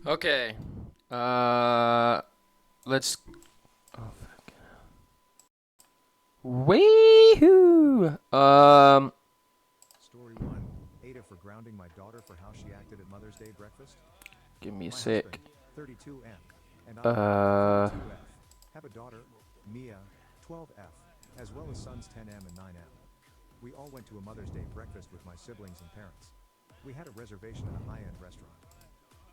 Okay. Let's. Oh, fuck. Weehoo! Story 1. Ada for grounding my daughter for how she acted at Mother's Day breakfast. Give me a My sec. husband, 32M, and I, Uh. 42F, have a daughter, Mia, 12F, as well as sons 10M and 9M. We all went to a Mother's Day breakfast with my siblings and parents. We had a reservation at a high-end restaurant.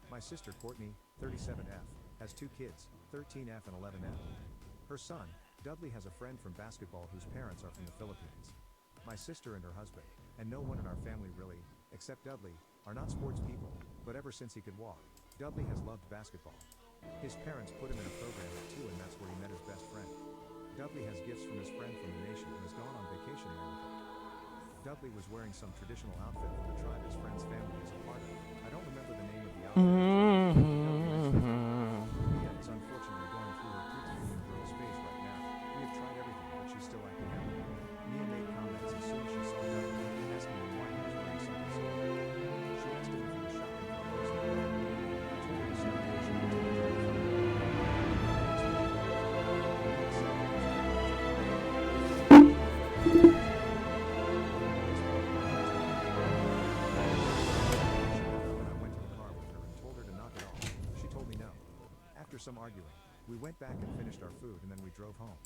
My sister Courtney, 37F, has two kids, 13F and 11F. Her son, Dudley, has a friend from basketball whose parents are from the Philippines. My sister and her husband, and no one in our family really, except Dudley, are not sports people, but ever since he could walk, Dudley has loved basketball. His parents put him in a program at 2 and that's where he met his best friend. Dudley has gifts from his friend from the nation and has gone on vacation there with him. Dudley was wearing some traditional outfit from the tribe his friend's family is a part of. I don't remember the name of the outfit. Mia is unfortunately going through her preteen girl's phase right now. We have tried everything, but she's still acting out. Mia made comments as soon as she saw Dudley, asking him why he was wearing something so big. She asked him if he was shopping for her or something. I told her to stop what she was After some arguing, we went back and finished our food and then we drove home.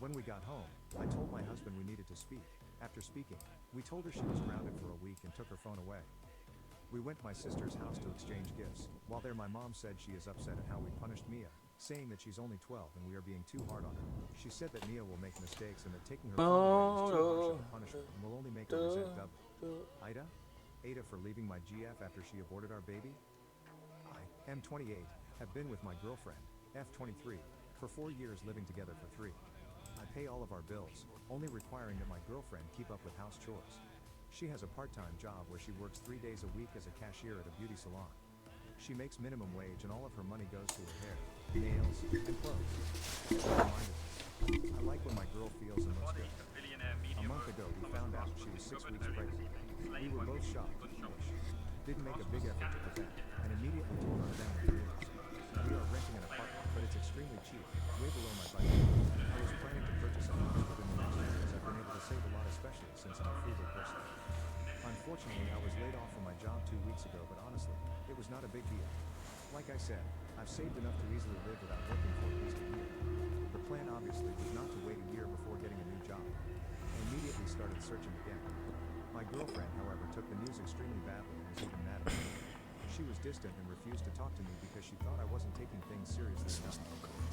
When we got home, I told my husband we needed to speak. After speaking, we told her she was grounded for a week and took her phone away. We went to my sister's house to exchange gifts. While there, my mom said she is upset at how we punished Mia, saying that she's only 12 and we are being too hard on her. She said that Mia will make mistakes and that taking her phone away is too harsh of a punishment and will only make her resent Dudley. Ada for leaving my GF after she aborted our baby. I, M28, have been with my girlfriend, F23, for 4 years, living together for 3. I pay all of our bills, only requiring that my girlfriend keep up with house chores. She has a part-time job where she works 3 days a week as a cashier at a beauty salon. She makes minimum wage and all of her money goes to her hair, nails, and clothes. I like when my girl feels and looks good. A month ago we found out she was 6 weeks pregnant. We were both shocked, didn't make a big effort to prevent, and immediately told our family the news. We are renting an apartment, but it's extremely cheap, way below my budget. I was planning to purchase a house within the next year as I've been able to save a lot, especially since I'm a frugal person. Unfortunately, I was laid off from my job 2 weeks ago, but honestly, it was not a big deal. Like I said, I've saved enough to easily live without working for at least a year. The plan obviously was not to wait a year before getting a new job. I immediately started searching again. My girlfriend, however, took the news extremely badly and was even mad at me. She was distant and refused to talk to me because she thought I wasn't taking things seriously enough.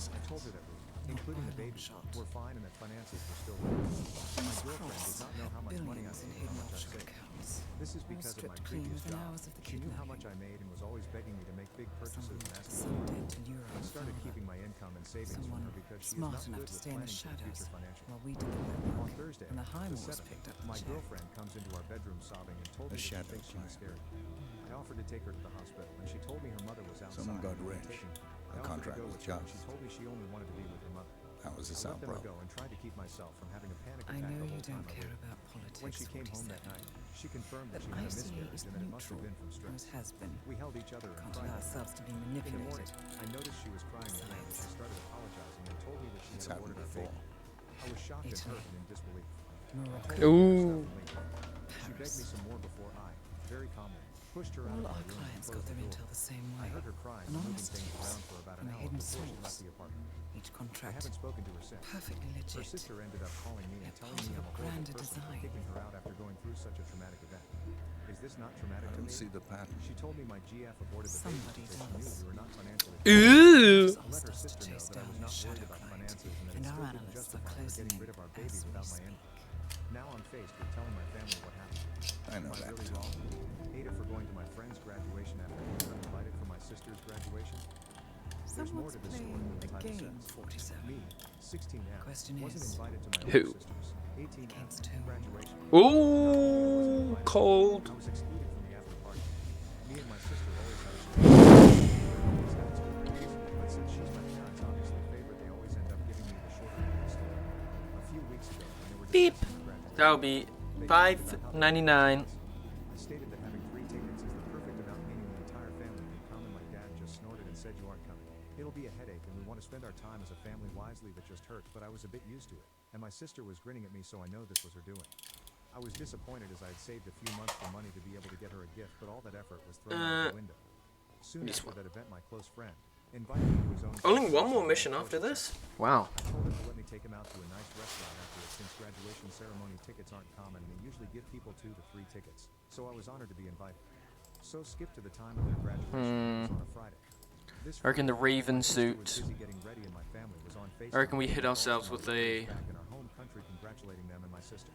I told her that we, including the baby, were fine and that finances were still good. My girlfriend did not know how much money I made and how much I saved. This is because of my previous job. She knew how much I made and was always begging me to make big purchases and asking me. I started keeping my income and savings from her because she is not good with planning for the future financially. On Thursday, the 7th, my girlfriend comes into our bedroom sobbing and told me that she thinks she miscarried. I offered to take her to the hospital, and she told me her mother was outside. Someone got rich. I A contract offered to go with with her, and Josh. she told me she only wanted to be with her mother. How was the I sound, let them bro? go and tried to keep myself from having a panic I attack know the you whole time don't I care waited. about politics. When she came home that night, she confirmed that she But had a I see miscarriage is and that it must have neutral, been from or stress. it has been. We held each other and Can't cried. allow ourselves to be In the morning, manipulated. I noticed she was crying again, and she started apologizing and told me that she It's had happened aborted our before. baby. I was shocked and Italy. hurt and in disbelief. Morocco. Ooh. She begged me some more before I, very calmly, pushed her out All of my our room and clients got closed their the door. intel the same I way. heard her crying and moving Anonymous things tips around for about an from a hour hidden before she left source. the apartment. Each I contract haven't spoken to her since. perfectly Her legit. sister ended up calling me and They're telling part me of I'm a a horrible grander person for design. kicking her out after going through such a traumatic event. Is this not traumatic I to don't me? see the pattern. She told me my GF aborted the Somebody baby because she knew does. we were not financially Ooh. I let her Asked us to sister know chase that I was down not this worried shadow about client, finances and that and it our still didn't analysts are justify her closing getting in rid of our baby as we without my speak. input. Now I'm faced with telling my family what happened. I know Am I that really too. wrong? Ada for going to my friend's graduation after being uninvited for my sister's graduation? There's more Someone's to the story playing than the a title game, says. 47. Me, 16M, Question wasn't is, invited to my Who? older sister's, 18M, Against whom? graduation. Ooh. Cold. I was excluded from the after party. Me and my sister always had a but since she's my parents' obviously favorite, they always end up giving me the short end of the story. A few weeks ago, when they were Beep. discussing the graduation, That'll be they talked about how they $5.99. I stated that having 3 tickets is the perfect amount, meaning the entire family can come and my dad just It'll be a headache and we want to spend our time as a family wisely. That just hurt, but I was a bit used to it. And my sister was grinning at me, so I know this was her doing. I was disappointed as I had saved a few months for money to be able to get her a gift, but all that effort was thrown out the window. Soon after that event, my close friend invited me to his own. Only one more mission after this? Wow. I told him to let me take him out to a nice restaurant afterwards, since graduation ceremony tickets aren't common and they usually give people 2 to 3 tickets. So I was honored to be invited. So skip to the time of their graduation, which was on a Friday. I reckon the Raven suit. Busy getting ready and my family was on I reckon we FaceTime hit ourselves with a back in our home country, congratulating them and my sister.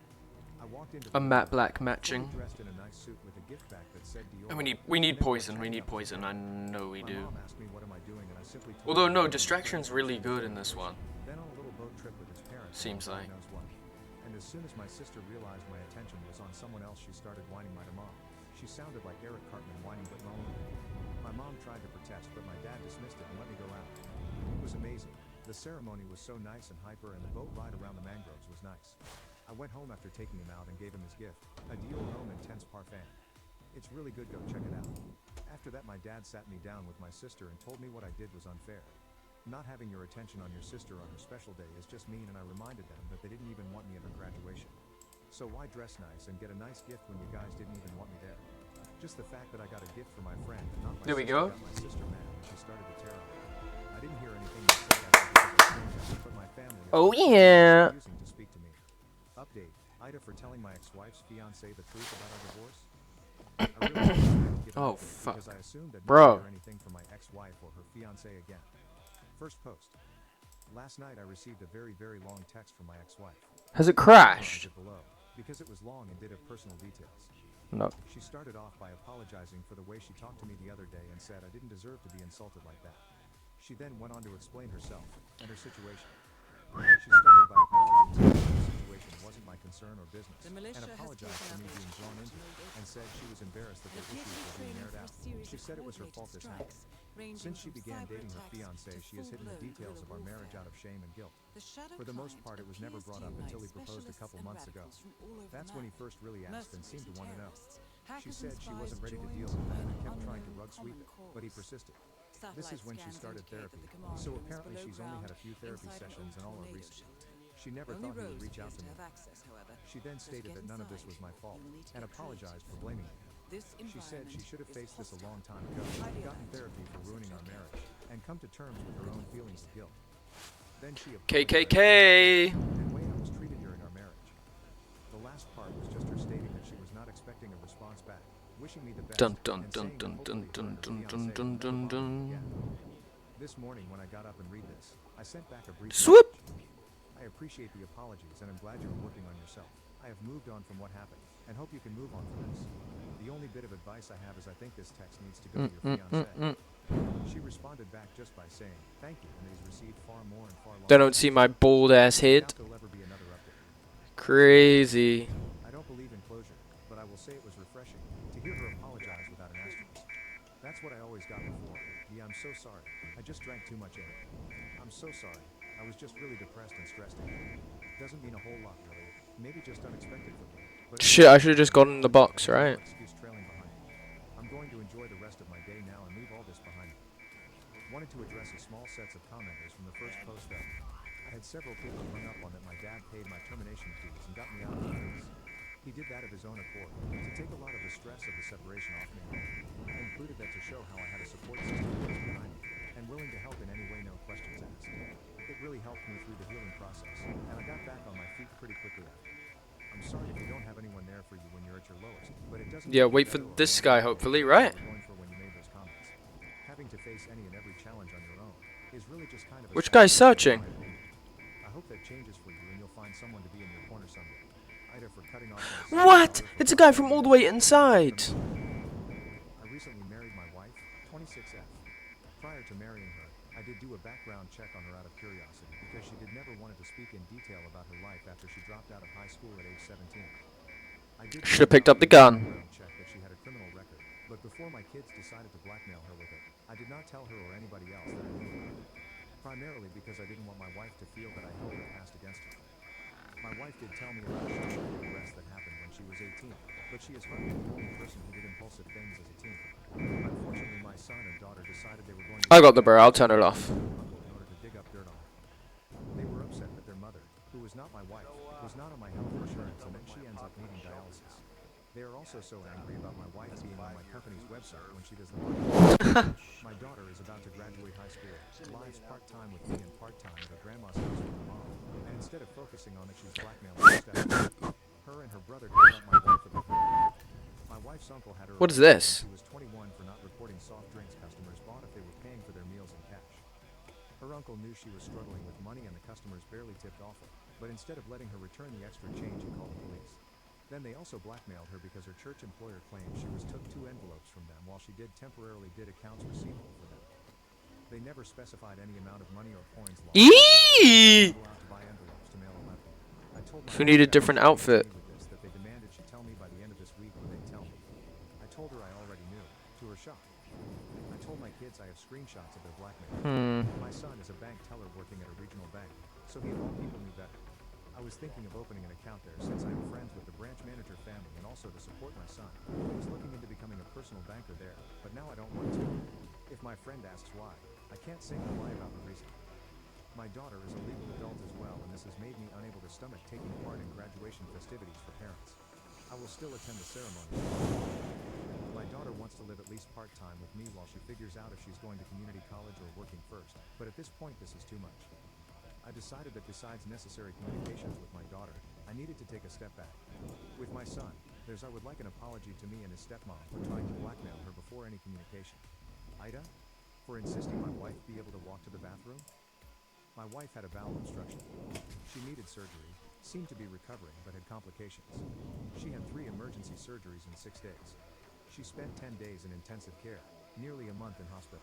I walked into matte black matching. dressed in a nice suit with a gift bag that said Dior. And we need poison. We need poison. I know we My do. mom asked me what am I doing and I simply told Although her no, that distraction's really good in this one. Then on a little boat trip with his parents. Seems God like. knows what. And as soon as my sister realized my attention was on someone else, she started whining my mom. She sounded like Eric Cartman whining but lonely. My mom tried to protest, but my dad dismissed it and let me go out. It was amazing. The ceremony was so nice and hyper, and the boat ride around the mangroves was nice. I went home after taking him out and gave him his gift, a Dior Homme Intense parfum. It's really good, go check it out. After that, my dad sat me down with my sister and told me what I did was unfair. Not having your attention on your sister on her special day is just mean, and I reminded them that they didn't even want me at her graduation. So why dress nice and get a nice gift when you guys didn't even want me there? Just the fact that I got a gift for my friend, not my There we sister, go. got my sister mad and she started to tear up. I didn't hear anything they said after because it was strange, but my family Oh, yeah. refusing to speak to me. Update: Ida for telling my ex-wife's fiance the truth about our divorce. I really didn't give an Oh, update fuck. because I assumed I'd Bro. never hear anything from my ex-wife or her fiance again. First post. Last night I received a very, very long text from my ex-wife. Has it crashed? Below, because it was long and did have personal details. No. She started off by apologizing for the way she talked to me the other day and said I didn't deserve to be insulted like that. She then went on to explain herself and her situation. She started by acknowledging that the situation wasn't my concern or business, and apologized for me being drawn into it, and said she was embarrassed that the issues were being aired out. She said it was her fault this happened. Since she began dating her fiancé, she has hidden the details of our marriage out of shame and guilt. For the most part, it was never brought up until he proposed a couple months ago. That's when he first really asked and seemed to want to know. She said she wasn't ready to deal with that and kept trying to rug sweep it, but he persisted. This is when she started therapy, so apparently she's only had a few therapy sessions and all are recent. She never thought he would reach out to me. She then stated that none of this was my fault, and apologized for blaming me. She said she should have faced this a long time ago, gotten therapy for ruining our marriage, and come to terms with her own feelings of guilt. Then she apologized KKK. and way I was treated during our marriage. The last part was just her stating that she was not expecting a response back, wishing me the best, Dun dun and dun saying dun that dun hopefully dun her dun and her dun dun fiancé dun will dun. never bother again. This morning when I got up and read this, I sent back a brief Swoop. message. I appreciate the apologies and I'm glad you're working on yourself. I have moved on from what happened and hope you can move on from this. The only bit of advice I have is I think this text needs to go to your fiancé. She responded back just by saying thank you and that he's received far more and far They longer. don't see my bald ass I head. doubt there'll ever be another update. Crazy. I don't believe in closure, but I will say it was refreshing to hear her apologize without an asterisk. That's what I always got before. Yeah, I'm so sorry. I just drank too much ale. I'm so sorry. I was just really depressed and stressed out. Doesn't mean a whole lot, really. Maybe just unexpected for me. But Shit, I should have just gotten the box, right? excuse trailing behind me. I'm going to enjoy the rest of my day now and leave all this behind me. Wanted to address a small sets of commenters from the first post though. I had several people hung up on that my dad paid my termination fees and got me out of the business. He did that of his own accord, to take a lot of the stress of the separation off me. I included that to show how I had a support system that was behind me, and willing to help in any way, no questions asked. It really helped me through the healing process, and I got back on my feet pretty quickly after. I'm sorry if you don't have anyone there for you when you're at your lowest, but it doesn't Yeah, make you wait for better or this more guy, capable hopefully, than right? you were going for when you made those comments. Having to face any and every challenge on your own is really just kind of a Which sad guy's thing, in searching? my opinion. I hope that changes for you and you'll find someone to be in your corner someday. Ida for cutting off my What? $6 It's a for guy from all the way inside. I recently married my wife, 26F. Prior to marrying her, I did do a background check on her out of curiosity because she did never wanted to speak in detail about her life after she dropped out of high school at age 17. I did Should have find picked out up the through gun. background check that she had a criminal record, but before my kids decided to blackmail her with it, I did not tell her or anybody else that I knew her. Primarily because I didn't want my wife to feel that I held her past against her. My wife did tell me about a shocking arrest that happened when she was 18, but she is hardly the only person who did impulsive things as a teen. Unfortunately, my son and daughter decided they were going to I got the bro. I'll turn it off. uncle in order to dig up dirt on her. They were upset that their mother, who was not my wife, was not on my health insurance and that she ends up needing dialysis. They are also so angry about my wife being on my company's website when she does the marketing. My daughter is about to graduate high school, lives part-time with me and part-time at her grandma's house with her mom. And instead of focusing on that, she's blackmailing her stepdad. Her and her brother called up my wife for the thing. My wife's uncle had her What is arrested this? when she was 21 for not reporting soft drinks customers bought if they were paying for their meals in cash. Her uncle knew she was struggling with money and the customers barely tipped awful, but instead of letting her return the extra change, he called the police. Then they also blackmailed her because her church employer claimed she took 2 envelopes from them while she temporarily did accounts receivable for them. They never specified any amount of money or coins lost. Eee! Allowed to buy envelopes to mail a letter. I told my Who needed wife different that outfit? with this, that they demanded she tell me by the end of this week or they'd tell me. I told her I already knew, to her shock. I told my kids I have screenshots of their blackmail. My son is a bank teller working at a regional bank, so he of all people knew better. I was thinking of opening an account there since I am friends with the branch manager family and also to support my son, who is looking into becoming a personal banker there, but now I don't want to. If my friend asks why, I can't say no lie about the reason. My daughter is a legal adult as well, and this has made me unable to stomach taking part in graduation festivities for parents. I will still attend the ceremony. My daughter wants to live at least part-time with me while she figures out if she's going to community college or working first, but at this point this is too much. I decided that besides necessary communications with my daughter, I needed to take a step back. With my son, I would like an apology to me and his stepmom for trying to blackmail her before any communication. Ida, for insisting my wife be able to walk to the bathroom. My wife had a bowel obstruction. She needed surgery, seemed to be recovering but had complications. She had 3 emergency surgeries in 6 days. She spent 10 days in intensive care, nearly a month in hospital.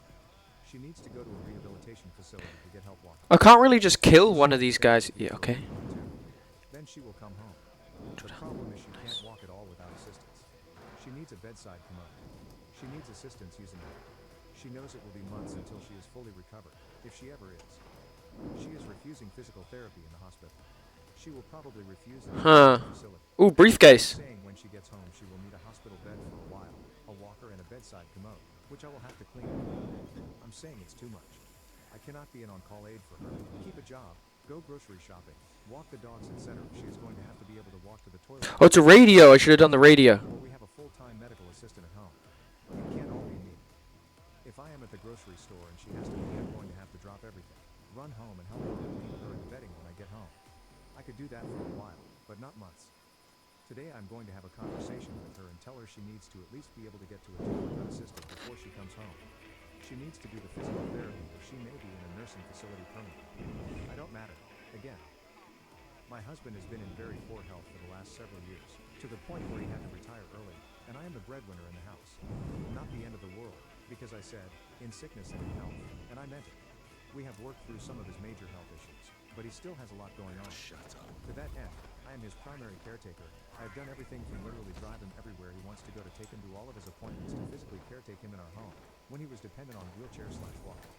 She needs to go to a rehabilitation facility to get help walking. I can't really just kill one of these guys. Yeah, okay. Then she will come home. The problem is she can't walk at all without assistance. She needs a bedside commode. She needs assistance using it. She knows it will be months until she is fully recovered, if she ever is. She is refusing physical therapy in the hospital. She will probably refuse the facility. Ooh, briefcase. Saying when she gets home she will need a hospital bed for a while, a walker and a bedside commode, which I will have to clean. I'm saying it's too much. I cannot be an on-call aide for her, keep a job, go grocery shopping, walk the dogs, etc. She is going to have to be able to walk to the toilet. Oh, it's a radio. I should have done the radio. Or we have a full-time medical assistant at home. It can't all be me. If I am at the grocery store and she has to be, I'm going to have to drop everything, run home and help her clean her and the bedding when I get home. I could do that for a while, but not months. Today I'm going to have a conversation with her and tell her she needs to at least be able to get to a toilet unassisted before she comes home. She needs to do the physical therapy, or she may be in a nursing facility permanently. I don't matter. Again. My husband has been in very poor health for the last several years, to the point where he had to retire early, and I am the breadwinner in the house. Not the end of the world, because I said, in sickness and in health, and I meant it. We have worked through some of his major health issues, but he still has a lot going on. Shut up. To that end, I am his primary caretaker. I have done everything from literally drive him everywhere he wants to go, to take him to all of his appointments, to physically caretake him in our home, when he was dependent on wheelchair/walker.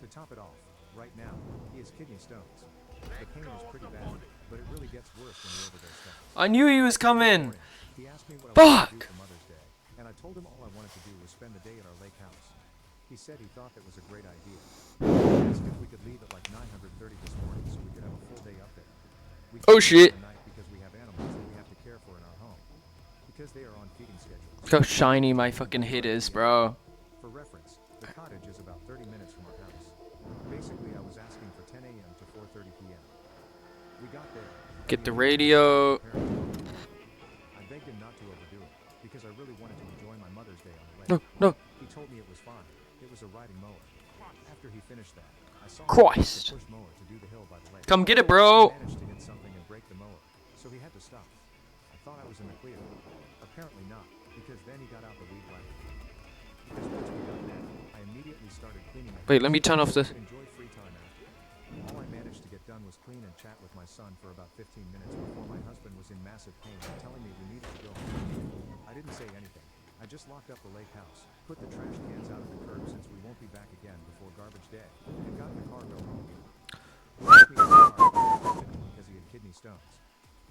To top it off, right now, he has kidney stones. The pain is pretty bad, but it really gets worse when you overdose stones. I knew he was coming. He asked me what I wanted to do Fuck. for Mother's Day, and I told him all I wanted to do was spend the day at our lake house. He said he thought that was a great idea. He asked if we could leave at like 9:30 this morning so we could have a full day up there. We Oh, can't shit. spend the night because we have animals that we have to care for in our home, because they are on feeding schedules. Look how shiny my fucking head is, bro. For reference, the cottage is about 30 minutes from our house. Basically, I was asking for 10 a.m. to 4:30 p.m. We got there. Get the radio. I begged him not to overdo it, because I really wanted to enjoy my Mother's Day on the lake. No, no. He told me it was fine. It was a riding mower. After he finished that, I saw him Christ. use the push mower to do the hill by the lake. Come get it, bro. He managed to hit something and break the mower, so he had to stop. I thought I was in the clear. Apparently not, because then he got out the weed whacker. Because once we got there, I immediately started cleaning my Wait, house let me turn off so I the- could enjoy free time after. All I managed to get done was clean and chat with my son for about 15 minutes before my husband was in massive pain and telling me we needed to go home. I didn't say anything. I just locked up the lake house, put the trash cans out of the curb since we won't be back again before garbage day, and got in the car go home. He asked me to start because he had kidney stones.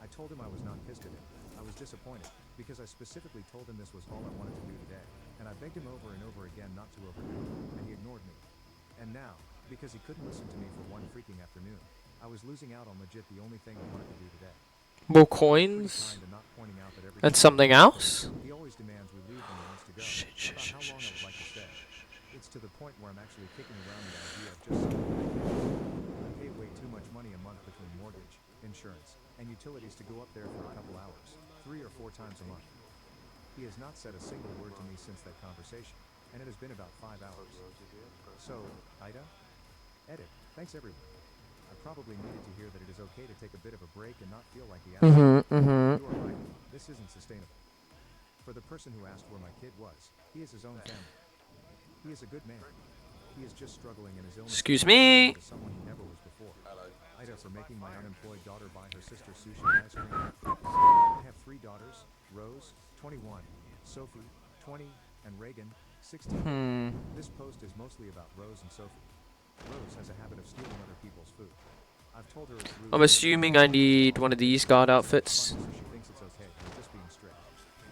I told him I was not pissed at him. I was disappointed, because I specifically told him this was all I wanted to do today, and I begged him over and over again not to overdo it, and he ignored me. And now, because he couldn't listen to me for one freaking afternoon, I was losing out on legit the only thing I wanted to do today. More Pretty coins kind and not pointing out that every and time something else. he always demands we leave when he wants to go. Shit, shit, About how shit, long I shit, would like to shit, stay. It's to the point where I'm actually kicking around the idea of just something ridiculous. I pay way too much money a month between mortgage, insurance, and utilities to go up there for a couple hours, 3 or 4 times a month. He has not said a single word to me since that conversation, and it has been about 5 hours. So, Ida? Edit. Thanks everyone. I probably needed to hear that it is okay to take a bit of a break and not feel like the asshole. You are right. This isn't sustainable. For the person who asked where my kid was, he is his own family. He is a good man. He is just struggling in his illness. Excuse me. To someone he never was before. Ida for making my unemployed daughter buy her sister sushi and ice cream. I have 3 daughters, Rose, 21, Sophie, 20, and Reagan, 16. This post is mostly about Rose and Sophie. Rose has a habit of stealing other people's food. I've told her it's rude. I'm assuming I need one of these guard outfits. So she thinks it's okay. I'm just being strict.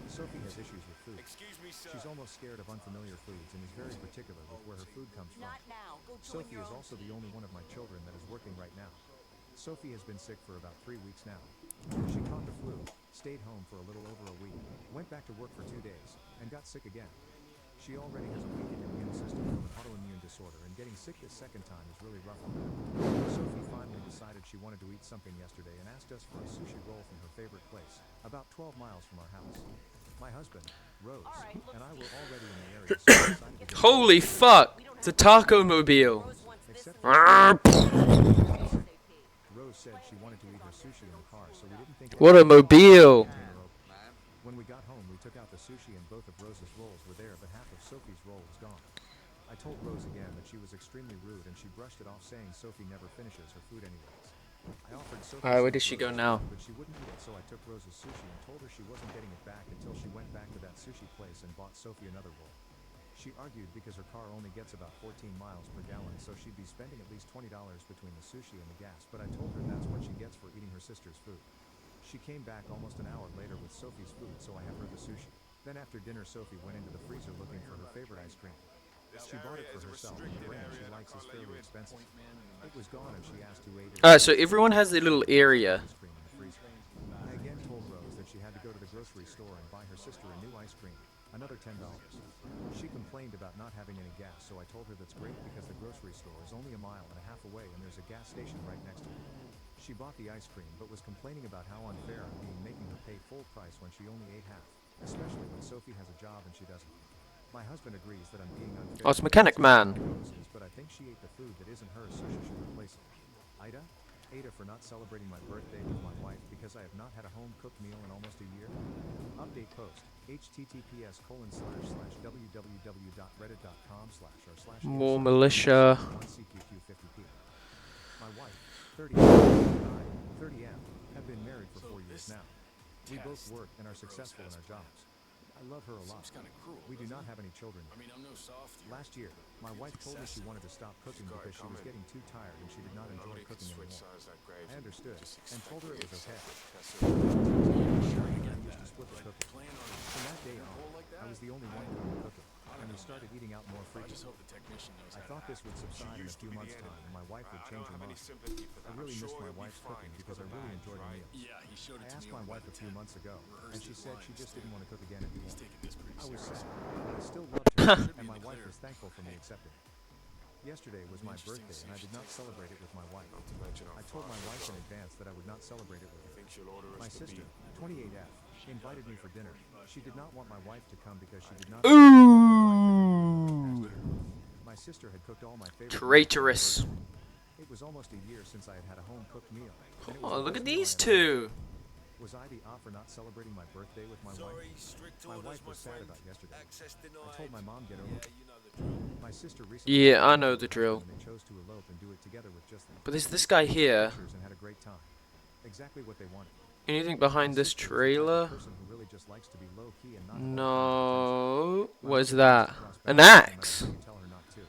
Sophie has issues with food. She's almost scared of unfamiliar foods and is very particular with where her food comes from. Sophie is also the only one of my children that is working right now. Sophie has been sick for about 3 weeks now. She caught the flu, stayed home for a little over a week, went back to work for 2 days, and got sick again. She already has a weakened immune system from an autoimmune disorder, and getting sick this second time is really rough on her. Sophie finally decided she wanted to eat something yesterday and asked us for a sushi roll from her favorite place, about 12 miles from our house. My husband, Rose, and I were already in the area, so we decided to go. Holy fuck! It's a taco mobile. Except Rose said she wanted to eat her sushi in the car, so we didn't think What a mobile! When we got home, we took out the sushi and both of Rose's rolls were there, but half of Sophie's roll was gone. I told Rose again that she was extremely rude, and she brushed it off, saying Sophie never finishes her food anyways. I offered Sophie Alright, where some does she of go Rose's now? food, but she wouldn't eat it, so I took Rose's sushi and told her she wasn't getting it back until she went back to that sushi place and bought Sophie another roll. She argued because her car only gets about 14 miles per gallon, so she'd be spending at least $20 between the sushi and the gas, but I told her that's what she gets for eating her sister's food. She came back almost an hour later with Sophie's food, so I have her the sushi. Then after dinner, Sophie went into the freezer looking for her favorite ice cream. She bought it for herself, and the brand she likes is fairly expensive. It was gone, and she asked who ate it. Alright, so everyone has their little area. Ice cream in the freezer. I again told Rose that she had to go to the grocery store and buy her sister a new ice cream, another $10. She complained about not having any gas, so I told her that's great because the grocery store is only a mile and a half away and there's a gas station right next to it. She bought the ice cream but was complaining about how unfair I'm being, making her pay full price when she only ate half, especially when Sophie has a job and she doesn't. My husband agrees that I'm being unfair. Oh, it's Mechanic Man. But I think she ate the food that isn't hers, so she should replace it. Ida? Ada for not celebrating my birthday with my wife because I have not had a home-cooked meal in almost a year. Update post. https://www.reddit.com/r/. More militia. 1CQQ50p. My wife, 30 and I, 30M, have been married for 4 years now. We both work and are successful in our jobs. I love her a lot. We do not have any children yet. Last year, my wife told me she wanted to stop cooking because she was getting too tired and she did not enjoy cooking anymore. I understood and told her it was okay. I used to split the cooking. From that day on, I was the only one doing the cooking, and we started eating out more frequently. I thought this would subside in a few months' time and my wife would change her mind. I really missed my wife's cooking because I really enjoyed her meals. I asked my wife a few months ago, and she said she just didn't want to cook again anymore. I was sad, but I still loved her, and my wife was thankful for me accepting it. Yesterday was my birthday, and I did not celebrate it with my wife. I told my wife in advance that I would not celebrate it with her. My sister, 28F, invited me for dinner. She did not want my wife to come because she did not. Ooh. My sister had cooked all my favorite. Traitorous. It was almost a year since I had had a home-cooked meal. and it was Oh, the look best at meal these I had ever two. had. Was I the off for not celebrating my birthday with my wife? My wife was sad about yesterday. I told my mom get over it. My sister recently Yeah, I know the drill. and they chose to elope and do it together with just them. But there's this guy here. Pictures and had a great time. Exactly what they wanted. Anything behind this trailer? Person who really just likes to be low-key and not No. My What is mother that? used to cross An paths with axe. them, and I couldn't tell her not to.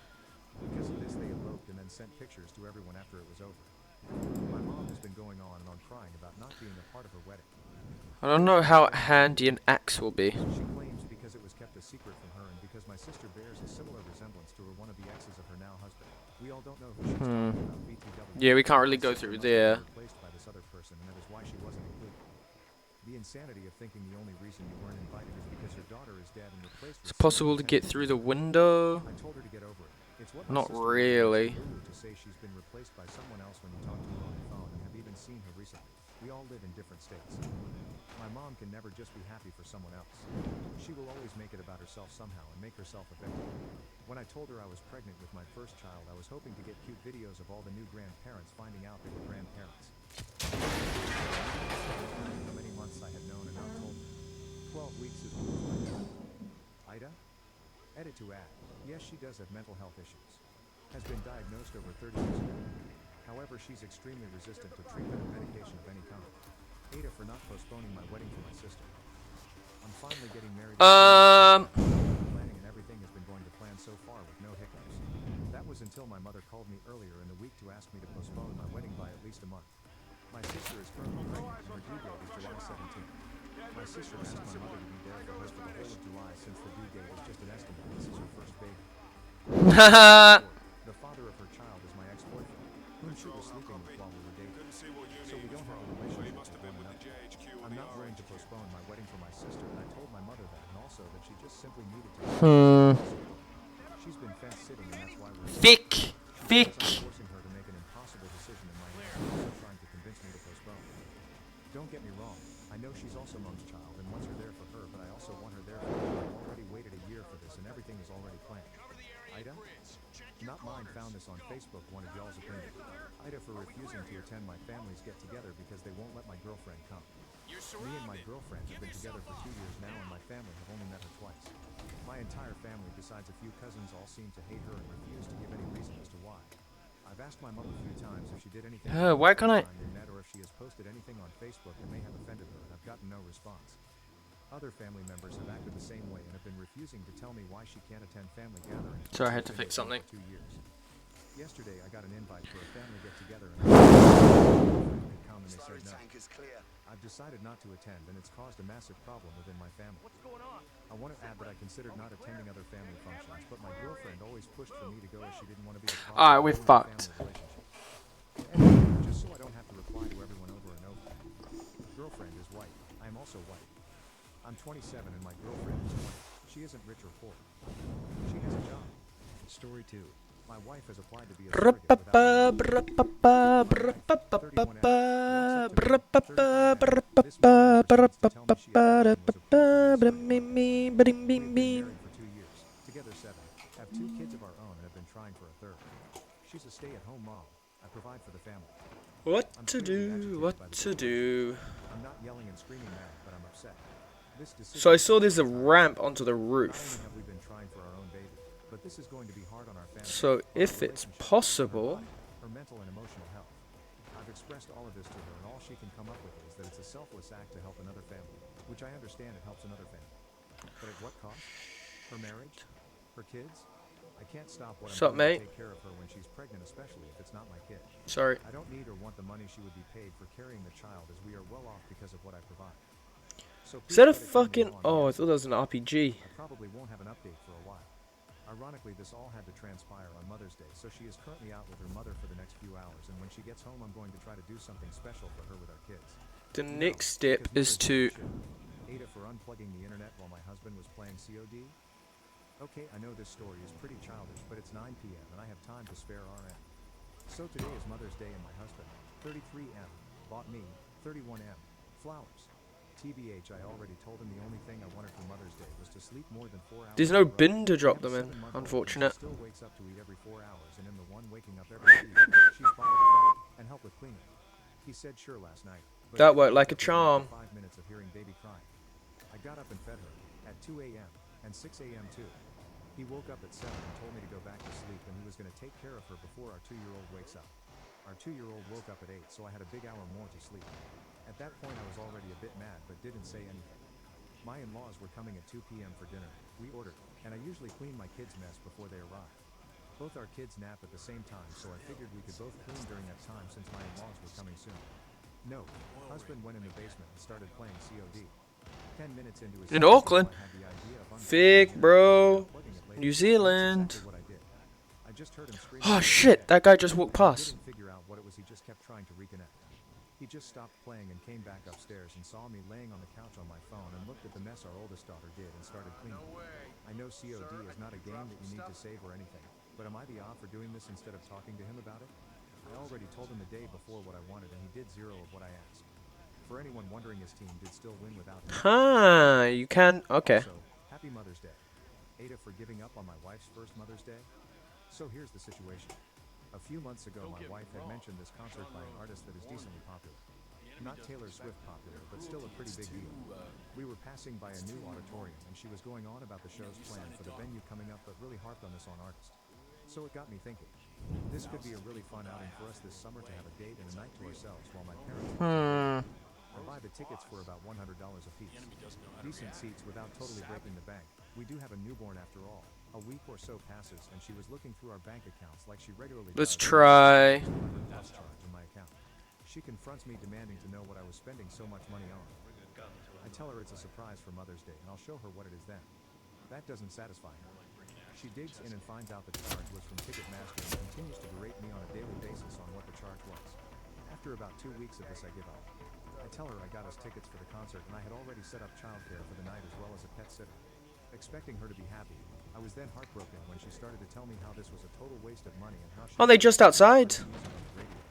Because of this, they eloped and then sent pictures to everyone after it was over. My mom has been going on and on crying about not being a part of her wedding. I don't know how handy an axe will be. She claims because it was kept a secret from her and because my sister bears a similar resemblance to her one of the exes of her now husband. We all don't know who she's talking about. BTW. Yeah, we can't really My go sister through must have there. been replaced by this other person, and that is why she wasn't included. The insanity of thinking the only reason you weren't invited is because your daughter is dead and replaced It's with someone possible who to get tends through be the dead. window. I told her to get over it. It's what my Not sister really. Lulu to say she's been replaced by someone else when you talk to her on the phone and have even seen her recently. We all live in different states. My mom can never just be happy for someone else. She will always make it about herself somehow and make herself a victim. When I told her I was pregnant with my first child, I was hoping to get cute videos of all the new grandparents finding out they were grandparents. How many months I had known and not told her. 12 weeks is what was my goal. Ida? Edit to add, yes, she does have mental health issues. Has been diagnosed over 30 years ago. However, she's extremely resistant to treatment and medication of any kind. Ada for not postponing my wedding for my sister. I'm finally getting married. Planning and everything has been going to plan so far with no hiccups. That was until my mother called me earlier in the week to ask me to postpone my wedding by at least a month. My sister is currently pregnant and her due date is July 17th. My sister asked my mother to be there for her for the whole of July since the due date is just an estimate. This is her first baby. The father of her child is my ex-boyfriend, whom she was sleeping with while we were dating. So we don't have a relationship with one another. I'm not willing to postpone my wedding for my sister, and I told my mother that, and also that she just simply needed to. She's been fence-sitting, and that's why we're Thick. I'm forcing her to make an impossible decision in my hands, and also trying to convince me to postpone. Don't get me wrong, I know she's also Mom's child and wants her there for her, but I also want her there for me. I've already waited a year for this, and everything is already planned. Ida? Not mine found this on Facebook, wanted y'all's opinion. Ida for refusing to attend my family's get-together because they won't let my girlfriend come. Me and my girlfriend have been together for 2 years now, and my family have only met her twice. My entire family, besides a few cousins, all seem to hate her and refuse to give any reason as to why. I've asked my mom a few times if she did anything Why can't I? they met or if she has posted anything on Facebook that may have offended her, and I've gotten no response. Other family members have acted the same way and have been refusing to tell me why she can't attend family gatherings. Sorry, I had to fix something. For 2 years. Yesterday, I got an invite for a family get-together and I come and they said no. I've decided not to attend, and it's caused a massive problem within my family. What's going on? I want to add that I considered not attending other family functions, but my girlfriend always pushed for me to go as she didn't want to be the Alright, we're fucked. Anyway, just so I don't have to reply to everyone over and over. Girlfriend is white. I am also white. I'm 27 and my girlfriend is 20. She isn't rich or poor. She has a job. Story 2. My wife has applied to be a surrogate for 2 years. Together 7. Have 2 kids of our own and have been trying for a third. She's a stay-at-home mom. I provide for the family. What to do? What to do? I'm not yelling and screaming mad, but I'm upset. So I saw there's a ramp onto the roof. Have we been trying for our own baby, but this is going to be hard on our family. So if it's possible, her mental and emotional health. I've expressed all of this to her, and all she can come up with is that it's a selfless act to help another family, which I understand it helps another family. But at what cost? Her marriage? Her kids? I can't stop what I'm doing to take care of her when she's pregnant, especially if it's not my kid. Sorry. I don't need or want the money she would be paid for carrying the child, as we are well off because of what I provide. So Is that a fucking... Oh, I thought that was an RPG. I probably won't have an update for a while. Ironically, this all had to transpire on Mother's Day, so she is currently out with her mother for the next few hours, and when she gets home, I'm going to try to do something special for her with our kids. The next step is to... Ada for unplugging the internet while my husband was playing COD? Okay, I know this story is pretty childish, but it's 9 p.m. and I have time to spare RN. So today is Mother's Day and my husband, 33M, bought me, 31M, flowers. TBH, I already told him the only thing I wanted for Mother's Day was to sleep more than 4 hours. There's no bin to drop them in. Unfortunate. Still wakes up to eat every 4 hours, and in the one waking up every evening, she's bought a friend and help with cleaning. He said sure last night. That worked like a charm. 5 minutes of hearing baby crying. I got up and fed her at 2 a.m. and 6 a.m. too. He woke up at 7 and told me to go back to sleep, and he was going to take care of her before our 2-year-old wakes up. Our 2-year-old woke up at 8, so I had a big hour more to sleep. At that point I was already a bit mad, but didn't say anything. My in-laws were coming at 2 p.m. for dinner. We ordered, and I usually clean my kids' mess before they arrive. Both our kids nap at the same time, so I figured we could both clean during that time since my in-laws were coming soon. No, husband went in the basement and started playing COD. 10 minutes into his In session, Auckland? I had the idea of unplugging Fake, the internet bro. and unplugging it later. New That's Zealand. exactly what I did. I just heard him screaming Oh for his shit, dad. that guy just walked I past. didn't figure out what it was. He just kept trying to reconnect. He just stopped playing and came back upstairs and saw me laying on the couch on my phone and looked at the mess our oldest daughter did and started cleaning. I know COD is not a game that you need to save or anything, but am I the odd for doing this instead of talking to him about it? I already told him the day before what I wanted and he did zero of what I asked. For anyone wondering, his team did still win without him. Huh, you can. Okay. So, happy Mother's Day. Ada for giving up on my wife's first Mother's Day? So here's the situation. A few months ago, my wife had mentioned this concert by an artist that is decently popular. Not Taylor Swift popular, but still a pretty big deal. We were passing by a new auditorium, and she was going on about the show's plan for the venue coming up, but really harped on this on artist. So it got me thinking. This could be a really fun outing for us this summer to have a date and a night to ourselves while my parents I buy the tickets for about $100 a piece. Decent seats without totally breaking the bank. We do have a newborn after all. A week or so passes and she was looking through our bank accounts like she regularly Let's does. try. Plus charge in my account. She confronts me demanding to know what I was spending so much money on. I tell her it's a surprise for Mother's Day and I'll show her what it is then. That doesn't satisfy her. She digs in and finds out the charge was from Ticketmaster and continues to berate me on a daily basis on what the charge was. After about 2 weeks of this, I give up. I tell her I got us tickets for the concert and I had already set up childcare for the night as well as a pet sitter. Expecting her to be happy, I was then heartbroken when she started to tell me how this was a total waste of money and how she Are they just outside?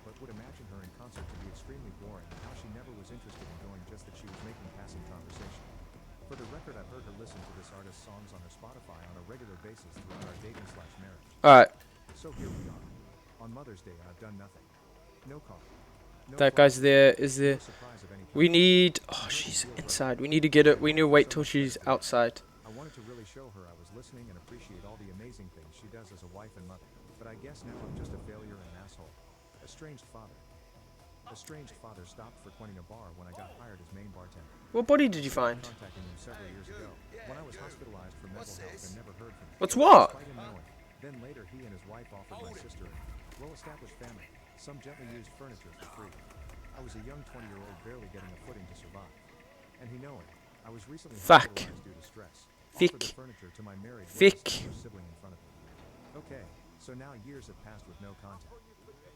but would imagine her in concert to be extremely boring and how she never was interested in going, just that she was making passing conversation. For the record, I've heard her listen to this artist's songs on her Spotify on a regular basis throughout our dating/marriage. Alright, So here we are. On Mother's Day, I've done nothing. No car. No that flight, guy's there. Is no there? surprise of any kind. We need. Oh, she's inside. We need to get it. We need to wait till she's outside. I wanted to really show her I was listening and appreciate all the amazing things she does as a wife and mother. But I guess now I'm just a failure and an asshole. Estranged father. Estranged father stopped frequenting a bar when I got hired as main bartender. What body did you find? Contacting him several years ago when I was hospitalized for mental health and never heard from him. What's what? Despite him knowing. Then later he and his wife offered my sister a well-established family some gently used furniture for free. I was a young 20-year-old barely getting a footing to survive. And he knowing, I was recently Fuck. hospitalized due to stress. Fick. Offered the furniture to my married Fick. sibling in front of me. Okay, so now years have passed with no contact.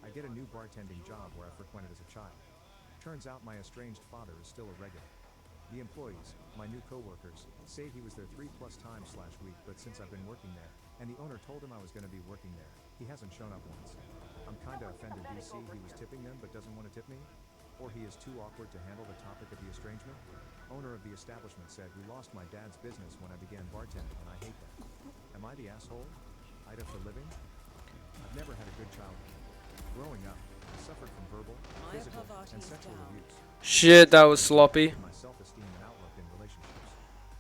I get a new bartending job where I frequented as a child. Turns out my estranged father is still a regular. The employees, my new co-workers, say he was there 3+ times/week, but since I've been working there, and the owner told him I was going to be working there, he hasn't shown up once. I'm kinda offended DC he was tipping them but doesn't want to tip me? Or he is too awkward to handle the topic of the estrangement? Owner of the establishment said we lost my dad's business when I began bartending and I hate that. Am I the asshole? Ida for living? I've never had a good childhood. Growing up, I suffered from verbal, physical, and sexual abuse. Shit, that was sloppy. My self-esteem and outlook in relationships.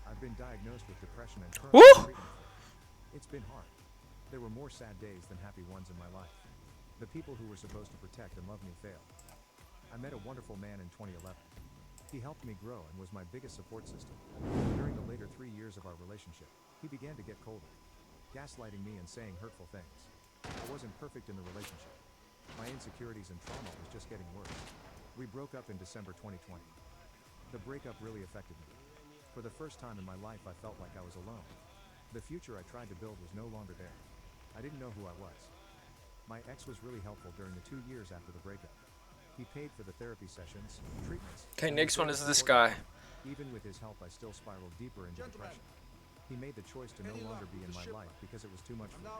I've been diagnosed with depression and Woo! currently treatment for it. It's been hard. There were more sad days than happy ones in my life. The people who were supposed to protect and love me failed. I met a wonderful man in 2011. He helped me grow and was my biggest support system. During the later 3 years of our relationship, he began to get colder, gaslighting me and saying hurtful things. I wasn't perfect in the relationship. My insecurities and trauma was just getting worse. We broke up in December 2020. The breakup really affected me. For the first time in my life, I felt like I was alone. The future I tried to build was no longer there. I didn't know who I was. My ex was really helpful during the 2 years after the breakup. He paid for the therapy sessions, treatments. Okay, and next was one very is this supportive. guy. Even with his help, I still spiraled deeper into depression. He made the choice to no longer be in my life because it was too much for me.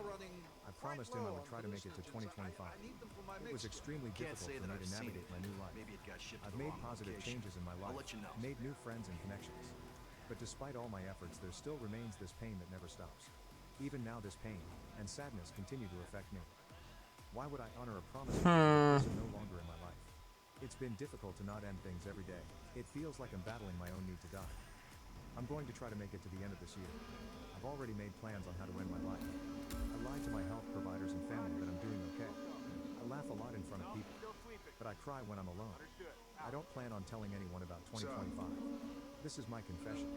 I promised him I would try to make it to 2025. It was extremely difficult for me to navigate my new life. I've made positive changes in my life, made new friends and connections. But despite all my efforts, there still remains this pain that never stops. Even now, this pain and sadness continue to affect me. Why would I honor a promise to a person no longer in my life? It's been difficult to not end things every day. It feels like I'm battling my own need to die. I'm going to try to make it to the end of this year. I've already made plans on how to end my life. I lied to my health providers and family that I'm doing okay. I laugh a lot in front of people, but I cry when I'm alone. I don't plan on telling anyone about 2025. This is my confession.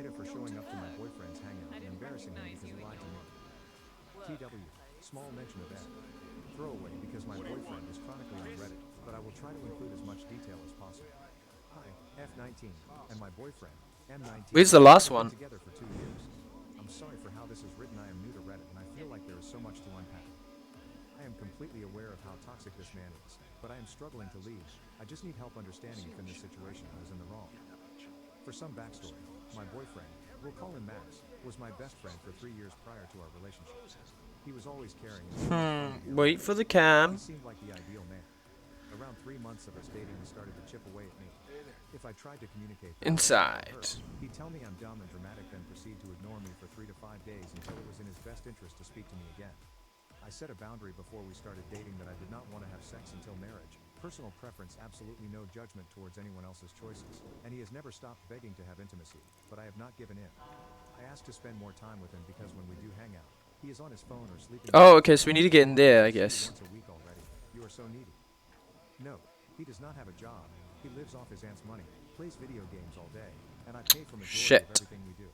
Ida for showing up to my boyfriend's hangout and embarrassing me because he lied to me. TW. Small mention of Ed. Throwaway because my boyfriend is chronically on Reddit, but I will try to include as much detail as possible. Hi, F19, and my boyfriend, M19. Where's the last We've one? been together for 2 years. I'm sorry for how this is written. I am new to Reddit, and I feel like there is so much to unpack. I am completely aware of how toxic this man is, but I am struggling to leave. I just need help understanding if in this situation I was in the wrong. For some backstory, my boyfriend, we'll call him Max, was my best friend for 3 years prior to our relationship. He was always caring and funny to be Wait for the He cam. seemed like the ideal man. Around 3 months of us dating, he started to chip away at me. If I tried to communicate that Inside. he'd tell me I'm dumb and dramatic, then proceed to ignore me for 3 to 5 days until it was in his best interest to speak to me again. I set a boundary before we started dating that I did not want to have sex until marriage. Personal preference, absolutely no judgment towards anyone else's choices. And he has never stopped begging to have intimacy, but I have not given in. I asked to spend more time with him because when we do hang out, he is on his phone or sleeping. Oh, okay, so we need to get in there, I guess. Once a week already. You are so needy. No, he does not have a job. He lives off his aunt's money, plays video games all day, and I pay for majority Shit. of everything we do.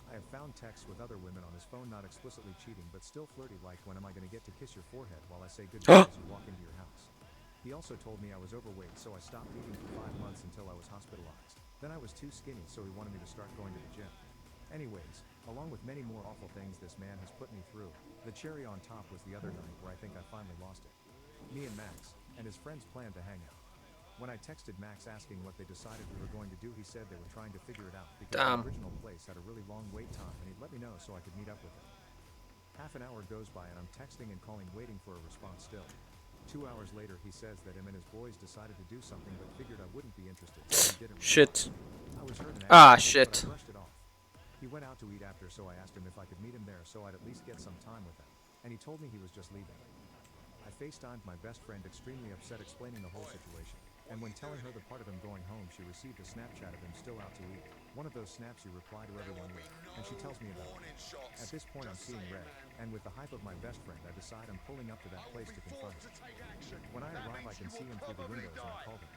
I have found texts with other women on his phone, not explicitly cheating, but still flirty, like, when am I going to get to kiss your forehead while I say goodbye as you walk into your house. He also told me I was overweight, so I stopped eating for 5 months until I was hospitalized. Then I was too skinny, so he wanted me to start going to the gym. Anyways, along with many more awful things this man has put me through, the cherry on top was the other night where I think I finally lost it. Me and Max and his friends planned to hang out. When I texted Max asking what they decided we were going to do, he said they were trying to figure it out because Damn. the original place had a really long wait time, and he'd let me know so I could meet up with him. Half an hour goes by and I'm texting and calling waiting for a response still. 2 hours later he says that him and his boys decided to do something but figured I wouldn't be interested, so he didn't respond. Shit. I was hurt and Ah, angry, shit. but I brushed it off. He went out to eat after, so I asked him if I could meet him there so I'd at least get some time with him, and he told me he was just leaving. I FaceTimed my best friend, extremely upset, explaining the whole situation. And when telling her the part of him going home, she received a Snapchat of him still out to eat. One of those snaps you reply to everyone with, and she tells me about it. At this point I'm seeing red, and with the hype of my best friend I decide I'm pulling up to that place to confront him. When I arrive I can see him through the windows and I called him.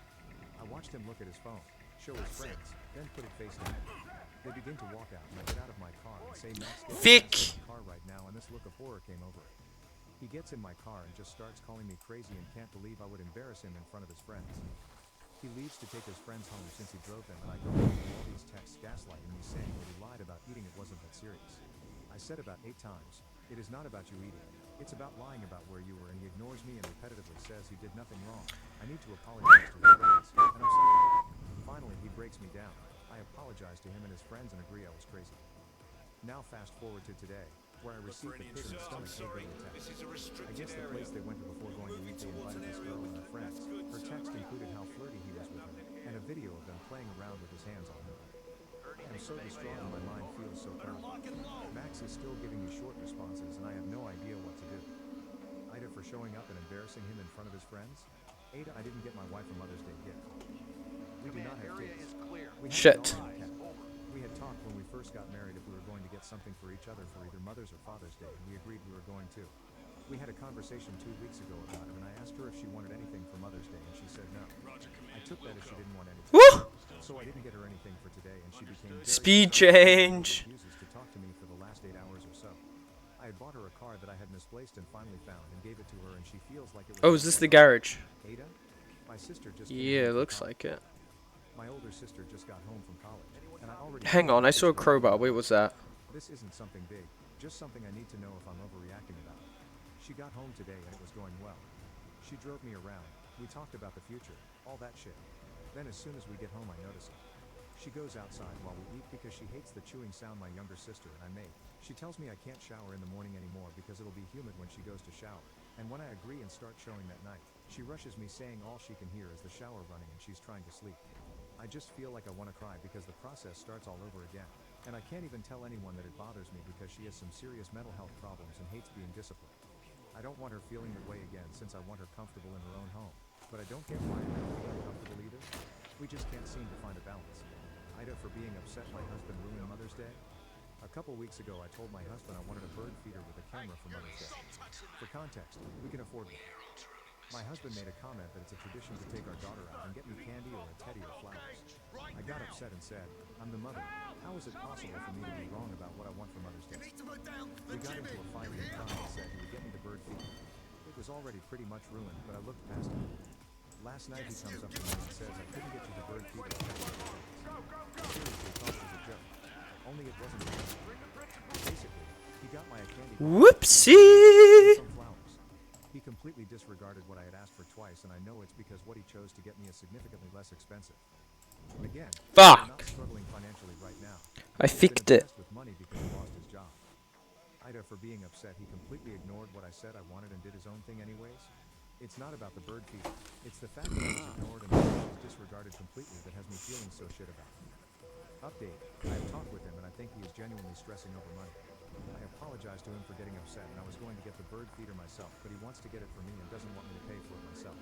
I watched him look at his phone, show his friends, then put it face down. They begin to walk out and I get out of my car and say, Max, get Vic. in my car right now, and this look of horror came over it. He gets in my car and just starts calling me crazy and can't believe I would embarrass him in front of his friends. He leaves to take his friends home since he drove them, and I go through all these texts gaslighting me, saying that he lied about eating, it wasn't that serious. I said about 8 times, it is not about you eating, it's about lying about where you were, and he ignores me and repetitively says you did nothing wrong. I need to apologize to his friends, and I'm sorry. Finally he breaks me down. I apologize to him and his friends and agree I was crazy. Now fast forward to today, where I received a pit in the stomach egg text. I guess the place they went to before going to eat, they invited this girl and her friends. Her text included how flirty he was with her, and a video of them playing around with his hands on her. I am so distraught and my mind feels so proud. Max is still giving me short responses and I have no idea what to do. Ida for showing up and embarrassing him in front of his friends. Ada, I didn't get my wife a Mother's Day gift. We do not have kids. We have a Shit. dog and a cat. We had talked when we first got married if we were going to get something for each other for either Mother's or Father's Day, and we agreed we were going to. We had a conversation 2 weeks ago about it, and I asked her if she wanted anything for Mother's Day, and she said no. I took that as she didn't want anything. Woo! So I didn't get her anything for today, and she became very Speed upset and change. refuses to talk to me for the last 8 hours or so. I had bought her a car that I had misplaced and finally found and gave it to her, and she feels like it was... Oh, is this the garage? Ada? My sister just came Yeah, home from looks college. like it. My older sister just got home from college, and I already... Hang on, I saw a crowbar. Wait, what's that? This isn't something big, just something I need to know if I'm overreacting about. She got home today and it was going well. She drove me around, we talked about the future, all that shit. Then as soon as we get home I notice it. She goes outside while we eat because she hates the chewing sound my younger sister and I made. She tells me I can't shower in the morning anymore because it'll be humid when she goes to shower. And when I agree and start showing that night, she rushes me saying all she can hear is the shower running and she's trying to sleep. I just feel like I want to cry because the process starts all over again. And I can't even tell anyone that it bothers me because she has some serious mental health problems and hates being disciplined. I don't want her feeling that way again since I want her comfortable in her own home. But I don't get why I don't feel uncomfortable either. We just can't seem to find a balance. Ida for being upset my husband ruined Mother's Day. A couple weeks ago I told my husband I wanted a bird feeder with a camera for Mother's Day. For context, we can afford one. My husband made a comment that it's a tradition to take our daughter out and get me candy or a teddy or flowers. I got upset and said, I'm the mother. How is it possible for me to be wrong about what I want for Mother's Day? We got into a fight and he said he would get me the bird feeder. It was already pretty much ruined, but I looked past it. Last night he comes up to me and says I couldn't get you the bird feeder. I seriously thought it was a joke. Only it wasn't a joke. Basically, he got my a candy bar and Whoopsie. some flowers. He completely disregarded what I had asked for twice, and I know it's because what he chose to get me is significantly less expensive. Again, I'm not Fuck. struggling financially right now. I He's been fixed it. obsessed with money because he lost his job. Ida, for being upset, he completely ignored what I said I wanted and did his own thing anyways. It's not about the bird feeder. It's the fact that I was ignored and was disregarded completely that has me feeling so shit about it. Update. I have talked with him and I think he is genuinely stressing over money. I apologized to him for getting upset and I was going to get the bird feeder myself, but he wants to get it for me and doesn't want me to pay for it myself.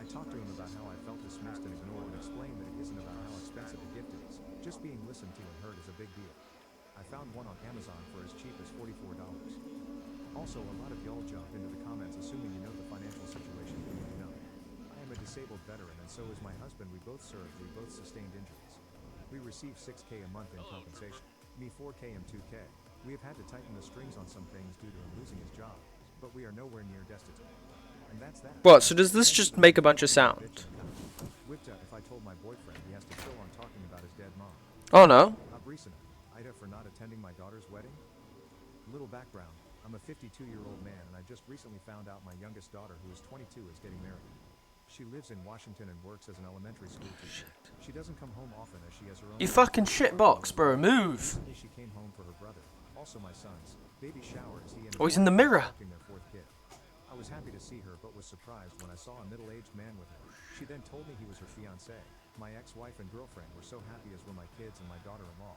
I talked to him about how I felt dismissed and ignored and explained that it isn't about how expensive the gift is. Just being listened to and heard is a big deal. I found one on Amazon for as cheap as $44. Also, a lot of y'all jump into the comments assuming you know the financial situation you need to know. I am a disabled veteran and so is my husband. We both served, we both sustained injuries. We receive $6K a month in compensation. Me $4K and $2K. We have had to tighten the strings on some things due to him losing his job, but we are nowhere near destitute. And that's that. What, so does this just make a bunch of sound? Whipped up if I told my boyfriend he has to chill on talking about his dead mom. Oh no. Not recent. Ida for not attending my daughter's wedding? Little background. I'm a 52-year-old man and I just recently found out my youngest daughter, who is 22, is getting married. She lives in Washington and works as an elementary school teacher. She doesn't come home often as she has her own... You fucking shitbox, bro. Move. Recently she came home for her brother, also my son's, baby shower as he and Oh, he's in the mirror. welcoming their fourth kid. I was happy to see her but was surprised when I saw a middle-aged man with her. She then told me he was her fiancé. My ex-wife and girlfriend were so happy, as were my kids and my daughter-in-law.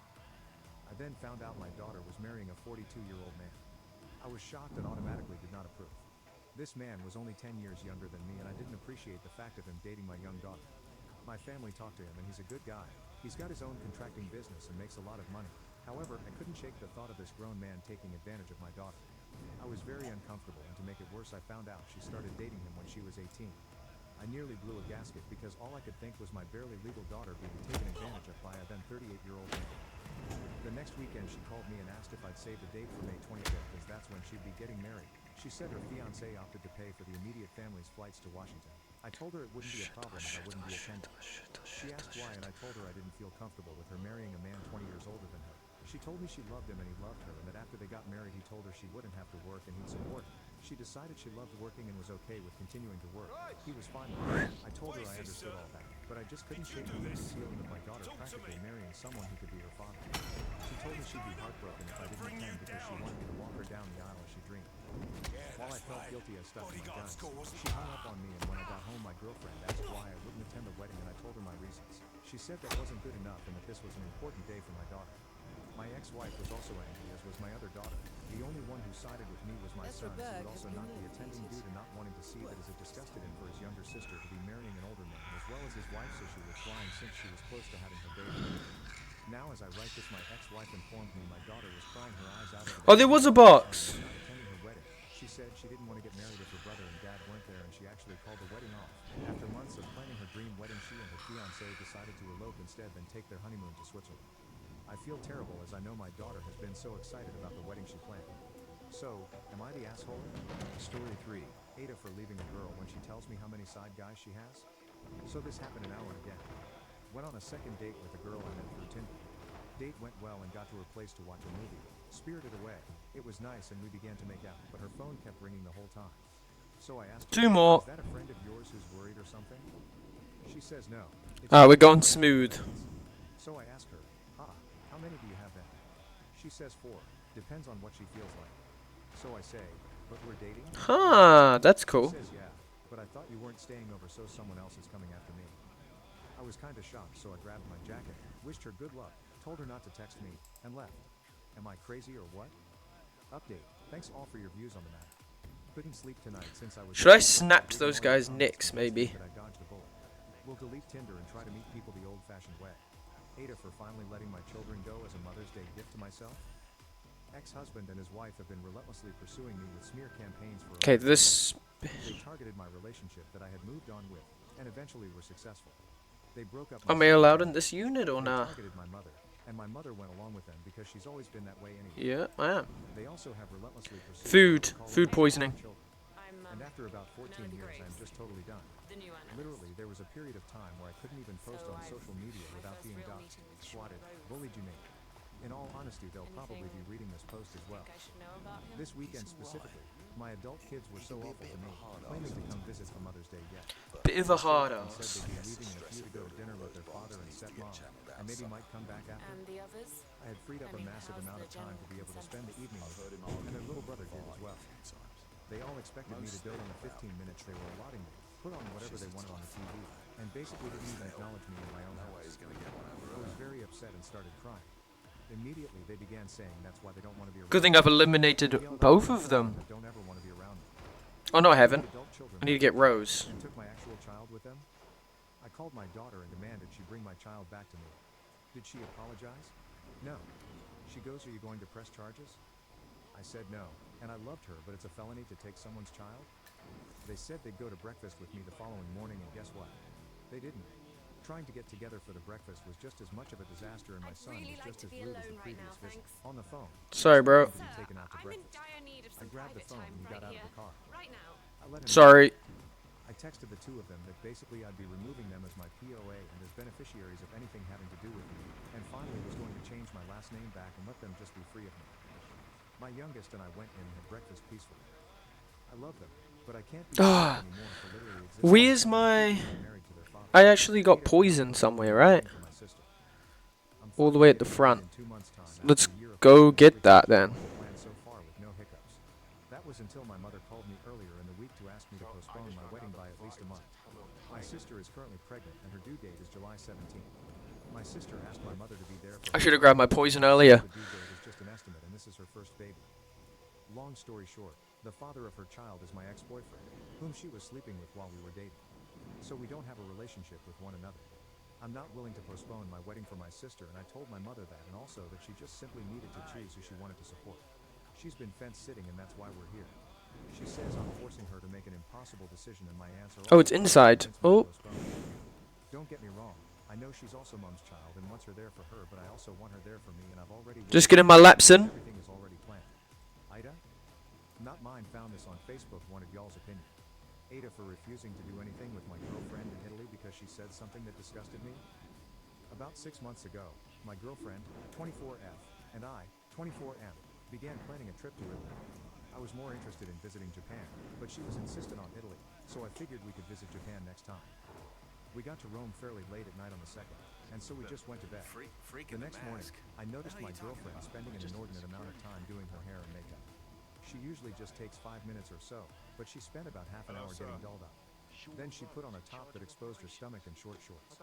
I then found out my daughter was marrying a 42-year-old man. I was shocked and automatically did not approve. This man was only 10 years younger than me and I didn't appreciate the fact of him dating my young daughter. My family talked to him and he's a good guy. He's got his own contracting business and makes a lot of money. However, I couldn't shake the thought of this grown man taking advantage of my daughter. I was very uncomfortable, and to make it worse I found out she started dating him when she was 18. I nearly blew a gasket because all I could think was my barely legal daughter being taken advantage of by a then 38-year-old man. The next weekend she called me and asked if I'd saved a date for May 25th as that's when she'd be getting married. She said her fiancé opted to pay for the immediate family's flights to Washington. I told her it wouldn't be a problem if I wouldn't be attending. She asked why and I told her I didn't feel comfortable with her marrying a man 20 years older than her. She told me she loved him and he loved her and that after they got married he told her she wouldn't have to work and he'd support her. She decided she loved working and was okay with continuing to work. He was fine with it. I told her I understood all that, but I just couldn't shake the feeling of my daughter practically marrying someone who could be her father. She told me she'd be heartbroken if I didn't attend because she wanted me to walk her down the aisle as she dreamed. While I felt guilty, I stuck to my guns. She hung up on me and when I got home my girlfriend asked why I wouldn't attend the wedding and I told her my reasons. She said that wasn't good enough and that this was an important day for my daughter. My ex-wife was also angry, as was my other daughter. The only one who sided with me was my son, who would also not be attending due to not wanting to see that as it disgusted him for his younger sister to be marrying an older man, as well as his wife's issue with flying since she was close to having her baby. Now as I write this, my ex-wife informed me my daughter was crying her eyes out. Oh, there was a box. Not attending her wedding. She said she didn't want to get married if her brother and dad weren't there and she actually called the wedding off. After months of planning her dream wedding, she and her fiancé decided to elope instead than take their honeymoon to Switzerland. I feel terrible as I know my daughter has been so excited about the wedding she planned. So, am I the asshole? Story 3. Ada for leaving a girl when she tells me how many side guys she has? So this happened an hour again. Went on a second date with a girl I met through Tinder. Date went well and got to her place to watch a movie. Spirited Away. It was nice and we began to make out, but her phone kept ringing the whole time. So I asked her, Two more. is that a friend of yours who's worried or something? She says no. Ah, we're going smooth. So I asked her, how many do you have then? She says 4. Depends on what she feels like. So I say, but we're dating? Huh, that's cool. She says yeah, but I thought you weren't staying over so someone else is coming after me. I was kinda shocked, so I grabbed my jacket, wished her good luck, told her not to text me, and left. Am I crazy or what? Update. Thanks all for your views on the matter. Couldn't sleep tonight since I was... Should I snap to those guys' nicks, maybe? That I dodged a bullet. We'll delete Tinder and try to meet people the old-fashioned way. Ada for finally letting my children go as a Mother's Day gift to myself. ex-husband and his wife have been relentlessly pursuing me with smear campaigns for Okay, over this. They targeted my relationship that I had moved on with, and eventually were successful. They broke up. Am I allowed in this unit or They nah? targeted my mother, and my mother went along with them because she's always been that way anyway. Yeah, I am. They also have relentlessly pursued Food. what they call Food our poisoning. children. And after about 14 years, I'm just totally done. Literally, there was a period of time where I couldn't even post on social media without being doxxed, swatted, bullied, you name it. In all honesty, they'll probably be reading this post as well. This weekend specifically, my adult kids were so awful to me, claiming to come visit for Mother's Day yet. Bit of a hard Said ass. they'd be leaving in a few to go to dinner with their father and stepmom, and maybe might come back after. And the others? I had freed up a massive amount of time to be able to spend the evening with them, and their little brother did as well. They all expected me to dote on the 15 minutes they were allotting me, put on whatever they wanted on the TV, and basically didn't even acknowledge me in my own house. I was very upset and started crying. Immediately, they began saying that's why they don't want to be around Good thing me. I've eliminated They yelled both out of them. that don't ever want to be around me. Oh no, I haven't. Adult children I need to get Rose. and took my actual child with them. I called my daughter and demanded she bring my child back to me. Did she apologize? No. She goes, "Are you going to press charges?" I said no, and I loved her, but it's a felony to take someone's child? They said they'd go to breakfast with me the following morning, and guess what? They didn't. Trying to get together for the breakfast was just as much of a disaster, and my son was just as rude as the previous visit. On the phone. Sorry, bro. To be taken out to breakfast. I grabbed the phone and he got out of the car. Right now. I let him Sorry. I texted the two of them that basically I'd be removing them as my POA and as beneficiaries of anything having to do with me, and finally was going to change my last name back and let them just be free of me. My youngest and I went in and had breakfast peacefully. I love them, but I can't be Ah. anymore for literally existing. Where's my... Married to their father. I actually got poisoned somewhere, right? For my sister. I'm All the way at the finally front. in 2 months' time after Let's a year of go planning get that everything then. planned so far with no hiccups. That was until my mother called me earlier in the week to ask me to postpone my wedding by at least a month. My sister is currently pregnant and her due date is July 17th. My sister asked my mother to be there for I her should have grabbed my poison earlier. The due date is just an estimate and this is her first baby. Long story short, the father of her child is my ex-boyfriend, whom she was sleeping with while we were dating. So we don't have a relationship with one another. I'm not willing to postpone my wedding for my sister, and I told my mother that, and also that she just simply needed to choose who she wanted to support. She's been fence-sitting and that's why we're here. She says I'm forcing her to make an impossible decision, and my answer Oh, it's inside. Oh. Don't get me wrong. I know she's also mom's child and wants her there for her, but I also want her there for me, and I've already... Just getting my laps in. Everything is already planned. Ida? Not mine found this on Facebook, wanted y'all's opinion. Ada for refusing to do anything with my girlfriend in Italy because she said something that disgusted me. About 6 months ago, my girlfriend, 24F, and I, 24M, began planning a trip to Italy. I was more interested in visiting Japan, but she was insistent on Italy, so I figured we could visit Japan next time. We got to Rome fairly late at night on the 2nd, and so we just went to bed. The next morning, I noticed my girlfriend spending an inordinate amount of time doing her hair and makeup. She usually just takes 5 minutes or so, but she spent about half an hour getting dolled up. Then she put on a top that exposed her stomach and short shorts.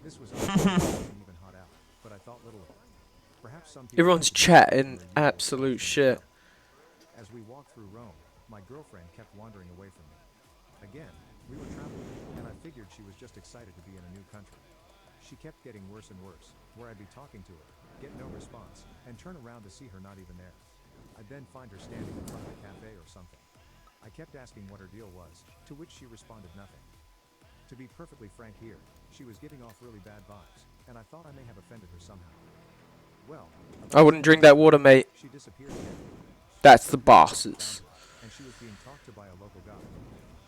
This was wasn't even hot out, but I thought little of it. Perhaps some people Everyone's think it's chatting because they're absolute shit. As we walked through Rome, my girlfriend kept wandering away from me. Again, we were traveling, and I figured she was just excited to be in a new country. She kept getting worse and worse, where I'd be talking to her, get no response, and turn around to see her not even there. I'd then find her standing in front of a cafe or something. I kept asking what her deal was, to which she responded nothing. To be perfectly frank here, she was giving off really bad vibes, and I thought I may have offended her somehow. Well, I wouldn't drink that water, mate. she disappeared again. That's the bosses. And she was being talked to by a local guy.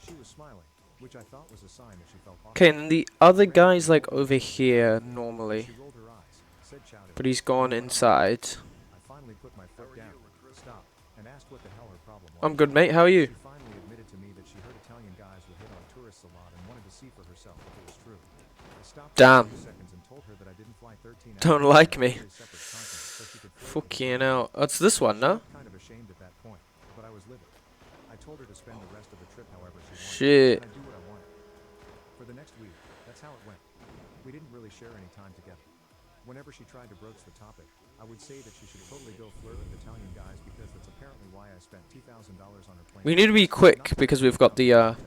She was smiling, which I thought was a sign that she felt awkward. Okay, and the other guy's like over here normally, She rolled her eyes, said chowder. but he's gone inside. I finally put my foot down, stopped, and asked what the hell her problem was. I'm good, mate. How are you? She finally admitted to me that she heard Italian guys would hit on tourists a lot and wanted to see for herself if it was true. I stopped Damn. for a few seconds and told her that I didn't fly 13 hours Don't to like a me. very separate continent so she could flirt with Fucking hell. That's this one, no? kind of ashamed at that point, but I was livid. I told her to spend the rest of the trip however she wanted, Shit. and I'd do what I wanted. For the next week, that's how it went. We didn't really share any time together. Whenever she tried to broach the topic, I would say that she should totally go flirt with Italian guys because that's apparently why I spent $2,000 on her plane. We need to be ticket, quick not because we've got the hotels.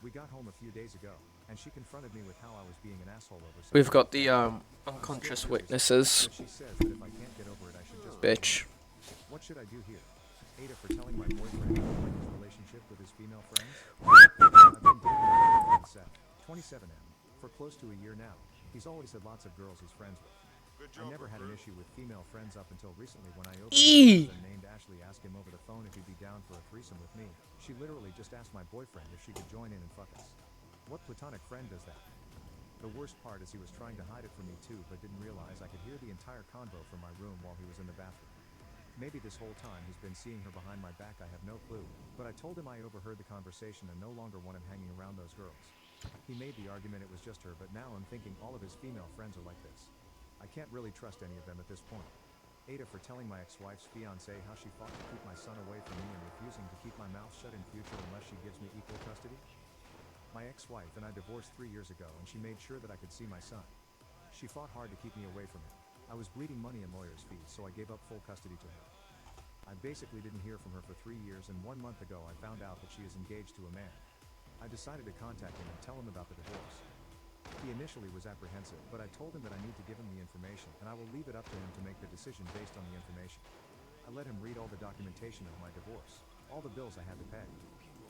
We got home a few days ago, and she confronted me with how I was being an asshole over we've got the unconscious witnesses. But she says that if I can't get over it, I should just Bitch. What should I do here? Ada for telling my boyfriend about his relationship with his female friends? I've been dating my boyfriend Seth, 27 M, for close to a year now. He's always had lots of girls he's friends with. I never had an issue with female friends up until recently when I overheard a person named Ashley ask him over the phone if he'd be down for a threesome with me. She literally just asked my boyfriend if she could join in and fuck us. What platonic friend does that? The worst part is he was trying to hide it from me too, but didn't realize I could hear the entire convo from my room while he was in the bathroom. Maybe this whole time he's been seeing her behind my back, I have no clue. But I told him I overheard the conversation and no longer want him hanging around those girls. He made the argument it was just her, but now I'm thinking all of his female friends are like this. I can't really trust any of them at this point. Ada for telling my ex-wife's fiancé how she fought to keep my son away from me and refusing to keep my mouth shut in future unless she gives me equal custody. My ex-wife and I divorced 3 years ago and she made sure that I could see my son. She fought hard to keep me away from him. I was bleeding money in lawyer's fees, so I gave up full custody to her. I basically didn't hear from her for 3 years, and 1 month ago I found out that she is engaged to a man. I decided to contact him and tell him about the divorce. He initially was apprehensive, but I told him that I need to give him the information and I will leave it up to him to make the decision based on the information. I let him read all the documentation of my divorce, all the bills I had to pay.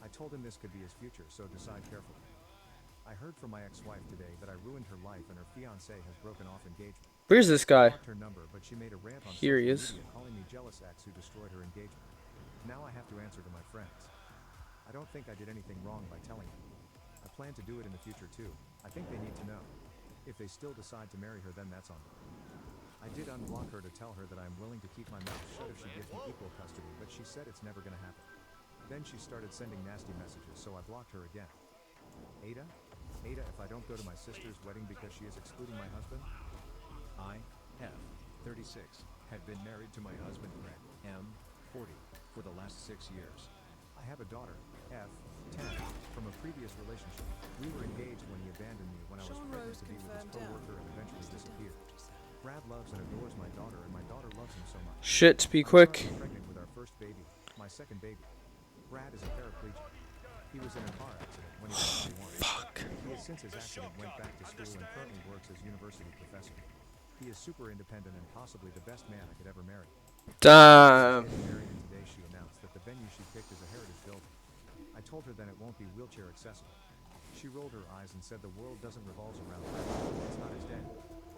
I told him this could be his future, so decide carefully. I heard from my ex-wife today that I ruined her life and her fiancé has broken off engagement. Where's this I guy? blocked her number, but she made a rant on Here he social is. media calling me jealous ex who destroyed her engagement. Now I have to answer to my friends. I don't think I did anything wrong by telling them. I plan to do it in the future too. I think they need to know. If they still decide to marry her, then that's on them. I did unblock her to tell her that I am willing to keep my mouth shut if she gives me equal custody, but she said it's never gonna happen. Then she started sending nasty messages, so I blocked her again. Ada, if I don't go to my sister's wedding because she is excluding my husband? I, F, 36, had been married to my husband Greg, M, 40, for the last 6 years. I have a daughter, F, 10, from a previous relationship. We were engaged when he abandoned me when I was pregnant to be with his co-worker and eventually disappeared. Brad loves and adores my daughter, and my daughter loves him so much. Shit, be I'm quick. currently pregnant with our first baby, my second baby. Brad is a paraplegic. He was in a car accident when he was 21. Fuck. He has since his accident went back to school and currently works as university professor. He is super independent and possibly the best man I could ever marry. Damn. Getting married, and today she announced that the venue she picked is a heritage building. I told her then it won't be wheelchair accessible. She rolled her eyes and said the world doesn't revolve around her. It's not his day.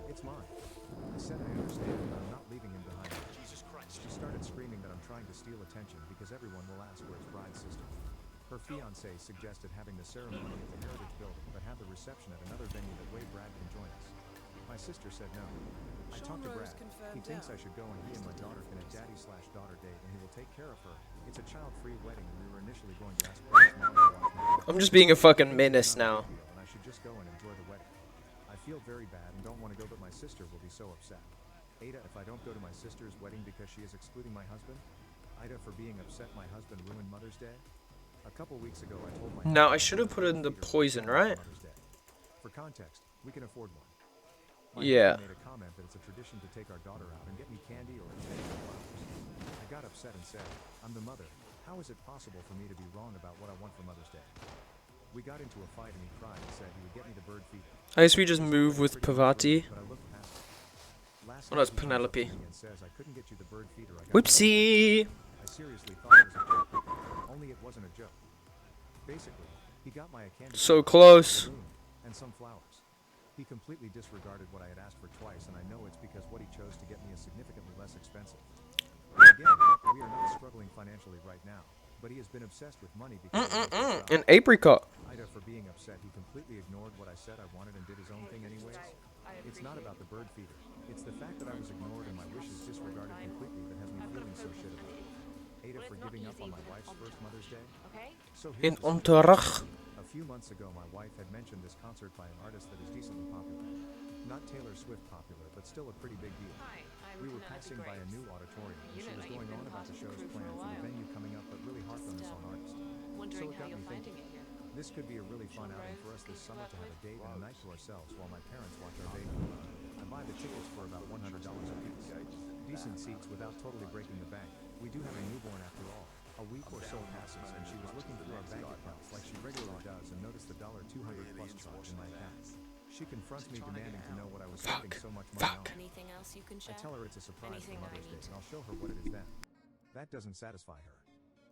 It's mine. I said I understand, but I'm not leaving him behind. Jesus Christ. She started screaming that I'm trying to steal attention because everyone will ask where his bride's sister. Her fiancé suggested having the ceremony at the heritage building, but have the reception at another venue that way Brad can join us. My sister said no. I talked to Brad. He thinks I should go and he and my daughter can a daddy/daughter date and he will take care of her. It's a child-free wedding and we were initially going to ask Brad's mom to watch my daughter. I'm just being a fucking menace now. And I should just go and enjoy the wedding. I feel very bad and don't want to go, but my sister will be so upset. Ada, if I don't go to my sister's wedding because she is excluding my husband? Ida, for being upset my husband ruined Mother's Day? A couple weeks ago I told my Now, I husband should have put in the Peter poison, right? Mother's Day. For context, we can afford one. My Yeah. husband made a comment that it's a tradition to take our daughter out and get me candy or a teddy or flowers. I got upset and said, I'm the mother. How is it possible for me to be wrong about what I want for Mother's Day? We got into a fight and he cried and said he would get me the bird feeder. I guess we just move with Pavati. But I looked past it. Last Oh, night that's he comes up to Penelope. me and says, I couldn't get you the bird feeder. I got Whoopsie. I seriously thought it was a joke. Only it wasn't a joke. Basically, he got my a candy So bar, close. a balloon, and some flowers. He completely disregarded what I had asked for twice, and I know it's because what he chose to get me is significantly less expensive. Again, we are not struggling financially right now, but he has been obsessed with money because he wants his job. An apricot. Ida, for being upset, he completely ignored what I said I wanted and did his own thing anyways. It's not about the bird feeder. It's the fact that I was ignored and my wishes disregarded completely that has me feeling so shit about it. Ada, for giving up on my wife's first Mother's Day. So In here's the Onterach. a few months ago, my wife had mentioned this concert by an artist that is decently popular. Not Taylor Swift popular, but still a pretty big deal. We were passing by a new auditorium, and she was going on about the show's plan for the venue coming up, but really harped on this on artist. So it got me thinking, this could be a really fun outing for us this summer to have a date and a night to ourselves while my parents watch our baby. I buy the tickets for about $100 a piece. Decent seats without totally breaking the bank. We do have a newborn after all. A week or so passes and she was looking through our bank accounts like she regularly does and noticed the $200 plus charge in my account. She She confronts me demanding to know what I was Fuck. spending so much money on. Anything else you can I share? tell her it's a surprise for Anything that I Mother's Day need and I'll show her what it is then. That doesn't satisfy her.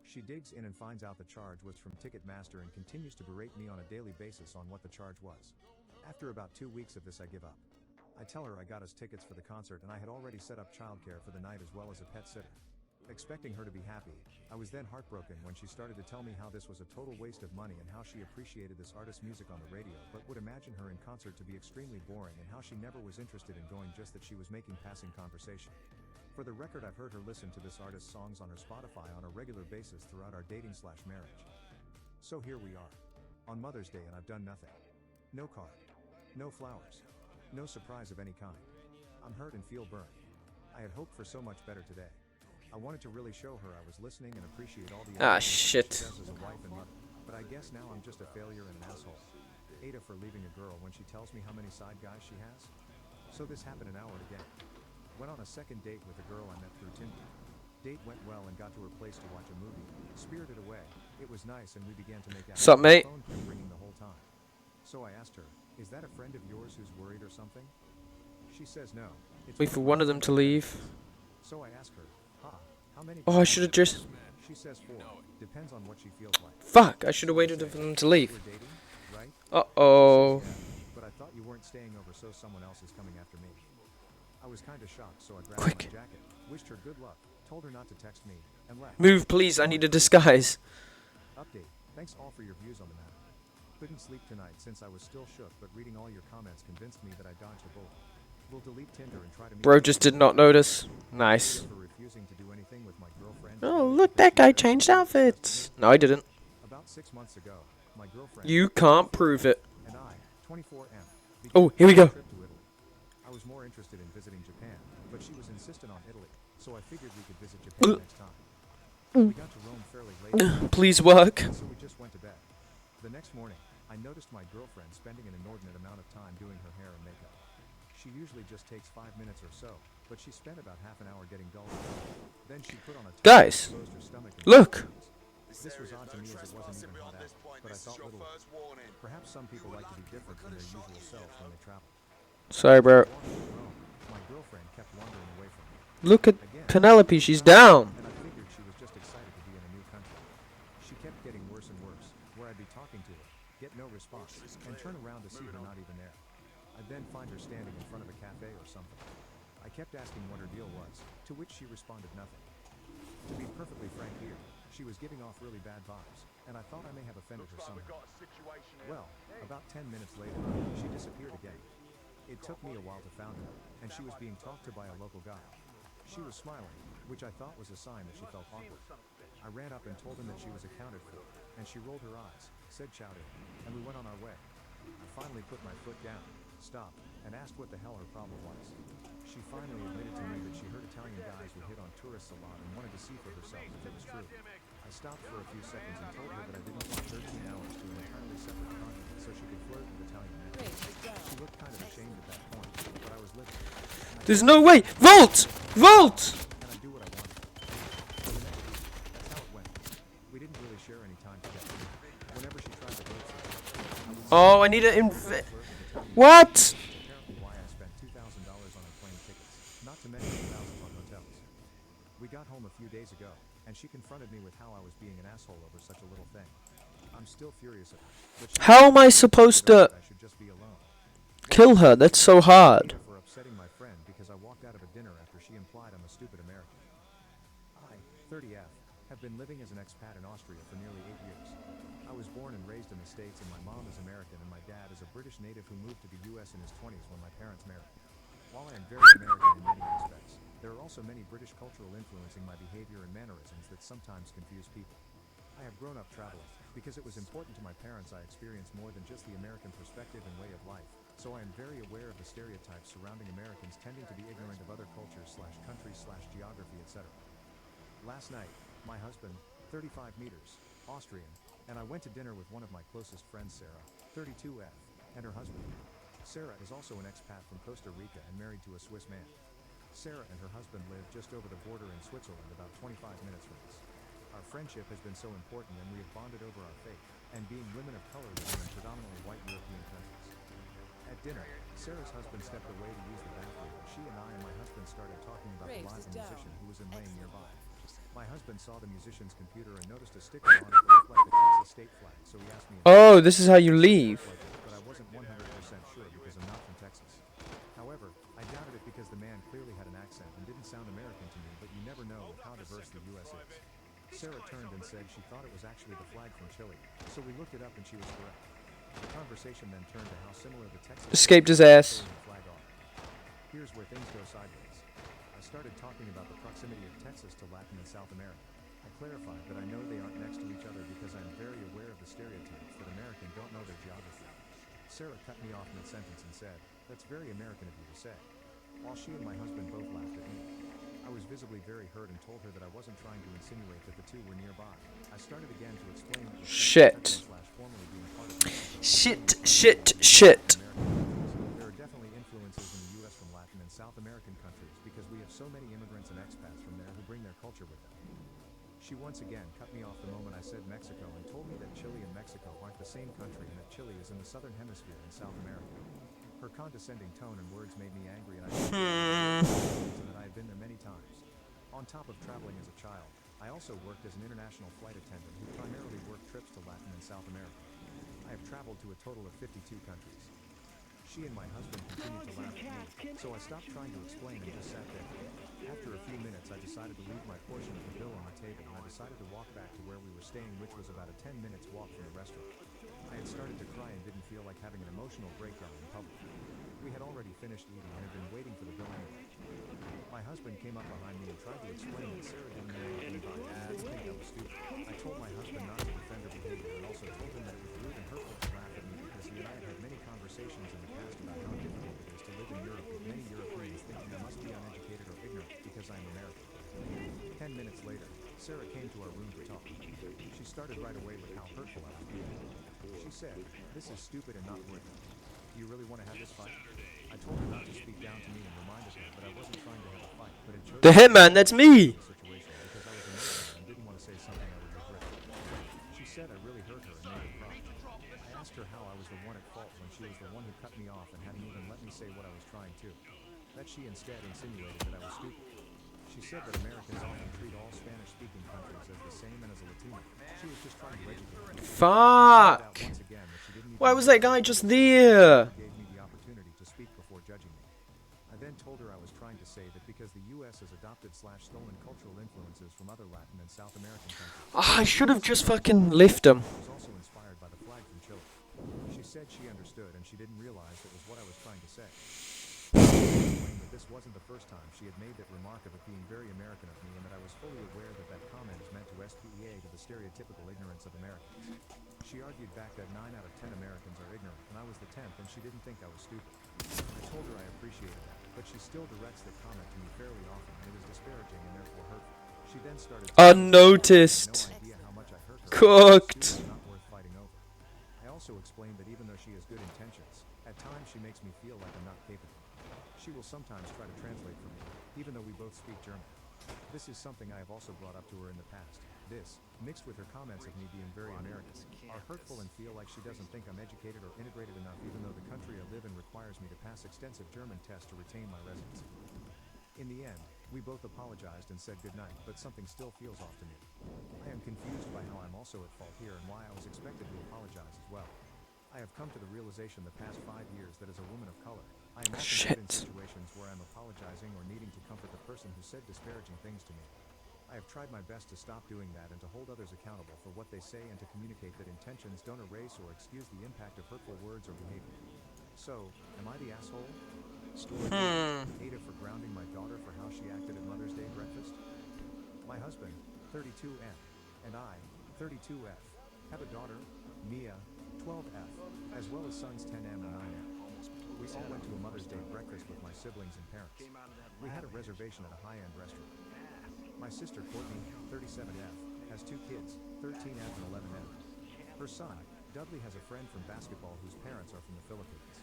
She digs in and finds out the charge was from Ticketmaster and continues to berate me on a daily basis on what the charge was. After about 2 weeks of this I give up. I tell her I got us tickets for the concert and I had already set up childcare for the night as well as a pet sitter. Expecting her to be happy, I was then heartbroken when she started to tell me how this was a total waste of money and how she appreciated this artist's music on the radio but would imagine her in concert to be extremely boring and how she never was interested in going, just that she was making passing conversation. For the record, I've heard her listen to this artist's songs on her Spotify on a regular basis throughout our dating/marriage. So here we are. On Mother's Day and I've done nothing. No card. No flowers. No surprise of any kind. I'm hurt and feel burned. I had hoped for so much better today. I wanted to really show her I was listening and appreciate all the shit. she does as a wife and mother. But I guess now I'm just a failure and an asshole. Ada for leaving a girl when she tells me how many side guys she has. So this happened an hour again. Went on a second date with a girl I met through Tinder. Date went well and got to her place to watch a movie. Spirited Away. It was nice and we began to make out. Sup, mate? The phone kept ringing the whole time. So I asked her, "Is that a friend of yours who's worried or something?" She says no. It's Wait for my one of them to leave. So I ask her, how many? Oh, I should have just. She says 4. Depends on what she feels like. Fuck! I should have waited for them to leave. We're dating, right? Uh-oh. She says, yeah, but I thought you weren't staying over, so someone else is coming after me. I was kind of shocked, so I grabbed Quick. my jacket, wished her good luck, told her not to text me, and left. Move, please. I need a disguise. Update. Thanks all for your views on the matter. Couldn't sleep tonight since I was still shook, but reading all your comments convinced me that I dodged a bullet. We'll delete Tinder and try to meet. Bro just did not notice. Nice. For refusing to do anything with my girlfriend. Oh, look, that guy changed outfits. No, I didn't. About 6 months ago, my girlfriend You can't prove it. and I, 24M. Oh, here we go. Trip to Italy. I was more interested in visiting Japan, but she was insistent on Italy, so I figured we could visit Japan next time. We got to Rome fairly late, Please work. so we just went to bed. The next morning, I noticed my girlfriend spending an inordinate amount of time doing her hair and makeup. She usually just takes 5 minutes or so, but she spent about half an hour getting dull. Then she put on a Guys, closed her stomach and look. This was odd to me as it wasn't even hot out, but I thought little. Perhaps some people like to be different from their usual selves when they travel. Sorry, bro. Walking to Rome, my girlfriend kept wandering away from me. Look at Penelope. She's down. And I figured she was just excited to be in a new country. She kept getting worse and worse, where I'd be talking to her, get no response, and turn around to see her not even there. I'd then find her standing in front of a cafe or something. I kept asking what her deal was, to which she responded nothing. To be perfectly frank here, she was giving off really bad vibes, and I thought I may have offended her somehow. Well, about 10 minutes later, she disappeared again. It took me a while to find her, and she was being talked to by a local guy. She was smiling, which I thought was a sign that she felt awkward. I ran up and told him that she was accounted for, and she rolled her eyes, said ciao to him, and we went on our way. I finally put my foot down, stopped, and asked what the hell her problem was. She finally admitted to me that she heard Italian guys would hit on tourists a lot and wanted to see for herself if it was true. I stopped for a few seconds and told her that I didn't want 13 hours to an entirely separate continent so she could flirt with Italian men. She looked kind of ashamed at that point, but I was livid. There's no way. Vault! Vault! And I do what I wanted. For the next week, that's how it went. We didn't really share any time together. Whenever she tried to flirt with me, Oh, I need to flirt with Italian What? apparently why I spent $2,000 on her plane tickets, not to mention thousands on hotels. We got home a few days ago, and she confronted me with how I was being an asshole over such a little thing. I'm still furious at her, but she How am I supposed to I should just be alone. kill her? That's so hard. For upsetting my friend because I walked out of a dinner after she implied I'm a stupid American. I, 30F, have been living as an expat in Austria for nearly 8 years. I was born and raised in the States, and my mom is American and my dad is a British native who moved to the US in his 20s when my parents married. While I am very American in many aspects, there are also many British cultural influencing my behavior and mannerisms that sometimes confuse people. I have grown up traveling, because it was important to my parents I experience more than just the American perspective and way of life, so I am very aware of the stereotypes surrounding Americans tending to be ignorant of other cultures/countries/geography, etc. Last night, my husband, 35 meters, Austrian, and I went to dinner with one of my closest friends, Sarah, 32F, and her husband. Sarah is also an expat from Costa Rica and married to a Swiss man. Sarah and her husband live just over the border in Switzerland, about 25 minutes from us. Our friendship has been so important and we have bonded over our faith, and being women of color living in predominantly white European countries. At dinner, Sarah's husband stepped away to use the bathroom. She and my husband started talking about the live musician who was in lane nearby. My husband saw the musician's computer and noticed a sticker on it that looked like the Texas state flag, so he asked me. Oh, this is how you leave. But I wasn't 100% sure because I'm not from Texas. However, I doubted it because the man clearly had an accent and didn't sound American to me, but you never know with how diverse the U.S. is. Sarah turned and said she thought it was actually the flag from Chile, so we looked it up and she was correct. The conversation then turned to how similar the Texas Escaped his ass. flag are. Here's where things go sideways. I started talking about the proximity of Texas to Latin and South America. I clarified that I know they aren't next to each other because I'm very aware of the stereotypes that Americans don't know their geography. Sarah cut me off mid-sentence and said, "That's very American of you to say," while she and my husband both laughed at me. I was visibly very hurt and told her that I wasn't trying to insinuate that the two were nearby. I started again to explain that Shit. formerly being part of Shit. There are definitely influences in the U.S. from Latin and South American countries because we have so many immigrants and expats from there who bring their culture with them. She once again cut me off the moment I said Mexico and told me that Chile and Mexico aren't the same country and that Chile is in the southern hemisphere in South America. Her condescending tone and words made me angry and I and that I had been there many times. On top of traveling as a child, I also worked as an international flight attendant who primarily worked trips to Latin and South America. I have traveled to a total of 52 countries. She and my husband continued to laugh at me, so I stopped trying to explain and just sat there. After a few minutes, I decided to leave my portion of the bill on the table and I decided to walk back to where we were staying, which was about a 10 minutes walk from the restaurant. I had started to cry and didn't feel like having an emotional breakdown in public. We had already finished eating and had been waiting for the bill anyway. My husband came up behind me and tried to explain that Sarah didn't know anything about it and didn't think I was stupid. I told my husband not to defend her behavior and also told him that it was rude and hurtful to laugh at me because he and I had had many conversations in the past about how difficult it is to live in Europe with many Europeans thinking I must be uneducated or ignorant because I am American. 10 minutes later, Sarah came to our room to talk. She started right away with how hurtful I was being. She said, "This is stupid and not worth it. Do you really want to have this fight?" I told her not to speak down to me and reminded her that I wasn't trying to have a fight, but had chosen The Hitman, that's me. the situation because I was emotional and didn't want to say something I would regret. She said I really hurt her and made her cry. I asked her how I was the one at fault when she was the one who cut me off and hadn't even let me say what I was trying to. That she instead insinuated that I was stupid. She said that Americans often treat all Spanish-speaking countries as the same and as a Latino. She was just trying to educate me. Fuck. Once again that she didn't even Why was that guy just there? gave me the opportunity to speak before judging me. I then told her I was trying to say that because the U.S. has adopted/stolen cultural influences from other Latin and South American countries, I should have just fucking left him. it was also inspired by the flag from Chile. She said she understood and she didn't realize it was what I was trying to say. She explained that this wasn't the first time she had made that remark of it being very American of me and that I was fully aware that that comment is meant to SPEA to the stereotypical ignorance of Americans. She argued back that 9 out of 10 Americans are ignorant and I was the 10th and she didn't think I was stupid. I told her I appreciated that, but she still directs the comment to me fairly often and it is disparaging and therefore hurtful. She then started Unnoticed. no idea how much I hurt her. Cooked. It's not worth fighting over. I also explained that even though she has good intentions, at times she makes me feel like I'm not capable. She will sometimes try to translate for me, even though we both speak German. This is something I have also brought up to her in the past. This, mixed with her comments of me being very American, are hurtful and feel like she doesn't think I'm educated or integrated enough even though the country I live in requires me to pass extensive German tests to retain my residency. In the end, we both apologized and said goodnight, but something still feels off to me. I am confused by how I'm also at fault here and why I was expected to apologize as well. I have come to the realization the past 5 years that as a woman of color, I am often put in situations where I'm apologizing or needing to comfort the person who said disparaging things to me. I have tried my best to stop doing that and to hold others accountable for what they say and to communicate that intentions don't erase or excuse the impact of hurtful words or behavior. So, am I the asshole? Story Ada for grounding my daughter for how she acted at Mother's Day breakfast? My husband, 32M, and I, 32F, have a daughter, Mia, 12F, as well as sons 10M and 9M. We all went to a Mother's Day breakfast with my siblings and parents. We had a reservation at a high-end restaurant. My sister Courtney, 37F, has 2 kids, 13F and 11F. Her son, Dudley, has a friend from basketball whose parents are from the Philippines.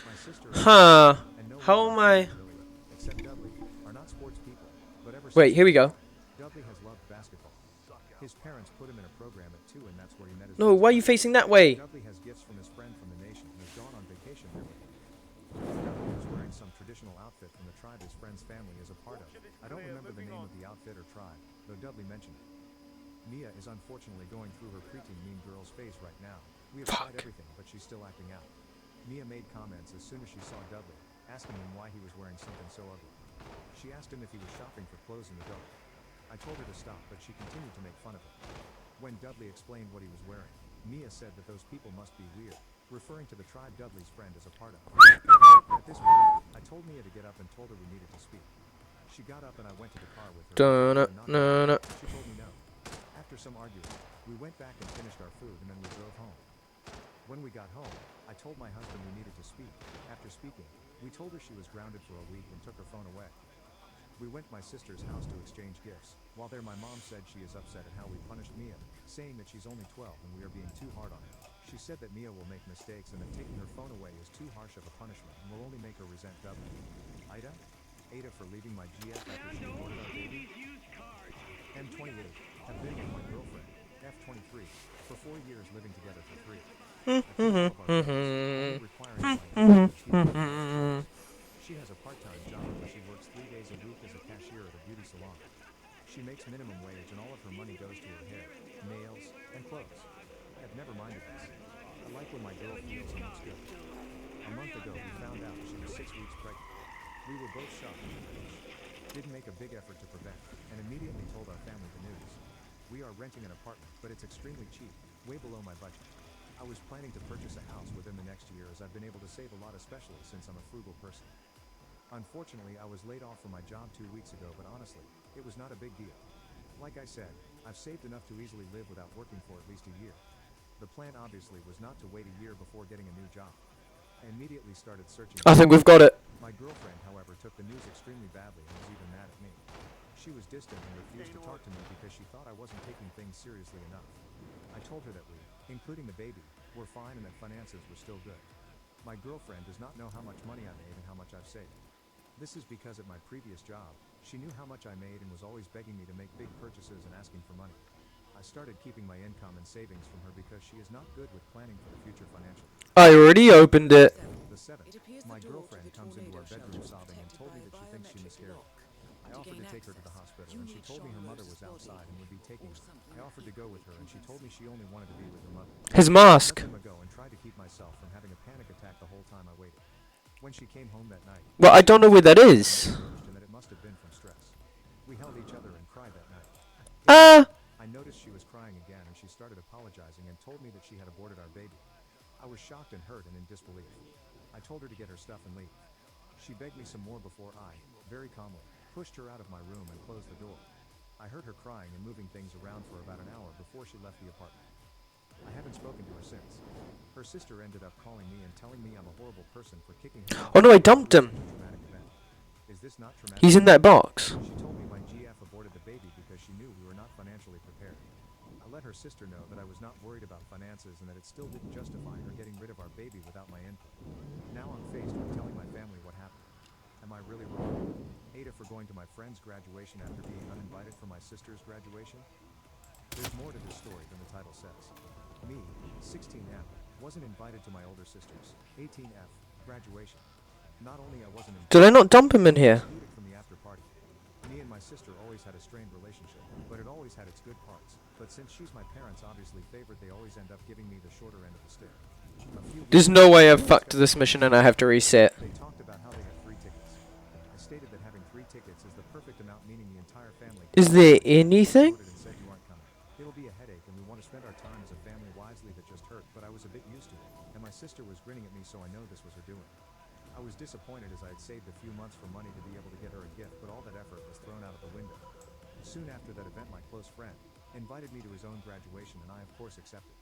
My sister and no How am I? except Dudley, are not sports people, but ever Wait, since here we go. Dudley has loved basketball. His parents put him in a program at 2 and that's where he met his No, why are you facing that way? Dudley has gifts from his friend from the nation and has gone on vacation there with him. wearing some traditional outfit from the tribe his friend's family is a part of. I don't remember the name of the outfit or tribe, though Dudley mentioned it. Mia is unfortunately going through her preteen mean girl's phase right now. We have tried everything, but she's still acting out. Mia made comments as soon as she saw Dudley, asking him why he was wearing something so ugly. She asked him if he was shopping for clothes in the dark. I told her to stop, but she continued to make fun of him. When Dudley explained what he was wearing, Mia said that those people must be weird, referring to the tribe Dudley's friend is a part of. At this point, I told Mia to get up and told her we needed to speak. She got up and I went to the car with her. She told me no. After some arguing, we went back and finished our food and then we drove home. When we got home, I told my husband we needed to speak. After speaking, we told her she was grounded for a week and took her phone away. We went to my sister's house to exchange gifts. While there, my mom said she is upset at how we punished Mia, saying that she's only 12 and we are being too hard on her. She said that Mia will make mistakes and that taking her phone away is too harsh of a punishment and will only make her resent Dudley. Ada for leaving my GF after she aborted our baby. M28 have been with my girlfriend, F23, for 4 years, living together for 3. She has a part-time job where she works 3 days a week as a cashier at a beauty salon. She makes minimum wage and all of her money goes to her hair, nails, and clothes. I have never minded this. I like when my girl feels and looks good. A month ago we found out she was 6 weeks pregnant. We were both shocked and confused. Didn't make a big effort to prevent, and immediately told our family the news. We are renting an apartment, but it's extremely cheap, way below my budget. I was planning to purchase a house within the next year as I've been able to save a lot, especially since I'm a frugal person. Unfortunately, I was laid off from my job 2 weeks ago, but honestly, it was not a big deal. Like I said, I've saved enough to easily live without working for at least a year. The plan obviously was not to wait a year before getting a new job. I immediately started searching. I think we've got it. My girlfriend, however, took the news extremely badly and was even mad at me. She was distant and refused to talk to me because she thought I wasn't taking things seriously enough. I told her that we, including the baby, were fine and that finances were still good. My girlfriend does not know how much money I made and how much I've saved. This is because at my previous job, she knew how much I made and was always begging me to make big purchases and asking for money. I started keeping my income and savings from her because she is not good with planning for the future financially. I already opened it. The 7th, my girlfriend comes into our bedroom sobbing and told me that she thinks she miscarried. I offered to take her to the hospital and she told me her mother was outside and would be taking her. I offered to go with her and she told me she only wanted to be with her mother. His mask. I let them go and tried to keep myself from having a panic attack the whole time I waited. When she came home that night, Well, I don't know where that is. and that it must have been from stress. We held each other and cried that night. I noticed she was crying again and she started apologizing and told me that she had aborted our baby. I was shocked and hurt and in disbelief. I told her to get her stuff and leave. She begged me some more before I, very calmly, pushed her out of my room and closed the door. I heard her crying and moving things around for about an hour before she left the apartment. I haven't spoken to her since. Her sister ended up calling me and telling me I'm a horrible person for kicking her out. Oh no, I dumped him. Traumatic event. Is this not traumatic? He's in that box. She told me my GF aborted the baby because she knew we were not financially prepared. I let her sister know that I was not worried about finances and that it still didn't justify her getting rid of our baby without my input. Now I'm faced with telling my family what happened. Am I really wrong? Ada for going to my friend's graduation after being uninvited for my sister's graduation? There's more to this story than the title says. Me, 16F, wasn't invited to my older sister's, 18F, graduation. Not only I wasn't invited, Did I not dump him in here? excluded from the after party. Me and my sister always had a strained relationship, but it always had its good parts. But since she's my parents' obviously favorite, they always end up giving me the shorter end of the stick. There's no way I've fucked this mission and I have to reset. They talked about how they had 3 tickets. I stated that having 3 tickets is the perfect amount, meaning the entire family. Is there anything? And said you aren't coming. It'll be a headache and we want to spend our time as a family wisely. That just hurt, but I was a bit used to it. And my sister was grinning at me, so I know this was her doing. I was disappointed as I had saved a few months for money to be able to get her a gift, but all that effort was thrown out of the window. Soon after that event, my close friend invited me to his own graduation and I of course accepted.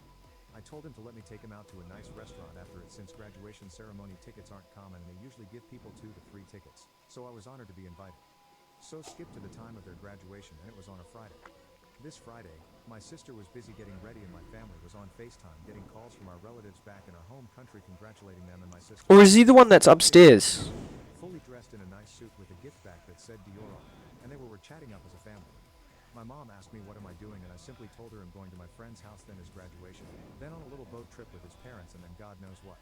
I told him to let me take him out to a nice restaurant after it, since graduation ceremony tickets aren't common and they usually give people 2 to 3 tickets, so I was honored to be invited. So skipped to the time of their graduation and it was on a Friday. This Friday, my sister was busy getting ready and my family was on FaceTime getting calls from our relatives back in our home country congratulating them and my sister. Or is he the one that's upstairs? Fully dressed in a nice suit with a gift bag that said Dior on it, and they were chatting up as a family. My mom asked me what am I doing and I simply told her I'm going to my friend's house, then his graduation, then on a little boat trip with his parents, and then God knows what.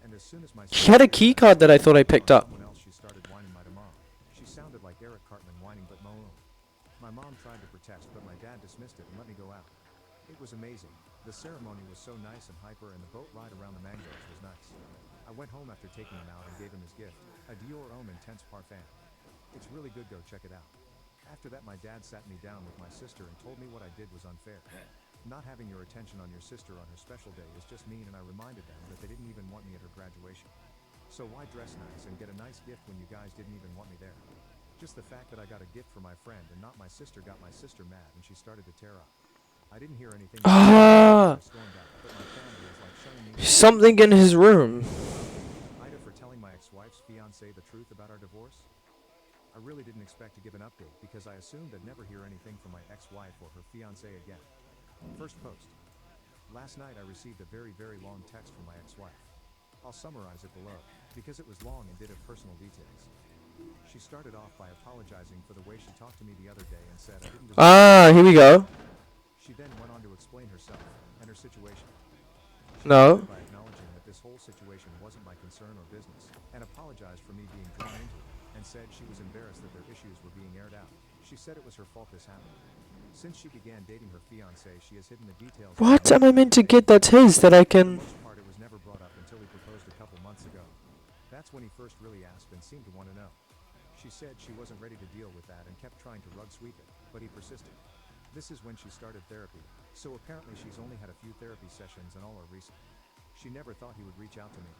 And as soon as my He had a key card that I thought I picked up. someone else, she My mom tried to protest, but my dad dismissed it and let me go out. It was amazing. The ceremony was so nice and hyper, and the boat ride around the mangroves was nice. I went home after taking him out and gave him his gift, a Dior Homme Intense parfum. It's really good, go check it out. After that, my dad sat me down with my sister and told me what I did was unfair. Not having your attention on your sister on her special day is just mean, and I reminded them that they didn't even want me at her graduation. So why dress nice and get a nice gift when you guys didn't even want me there? Just the fact that I got a gift for my friend and not my sister got my sister mad, and she started to tear up. I didn't hear anything. Ah! I stormed out, but my family is like showing me Something in his room. Ida for telling my ex-wife's fiancé the truth about our divorce. I really didn't expect to give an update because I assumed I'd never hear anything from my ex-wife or her fiancé again. First post. Last night I received a very, very long text from my ex-wife. I'll summarize it below, because it was long and did have personal details. She started off by apologizing for the way she talked to me the other day and said I didn't deserve Here we go. She then went on to explain herself and her situation. She No. started by acknowledging that this whole situation wasn't my concern or business, and apologized for me being drawn into it, and said she was embarrassed that their issues were being aired out. She said it was her fault this happened. Since she began dating her fiancé, she has hidden the details. What am I meant to get that's his that I For can... the most part, it was never brought up until he proposed a couple months ago. That's when he first really asked and seemed to want to know. She said she wasn't ready to deal with that and kept trying to rug sweep it, but he persisted. This is when she started therapy, so apparently she's only had a few therapy sessions and all are recent. She never thought he would reach out to me.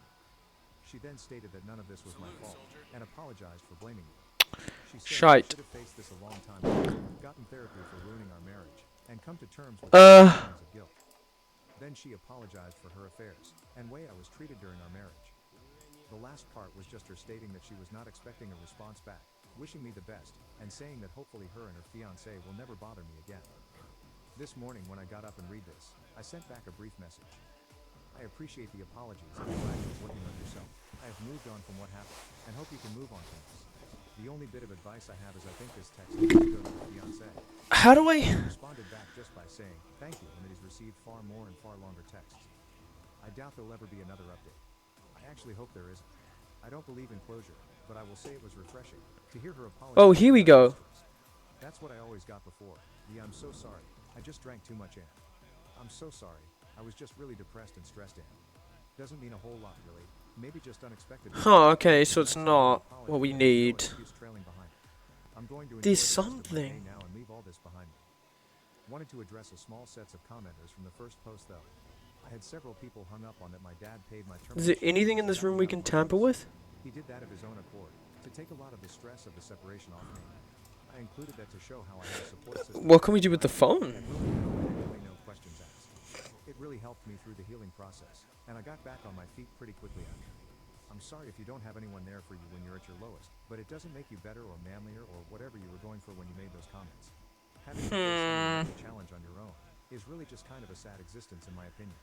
She then stated that none of this was my fault, and apologized for blaming me. She said Shite. she should have faced this a long time ago, gotten therapy for ruining our marriage, and come to terms with feelings of guilt. Then she apologized for her affairs, and way I was treated during our marriage. The last part was just her stating that she was not expecting a response back, wishing me the best, and saying that hopefully her and her fiancé will never bother me again. This morning when I got up and read this, I sent back a brief message. I appreciate the apologies and the glad you're working on yourself. I have moved on from what happened, and hope you can move on from this. The only bit of advice I have is I think this text needs to go to the fiancé. How do I... He responded back just by saying, thank you, and that he's received far more and far longer texts. I doubt there'll ever be another update. I actually hope there isn't. I don't believe in closure, but I will say it was refreshing to hear her apologize. Oh, here we go. That's what I always got before. I'm so sorry. I just drank too much, Anne. I'm so sorry. I was just really depressed and stressed, Anne. Doesn't mean a whole lot, really. Maybe just unexpected. Huh, okay, so it's not what we need. I'm going to There's enjoy the rest of my day something. now and leave all this behind me. Wanted to address a small sets of commenters from the first post though. I had several people hung up on that my dad paid my Is there termination anything in fees this room we without can tamper notice. with? He did that of his own accord, to take a lot of the stress of the separation off me. I included that to show how I had a support system. What can we do with the phone? And really no questions asked. It really helped me through the healing process, and I got back on my feet pretty quickly after. I'm sorry if you don't have anyone there for you when you're at your lowest, but it doesn't make you better or manlier or whatever you were going for when you made those comments. Having to face a challenge on your own is really just kind of a sad existence in my opinion.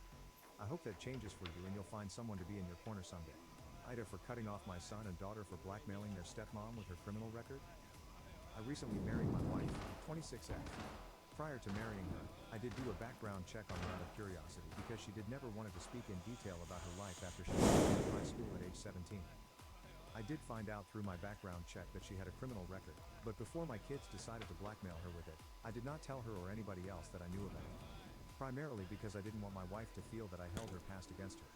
I hope that changes for you and you'll find someone to be in your corner someday. Ida for cutting off my son and daughter for blackmailing their stepmom with her criminal record. I recently married my wife, 26F. Prior to marrying her, I did do a background check on her out of curiosity because she did never wanted to speak in detail about her life after she graduated high school at age 17. I did find out through my background check that she had a criminal record, but before my kids decided to blackmail her with it, I did not tell her or anybody else that I knew about it. Primarily because I didn't want my wife to feel that I held her past against her.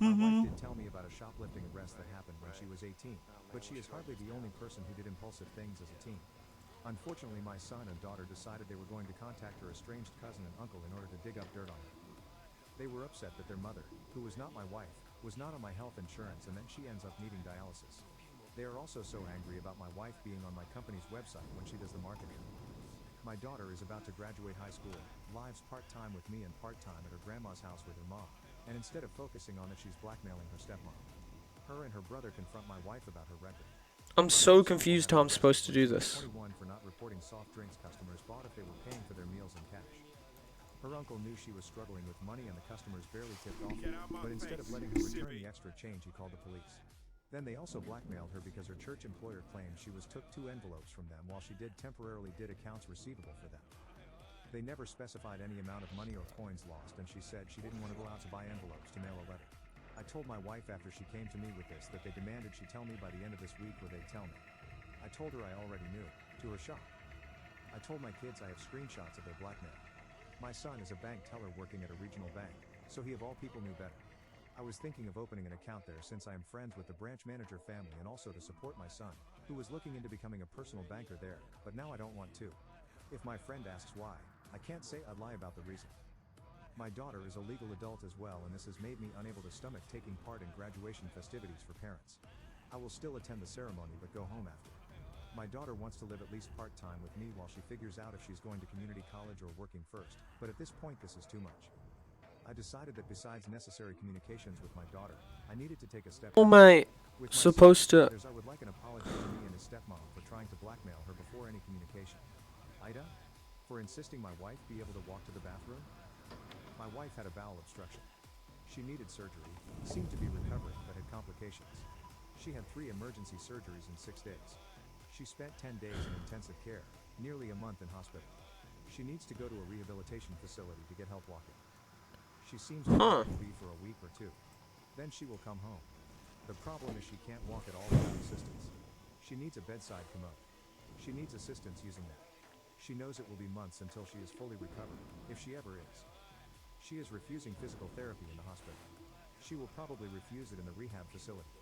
My wife did tell me about a shoplifting arrest that happened when she was 18, but she is hardly the only person who did impulsive things as a teen. Unfortunately, my son and daughter decided they were going to contact her estranged cousin and uncle in order to dig up dirt on her. They were upset that their mother, who was not my wife, was not on my health insurance and then she ends up needing dialysis. They are also so angry about my wife being on my company's website when she does the marketing. My daughter is about to graduate high school, lives part-time with me and part-time at her grandma's house with her mom, and instead of focusing on it, she's blackmailing her stepmom. Her and her brother confront my wife about her record. I'm so confused how I'm supposed to do this. 21 for not reporting soft drinks customers bought if they were paying for their meals in cash. Her uncle knew she was struggling with money and the customers barely tipped off, but instead of letting her return the extra change, he called the police. Then they also blackmailed her because her church employer claimed she took 2 envelopes from them while she temporarily did accounts receivable for them. They never specified any amount of money or coins lost, and she said she didn't want to go out to buy envelopes to mail a letter. I told my wife after she came to me with this that they demanded she tell me by the end of this week or they'd tell me. I told her I already knew, to her shock. I told my kids I have screenshots of their blackmail. My son is a bank teller working at a regional bank, so he of all people knew better. I was thinking of opening an account there since I am friends with the branch manager family and also to support my son, who was looking into becoming a personal banker there, but now I don't want to. If my friend asks why, I can't say I'd lie about the reason. My daughter is a legal adult as well, and this has made me unable to stomach taking part in graduation festivities for parents. I will still attend the ceremony but go home after. My daughter wants to live at least part-time with me while she figures out if she's going to community college or working first, but at this point this is too much. I decided that besides necessary communications with my daughter, I needed to take a step Oh mate, with my supposed son, to. I would like an apology to me and his stepmom for trying to blackmail her before any communication. Ida, for insisting my wife be able to walk to the bathroom. My wife had a bowel obstruction. She needed surgery, seemed to be recovering but had complications. She had 3 emergency surgeries in 6 days. She spent 10 days in intensive care, nearly a month in hospital. She needs to go to a rehabilitation facility to get help walking. She seems to be for a week or 2. Then she will come home. The problem is she can't walk at all without assistance. She needs a bedside commode. She needs assistance using that. She knows it will be months until she is fully recovered, if she ever is. She is refusing physical therapy in the hospital. She will probably refuse it in the rehab facility.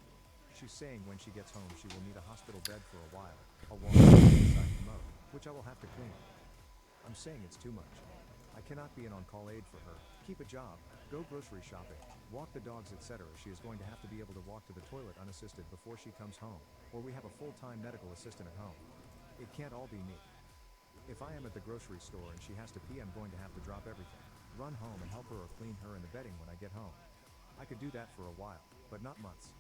She's saying when she gets home she will need a hospital bed for a while, along with a bedside commode, which I will have to clean. I'm saying it's too much. I cannot be an on-call aide for her, keep a job, go grocery shopping, walk the dogs, etc. She is going to have to be able to walk to the toilet unassisted before she comes home, or we have a full-time medical assistant at home. It can't all be me. If I am at the grocery store and she has to pee, I'm going to have to drop everything, run home and help her or clean her and the bedding when I get home. I could do that for a while, but not months.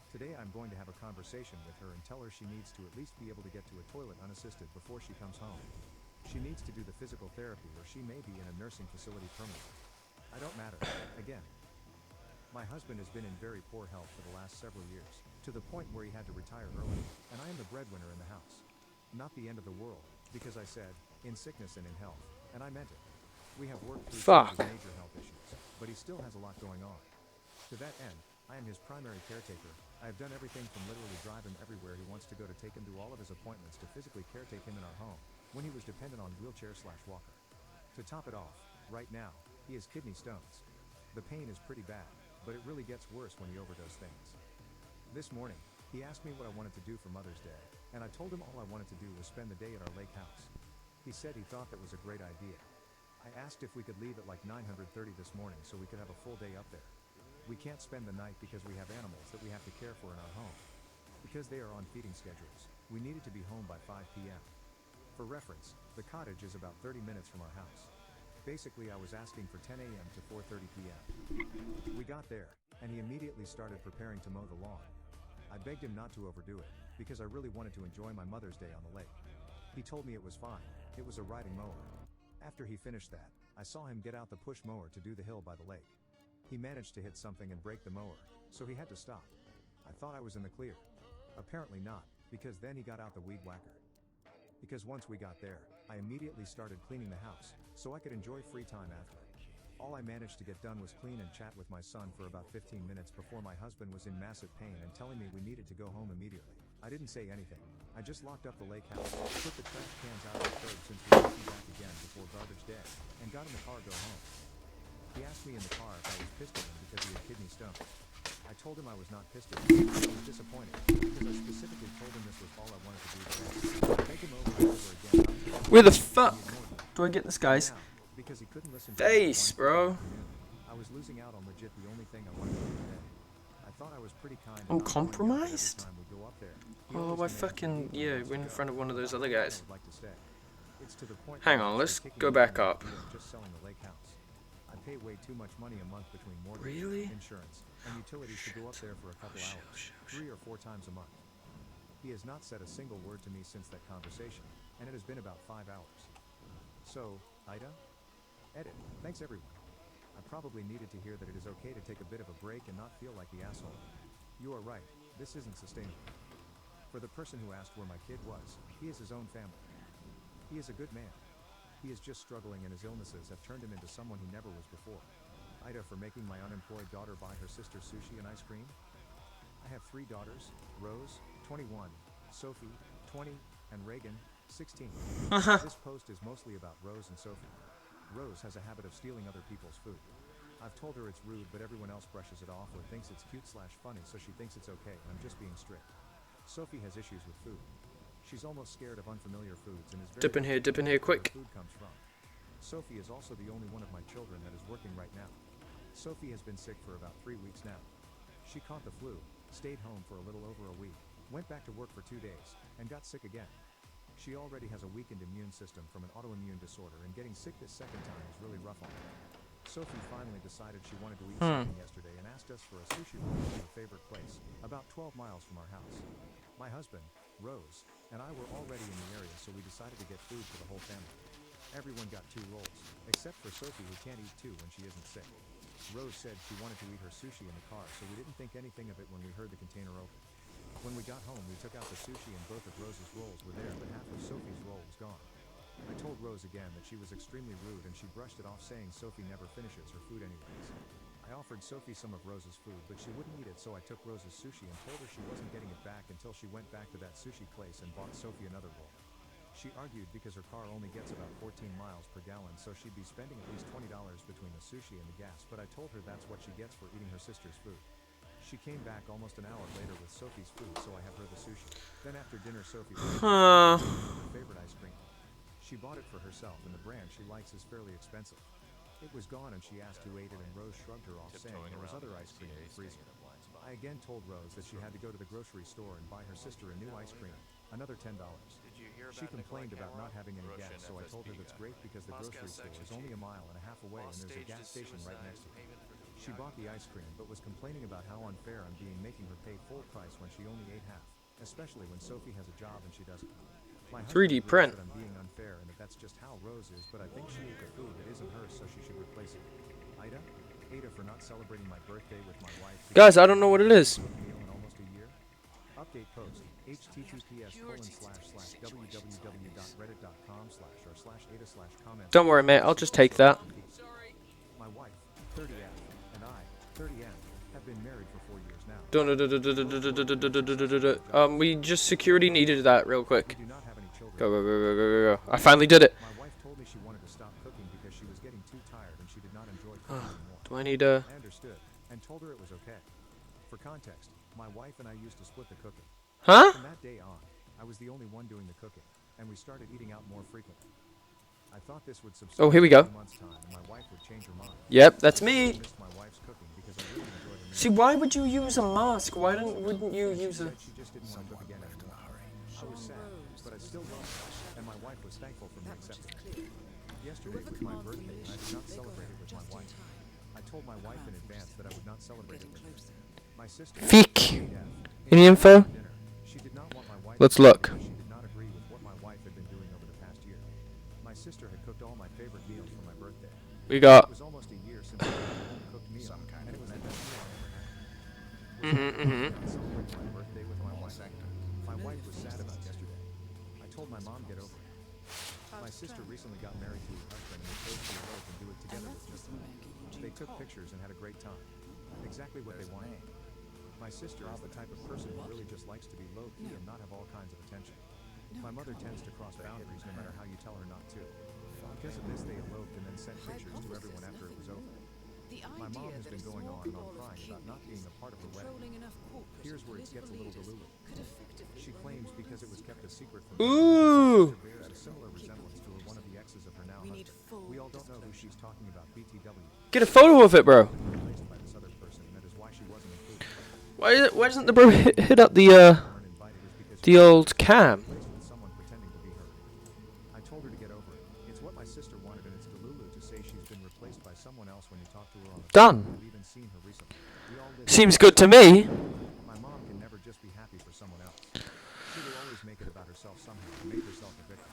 Today I'm going to have a conversation with her and tell her she needs to at least be able to get to a toilet unassisted before she comes home. She needs to do the physical therapy or she may be in a nursing facility permanently. I don't matter, again. My husband has been in very poor health for the last several years, to the point where he had to retire early, and I am the breadwinner in the house. Not the end of the world, because I said, in sickness and in health, and I meant it. We have worked through some of his major health issues, but he still has a lot going on. To that end, I am his primary caretaker. I have done everything from literally drive him everywhere he wants to go to take him to all of his appointments to physically caretake him in our home, when he was dependent on wheelchair/walker. To top it off, right now, he has kidney stones. The pain is pretty bad, but it really gets worse when he overdoses things. This morning, he asked me what I wanted to do for Mother's Day, and I told him all I wanted to do was spend the day at our lake house. He said he thought that was a great idea. I asked if we could leave at like 9:30 this morning so we could have a full day up there. We can't spend the night because we have animals that we have to care for in our home. Because they are on feeding schedules, we needed to be home by 5 p.m. For reference, the cottage is about 30 minutes from our house. Basically, I was asking for 10 a.m. to 4:30 p.m. We got there, and he immediately started preparing to mow the lawn. I begged him not to overdo it, because I really wanted to enjoy my Mother's Day on the lake. He told me it was fine, it was a riding mower. After he finished that, I saw him get out the push mower to do the hill by the lake. He managed to hit something and break the mower, so he had to stop. I thought I was in the clear. Apparently not, because then he got out the weed whacker. Because once we got there, I immediately started cleaning the house, so I could enjoy free time after. All I managed to get done was clean and chat with my son for about 15 minutes before my husband was in massive pain and telling me we needed to go home immediately. I didn't say anything. I just locked up the lake house, put the trash cans out of the curb since we would be back again before garbage day, and got in the car to go home. He asked me in the car if I was pissed at him because he had kidney stones. I told him I was not pissed at him. I was disappointed, because I specifically told him this was all I wanted to do today. Make him over and over again. Where the fuck do I get this guy's Because he couldn't listen to face, bro? I was losing out on legit the only thing I wanted to do today. I thought I was pretty kind. I'm compromised? Oh, I fucking, yeah, we're in front of one of those other guys. Hang on, let's go back up. Just selling the lake house. I pay way too much money a month between mortgage, Really? insurance, and utilities to go up there for a couple hours, 3 or 4 times a month. He has not said a single word to me since that conversation, and it has been about 5 hours. So, Ida? Edit. Thanks everyone. I probably needed to hear that it is okay to take a bit of a break and not feel like the asshole. You are right, this isn't sustainable. For the person who asked where my kid was, he is his own family. He is a good man. He is just struggling and his illnesses have turned him into someone he never was before. Ida for making my unemployed daughter buy her sister sushi and ice cream. I have 3 daughters, Rose, 21, Sophie, 20, and Reagan, 16. Haha. This post is mostly about Rose and Sophie. Rose has a habit of stealing other people's food. I've told her it's rude, but everyone else brushes it off or thinks it's cute/funny, so she thinks it's okay, and I'm just being strict. Sophie has issues with food. She's almost scared of unfamiliar foods and is very Dip in here where quick. food comes from. Sophie is also the only one of my children that is working right now. Sophie has been sick for about 3 weeks now. She caught the flu, stayed home for a little over a week, went back to work for 2 days, and got sick again. She already has a weakened immune system from an autoimmune disorder, and getting sick this second time is really rough on her. Sophie finally decided she wanted to eat something yesterday and asked us for a sushi roll from her favorite place, about 12 miles from our house. My husband, Rose, and I were already in the area, so we decided to get food for the whole family. Everyone got 2 rolls, except for Sophie, who can't eat 2 when she isn't sick. Rose said she wanted to eat her sushi in the car, so we didn't think anything of it when we heard the container open. When we got home, we took out the sushi and both of Rose's rolls were there, but half of Sophie's roll was gone. I told Rose again that she was extremely rude, and she brushed it off, saying Sophie never finishes her food anyways. I offered Sophie some of Rose's food, but she wouldn't eat it, so I took Rose's sushi and told her she wasn't getting it back until she went back to that sushi place and bought Sophie another roll. She argued because her car only gets about 14 miles per gallon, so she'd be spending at least $20 between the sushi and the gas, but I told her that's what she gets for eating her sister's food. She came back almost an hour later with Sophie's food, so I have her the sushi. Then after dinner, Sophie her favorite ice cream. She bought it for herself, and the brand she likes is fairly expensive. It was gone, and she asked who ate it, and Rose shrugged her off, saying there was other ice cream in the freezer. I again told Rose that she had to go to the grocery store and buy her sister a new ice cream, another $10. She complained about not having any gas, so I told her that's great because the grocery store is only a mile and a half away and there's a gas station right next to it. She bought the ice cream, but was complaining about how unfair I'm being, making her pay full price when she only ate half, especially when Sophie has a job and she doesn't. My 3D husband print. agrees that I'm being unfair and that that's just how Rose is, but I think she ate the food that isn't hers, so she should replace it. Ada for not celebrating my birthday with my wife. Guys, I don't know what it is. Meal in almost a year. Update post. https://www.reddit.com/or/ada/comments. Don't worry, mate. I'll just take that. My wife, 30M, and I, 30M, have been married for 4 years now. We just security needed that real quick. We do not have any children. Go. I finally did it. My wife told me she wanted to stop cooking because she was getting too tired and she did not enjoy cooking anymore. Do I need a... I understood and told her it was okay. For context, my wife and I used to split the cooking. Huh? From that day on, I was the only one doing the cooking, and we started eating out more frequently. I thought this would subside Oh, here we go. in a few months' time, and my wife would change her mind. Yep, that's I me. missed my wife's cooking because I really enjoyed her meals. See, why would you use a mask? Wouldn't you use a... Said she just didn't want to cook again anymore. I was sad, but I still loved her, and my wife was thankful for me accepting her. Yesterday was my birthday, and I did not celebrate it with my wife. I told my wife in advance that I would not celebrate it with her. My sister... Feek. Any info? She did not want my wife. Let's look. She did not agree with what my wife had been doing over the past year. My sister had cooked all my favorite meals for my birthday. We got... It was almost a year since I had a home-cooked meal, and it was the best meal I ever had. I celebrated my birthday with my wife. My wife was sad about yesterday. I told my mom get over it. My sister recently got married to her husband and was supposed to elope and do it together with me. They took pictures and had a great time. Exactly what they wanted. My sister is the type of person who really just likes to be low-key and not have all kinds of attention. My mother tends to cross boundaries no matter how you tell her not to. Because of this, they eloped and then sent pictures to everyone after it was over. My mom has been going on and on crying about not being a part of the wedding. Here's where it gets a little delulu. She claims because it was kept a secret from her, Ooh. her sister bears a similar resemblance to one of the exes of her now husband. We all don't know who she's talking about. BTW. Get a photo of it, bro. Replaced by this other person, and that is why she wasn't included. Why doesn't the bro hit up the Weren't invited is because the old cam? replaced with someone pretending to be her. I told her to get over it. It's what my sister wanted, and it's delulu to say she's been replaced by someone else when you talk to her on the Done. phone. I've even seen her recently. We all live Seems good to me. My mom can never just be happy for someone else. She will always make it about herself somehow to make herself a victim.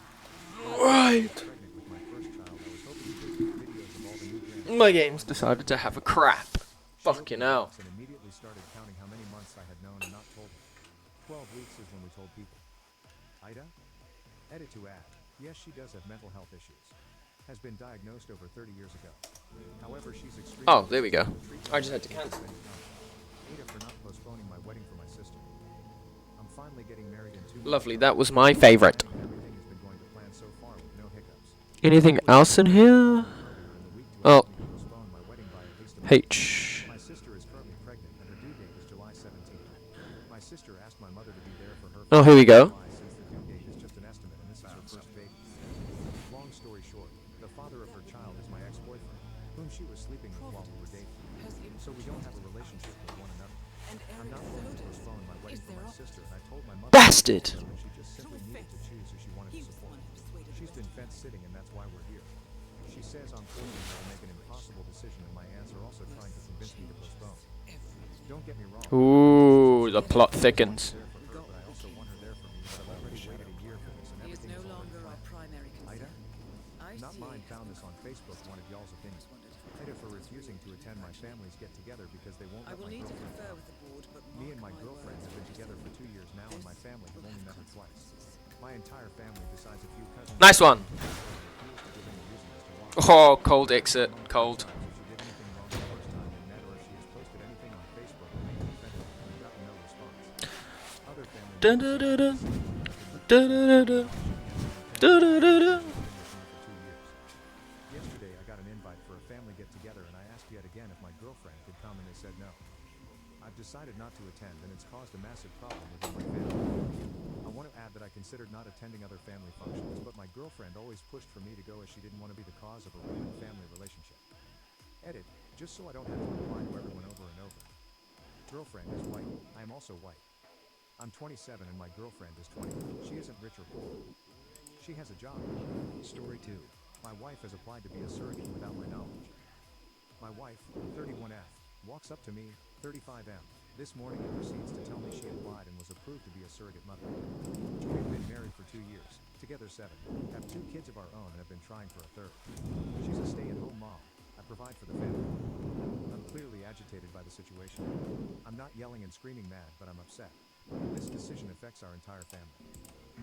Right. Pregnant with my first child, I was hoping to take videos of all the new grandchildren. My game's decided to have a crap. She Fucking opened the hell. box and immediately started counting how many months I had known and not told her. 12 weeks is when we told people. Ida? Edit to add. Yes, she does have mental health issues. Has been diagnosed over 30 years ago. However, she's extremely... Oh, there we go. I just had to cancel. Ada for not postponing my wedding for my sister. I'm finally getting married in 2 months. Lovely. That was my favorite. Everything has been going Anything else in here? Oh, H. My sister is currently pregnant and her due date is July 17th. My sister asked my mother to be there for her Oh, here we go. since the due date is just an estimate and this is her first baby. Long story short, the father of her child is my ex-boyfriend, whom she was sleeping with while we were dating. So we don't have a relationship with one another. I'm not willing to postpone my wedding for my sister, and I told my mother Bastard! that she just simply needed to choose who she wanted to support. She's been fence sitting and that's why we're here. She says I'm forcing her to make an impossible decision and my aunts are also trying to convince me to postpone. Don't get me wrong. Ooh, the plot thickens. But I also want her there for me, but I've already waited a year for this and He is everything no is already longer our planned. primary Ida? concern. Not mine found this on Facebook, wanted y'all's opinion. Ida for refusing to attend my family's get-together because they won't I let will my need to girlfriend confer come. with the board, but Me and my mark girlfriend words, have been together for 2 years now and my family have only met her twice. My entire family, besides a few cousins... Nice one. refused to give any reason as to why. Oh, cold exit. Cold. If she did anything wrong the first time they met or if she has posted anything on Facebook that made me offended, I've gotten no response. Other family Dun dun dun dun. Dun dun dun dun. Dun dun dun dun. Yesterday, I got an invite for a family get-together and I asked yet again if my girlfriend could come and they said no. I've decided not to attend and it's caused a massive problem within my family. I want to add that I considered not attending other family functions, but my girlfriend always pushed for me to go as she didn't want to be the cause of a ruined family relationship. Edit, just so I don't have to reply to everyone over and over. Girlfriend is white. I am also white. I'm 27 and my girlfriend is 20. She isn't rich or poor. She has a job. Story 2. My wife has applied to be a surrogate without my knowledge. My wife, 31F, walks up to me, 35M, this morning and proceeds to tell me she applied and was approved to be a surrogate mother. We've been married for 2 years, together 7, have 2 kids of our own and have been trying for a third. She's a stay-at-home mom. I provide for the family. I'm clearly agitated by the situation. I'm not yelling and screaming mad, but I'm upset. This decision affects our entire family.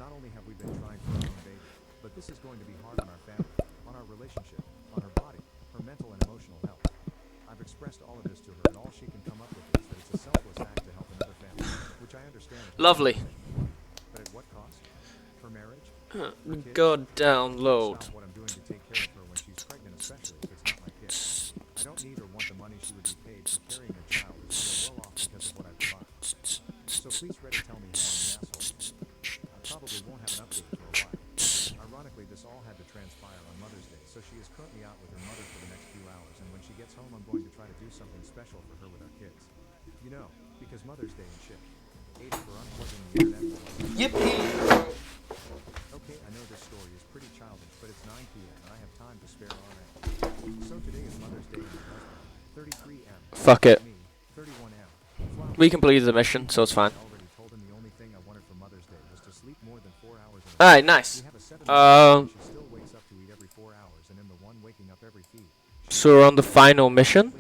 Not only have we been trying for our own baby, but this is going to be hard on our family, on our relationship, on her body, her mental and emotional health. I've expressed all of this to her and all she can come up with is that it's a selfless act to help another family, which I understand. Lovely. But at what cost? Her marriage? Her kids? God download. Stop what I'm doing to take care of her when she's pregnant, especially if it's not my kid. I don't need or want the money she would be paid for carrying a child if she were well off because of what I provide. So please ready tell me how I'm an asshole. I probably won't have an update for a while. Ironically, this all had to transpire on Mother's Day, so she is currently out with her mother for the next few hours, and when she gets home I'm going to try to do something special for her with our kids. You know, because Mother's Day and shit. 8 for unplugging the internet. Yippee! Okay, I know this story is pretty childish, but it's 9 p.m. and I have time to spare already. So today is Mother's Day and my husband, 33M. Fuck it. Me, 31M. We completed the mission, so it's fine. I already told him the only thing I wanted for Mother's Day was to sleep more than 4 hours in a Alright, nice. We have a 7-year-old, she still wakes up to eat every 4 hours and am the one waking up every feed. So we're on the final mission.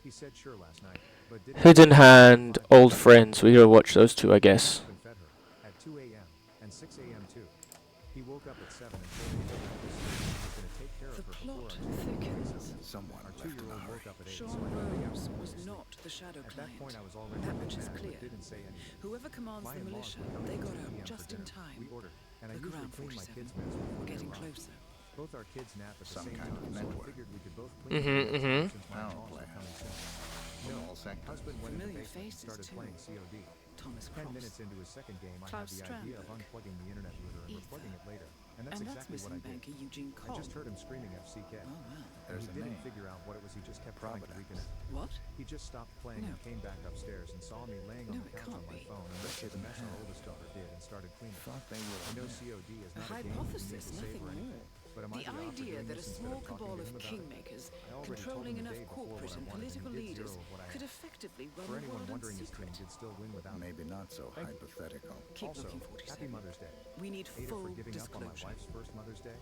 He said sure last night, but didn't Hidden Hand, Old Friends. We gotta watch those two, I guess. and fed her at 2 a.m. and 6 a.m. too. He woke up at 7 and told me that he was going to take care of her before Plot our 2-year-old thickens. Someone our 2-year-old woke up at 8, Sean so I had the Rose hour was to sleep. not the shadow At that client. point, I was already That a bit much is mad, clear. but didn't say anything. Whoever commands My the in-laws militia, were coming they at got 2 out p.m. just for in dinner. time. We ordered, and I The usually Ground clean my 47. kids' mess before they Getting arrive. closer. Both our kids nap at the Some same kind of time, so I network. figured we could both clean the mhm. since my Power in-laws were plant. coming soon. No, All sector. husband went in the Familiar basement and faces, started too. playing COD. Thomas 10 Cross. minutes into his second game, I had Klaus the idea of Strandberg. unplugging the internet router and Ether. replugging it later. And that's And that's exactly what I missing did. banker Eugene I Cobb. just heard him screaming FCK. Oh, wow. And There's he a didn't name. figure out what it was, he just kept trying to Providence. reconnect. What? He just stopped playing No. and came back upstairs and saw me laying on No, the it couch on can't my be. phone and looked at the mess our oldest daughter did and started cleaning. Thought they were I know COD is A not a game you can make hypothesis, a save nothing or anything. more. But am I The the operator idea doing that a this instead small of talking cabal to of him about it? kingmakers, I already told him controlling the enough day before what corporate I and wanted, and he political did leaders, zero of what I could asked. effectively run For the anyone world in wondering, his team secret. did still win without me. maybe not so Thank you. hypothetical. Keep Also, looking, happy 47. Mother's Day. We need Ada full for giving up on my disclosure. wife's first Mother's Day.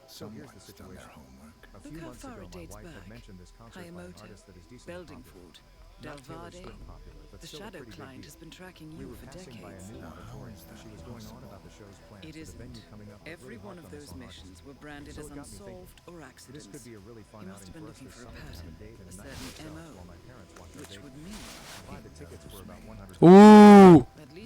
So here's the Someone's done their situation. homework. A Look few how months far ago, it my dates wife had back. mentioned this concert by an Hayamoto, artist that is decently popular. Beldingford, Not Taylor Dalvade. Swift popular, but The still a shadow pretty big client deal. has been tracking We you were for passing by a decades. new Now, auditorium, how is and she that was going on possible? about the show's plans It for the venue isn't. coming up. with Every really one hard of on those this on missions artists. were branded So as it got me thinking. unsolved or This accidents. could be a really fun You must outing have been for us looking this for a summer to have a pattern, date and a a night to certain ourselves MO, while my parents watch our which baby. would mean I buy the tickets for about $100. Ooh! at least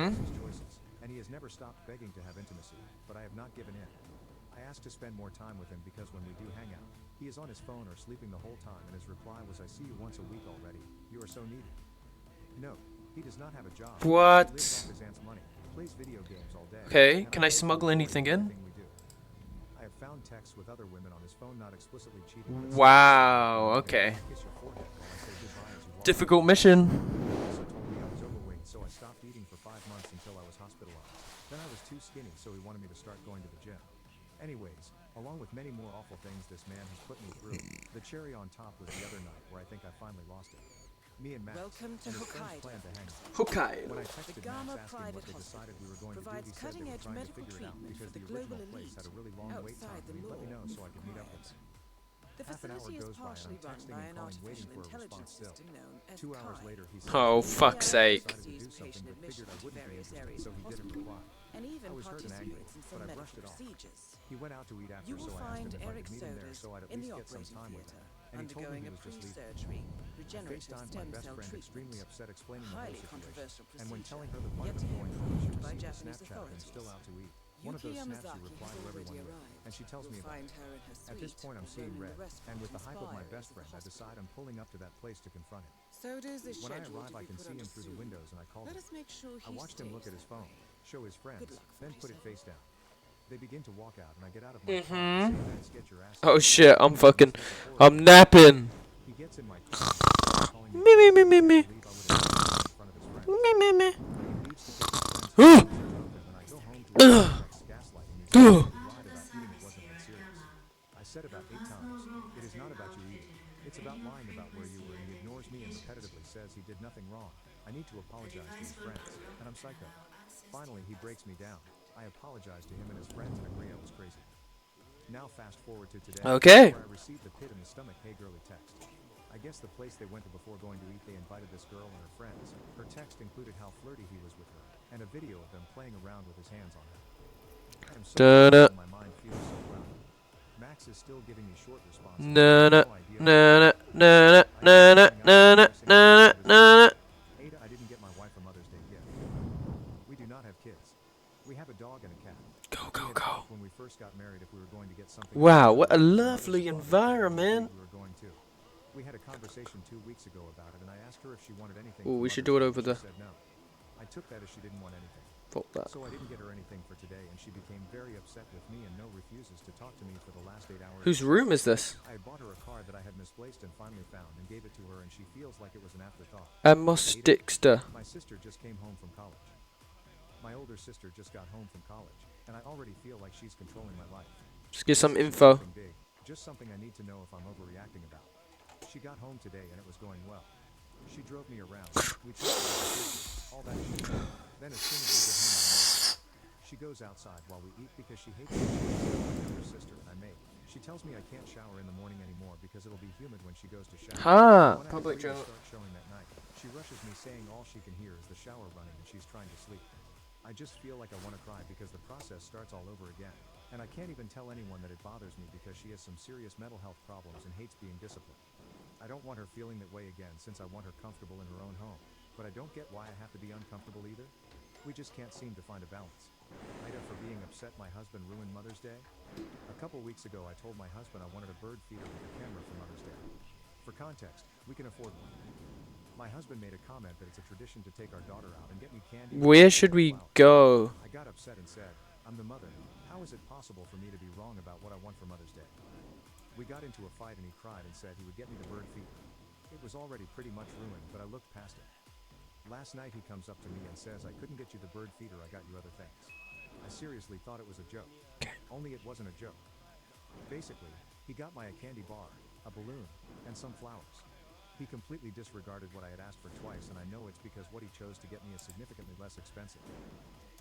Mm-hmm. his choices, and he has never stopped begging to have intimacy, but I have not given in. I asked to spend more time with him because when we do hang out, he is on his phone or sleeping the whole time, and his reply was, "I see you once a week already. You are so needy." No, he does not have a job. What? He lives off his aunt's money. Plays video games all day. Okay, and can I plays smuggle recording anything in? everything we do. I have found texts with other women on his phone, not explicitly cheating. but Wow, okay. kiss your forehead while I say goodbye as you walk Difficult mission. He also told me I was overweight, so I stopped eating for 5 months until I was hospitalized. Then I was too skinny, so he wanted me to start going to the gym. Anyways, along with many more awful things this man has put me through, the cherry on top was the other night where I think I finally lost it. Me and Max Welcome to and his friends Hokkaido. planned to hang out. Hokkaido. When I The texted Gamma Max asking what Private they Hospital decided we were going to do, provides he said they were cutting-edge trying to medical figure it out treatment because for the the original global place elite had a really long wait time outside and the he let me know law so I could meet up with required. him. The Half an hour facility is goes by and partially I'm run texting by and an calling, waiting artificial for a intelligence response still. system known as 2 hours Kai. later, he said Oh, he fuck's sake. decided to do Sees something patient but figured I admissions to wouldn't be various interested, areas so of he didn't hospital reply. and even I was hurt and angry, participates in but some I medical brushed it off. procedures. He went out to eat after, You will so I asked find him if I Eric could meet him there Sodas so I'd at in least the get some operating time with him. theatre, And he told me undergoing he a was just leaving. pre-surgery I regenerative FaceTimed my stem best cell friend extremely treatment. upset explaining the whole Highly situation. controversial And when procedure, telling her the part yet of to it be going through, she approved by received a Japanese Snapchat and still authorities. out to eat. One of Yuki those snaps you Yamazaki reply has to already everyone with. arrived. And she tells me You'll about find it. her in her suite, At this point I'm seeing roaming red, the restaurant and with the hype of my spa best areas friend I hospital. decide I'm pulling up to that place to confront him. Sodas is When I scheduled arrive to I be can put see him under through the soon. windows and I call Let him. us make sure he I watched him look at stays his that phone, way. show his friends, Good luck, then put it 47. face down. They begin to walk out and I get out of my car and say, "Max, get your ass Oh down." shit, I'm fucking, Before I'm napping. he gets in my car and starts calling me Me, me, me, crazy me, and me. can't believe I would have done this in front of his friends. Me, me, me. He leaves to pick his friends up and drove them, and I go home to his text gaslighting me saying that he lied about eating, it wasn't that serious. I said about 8 times, "It is not about you eating. It's about lying about where you were," and he ignores me and repetitively says he did nothing wrong. I need to apologize to his friends, and I'm psycho. Finally, he breaks me down. I apologize to him and his friends and agree I was crazy. Now fast forward to today, Okay. where I received the pit in the stomach, "Hey girly" text. I guess the place they went to before going to eat, they invited this girl and her friends. Her text included how flirty he was with her, and a video of them playing around with his hands on her. I am so Da-da. and my mind feels so cloudy. Max is still giving me short responses. Na na No idea. na na na na na na na na. Ada, I didn't get my wife a Mother's Day gift. We do not have kids. We have a dog and a cat. Go, We go, had go. talked when we first got married if we were going to get something. Wow, what a for lovely Mother's Day. environment. We were going to. We had a conversation 2 weeks ago about it, and I asked her if she wanted anything. Ooh, for we should Mother's do it Day, over and the- She said no. I took that as she didn't want anything. Fuck that. So I didn't get her anything for today, and she became very upset with me and refuses to talk to me for the last 8 hours. Whose room is this? I had bought her a car that I had misplaced and finally found and gave it to her, and she feels like it was an afterthought. Amos Dixter. My sister just came home from college. My older sister just got home from college, and I already feel like she's controlling my life. Just get some This isn't info. something big, just something I need to know if I'm overreacting about. She got home today and it was going well. She drove me around. We talked about the kids, all that shit. Then as soon as we get home, I leave. She goes outside while we eat because she hates me. My younger sister and I make. She tells me I can't shower in the morning anymore because it'll be humid when she goes to shower. Ha! When I Public agree to joke. start showing that night, she rushes me saying all she can hear is the shower running and she's trying to sleep. I just feel like I want to cry because the process starts all over again. And I can't even tell anyone that it bothers me because she has some serious mental health problems and hates being disciplined. I don't want her feeling that way again since I want her comfortable in her own home. But I don't get why I have to be uncomfortable either. We just can't seem to find a balance. Ida, for being upset my husband ruined Mother's Day. A couple weeks ago I told my husband I wanted a bird feeder with a camera for Mother's Day. For context, we can afford one. My husband made a comment that it's a tradition to take our daughter out and get me candy. Where should we go? I got upset and said, "I'm the mother. How is it possible for me to be wrong about what I want for Mother's Day?" We got into a fight and he cried and said he would get me the bird feeder. It was already pretty much ruined, but I looked past it. Last night he comes up to me and says, "I couldn't get you the bird feeder, I got you other things." I seriously thought it was a joke. Only it wasn't a joke. Basically, he got my a candy bar, a balloon, and some flowers. He completely disregarded what I had asked for twice, and I know it's because what he chose to get me is significantly less expensive.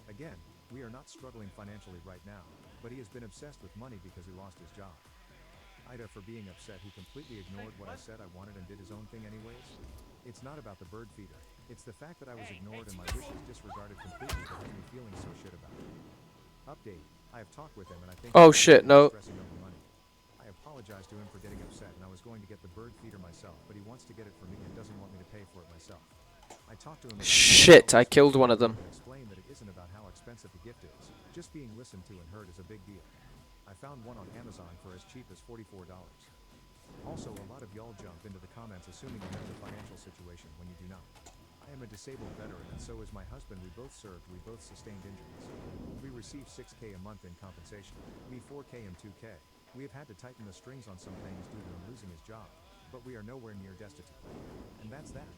Again, we are not struggling financially right now, but he has been obsessed with money because he lost his job. Ida, for being upset, he completely ignored what I said I wanted and did his own thing anyways. It's not about the bird feeder. It's the fact that I was ignored and my wishes disregarded completely that has me feeling so shit about it. Update. I have talked with him and I think Oh he's shit, no. stressing over money. I apologized to him for getting upset and I was going to get the bird feeder myself, but he wants to get it for me and doesn't want me to pay for it myself. I talked to him about Shit, I killed one of them. and explained that it isn't about how expensive the gift is. Just being listened to and heard is a big deal. I found one on Amazon for as cheap as $44. Also, a lot of y'all jump into the comments assuming you know the financial situation when you do not. I I am a disabled veteran and so is my husband. We both served, we both sustained injuries. We receive 6K a month in compensation. Me 4K and 2K. We have had to tighten the strings on some things due to him losing his job. But we are nowhere near destitute. And that's that.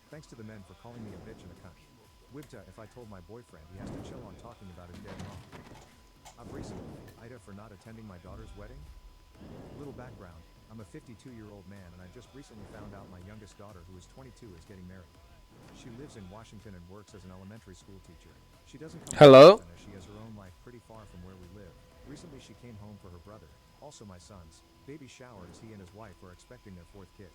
Thanks to the men for calling me a bitch and a cunt. Wibta, if I told my boyfriend, he has to chill on talking about his dead mom. I've recently, Ida for not attending my daughter's wedding. Little background, I'm a 52-year-old man and I just recently found out my youngest daughter, who is 22, is getting married. She lives in Washington and works as an elementary school teacher. She doesn't come Hello? often as she has her own life pretty far from where we live. Recently she came home for her brother, also my son's, baby shower as he and his wife were expecting their 4th kid.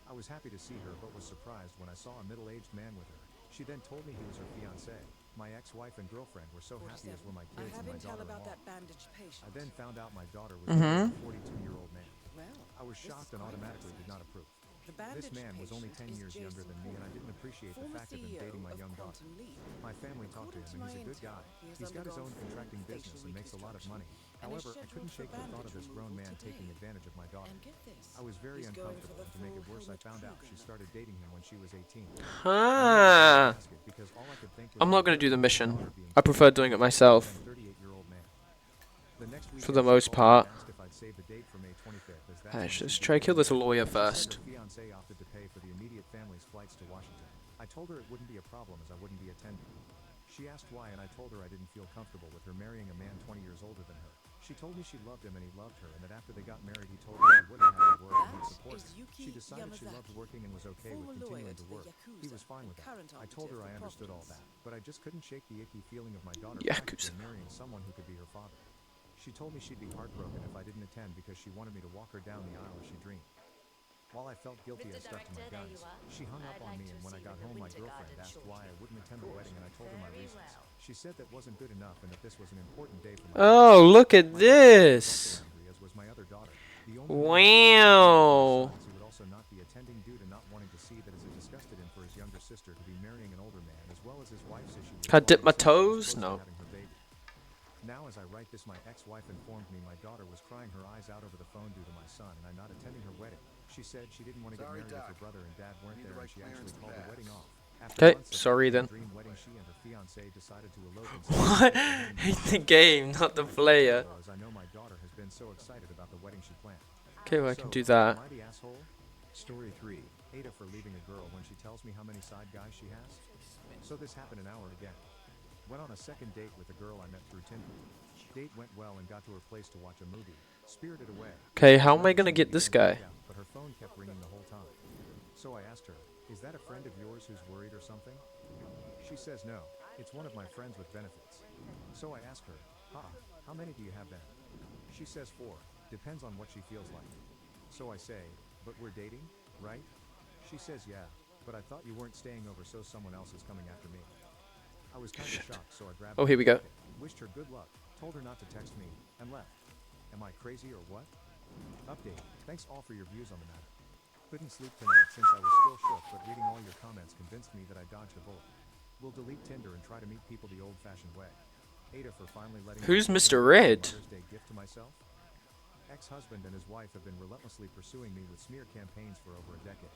I was happy to see her but was surprised when I saw a middle-aged man with her. She then told me he was her fiancé. My ex-wife and girlfriend were so happy as were my I kids have and my intel daughter-in-law. about that bandaged patient. I then found out my daughter was dating a 42-year-old man. Well, I was this shocked is and quite automatically did not fascinating. approve. The This bandaged man was only patient 10 is years younger Jason than me and I Horner, didn't appreciate the former fact of him CEO dating my of young daughter. Quantum Leap. My family talked to him and he's a good guy. He's got his own contracting business and makes a lot of money. However, I couldn't shake the thought of this grown man taking advantage of my daughter. And get this, I was very he's going for uncomfortable the and to make it full worse I Helmut found out Kruger she look. started dating him when she was 18. Huh. Because all I could think was I'm not gonna do the my mission. daughter being I prefer doing it myself. 38-year-old man. The next For the weekend, most she called me and part. asked if I'd save the date for May 25th, as that's Let's when just she'd be try kill this getting lawyer married. She said first. her fiancé opted to pay for the immediate family's flights to Washington. I told her it wouldn't be a problem as I wouldn't be attending. She asked why and I told her I didn't feel comfortable with her marrying a man 20 years older than her. She told me she loved him and he loved her and that after they got married he told her she wouldn't have to work and he'd That support is her. Yuki She decided she loved Yamazaki, working and was okay with former lawyer continuing to to the work. He Yakuza was fine and with that. current I told her I operative for understood all Providence. that, but I just couldn't shake the icky feeling of my daughter Yakuza. practically marrying someone who could be her father. She told me she'd be heartbroken if I didn't attend because she wanted me to walk her down the aisle as she dreamed. While I felt guilty, I stuck to my guns. She hung up on me and when I got home my girlfriend asked why I wouldn't attend the wedding and I told her my reasons. She said that wasn't good enough and that this was an important day for my Oh, look at my ex-wife was this. also angry, as was my other daughter. The only reason Wow. he would also not be attending due to not wanting to see that as it disgusted him for his younger sister to be marrying an older man as well as his wife's issue with Can I dip my falling asleep toes? close to No. having her baby. Now as I write this, my ex-wife informed me my daughter was crying her eyes out over the phone due to my son and I'm not attending her wedding. She said she didn't want to get married if her brother and dad weren't there and she actually called the wedding off. After 'Kay, months of sorry having a then. dream wedding, she and her fiancé decided to elope and What? The game, not the player. as I know my daughter has been so excited about the wedding she planned. Okay, well, I can So, do that. Am I the asshole? Story 3. Ada for leaving a girl when she tells me how many side guys she has. So this happened an hour again. Went on a second date with a girl I met through Tinder. Date went well and got to her place to watch a movie. Spirited Away. Okay, how am I gonna get this guy? But her phone kept ringing the whole time. So I asked her, "Is that a friend of yours who's worried or something?" She says no. It's one of my friends with benefits. So I ask her, how many do you have then? She says 4. Depends on what she feels like. So I say, but we're dating, right? She says yeah, but I thought you weren't staying over so someone else is coming after me. I was kind of shocked, so I grabbed Oh, her here we go. jacket, wished her good luck, told her not to text me, and left. Am I crazy or what? Update. Thanks all for your views on the matter. Couldn't sleep tonight since I was still shook, but reading all your comments convinced me that I dodged a bullet. We'll delete Tinder and try to meet people the old-fashioned way. Ada for finally letting Who's me Mr. give a Red? Mother's Day gift to myself. Ex-husband and his wife have been relentlessly pursuing me with smear campaigns for over a decade.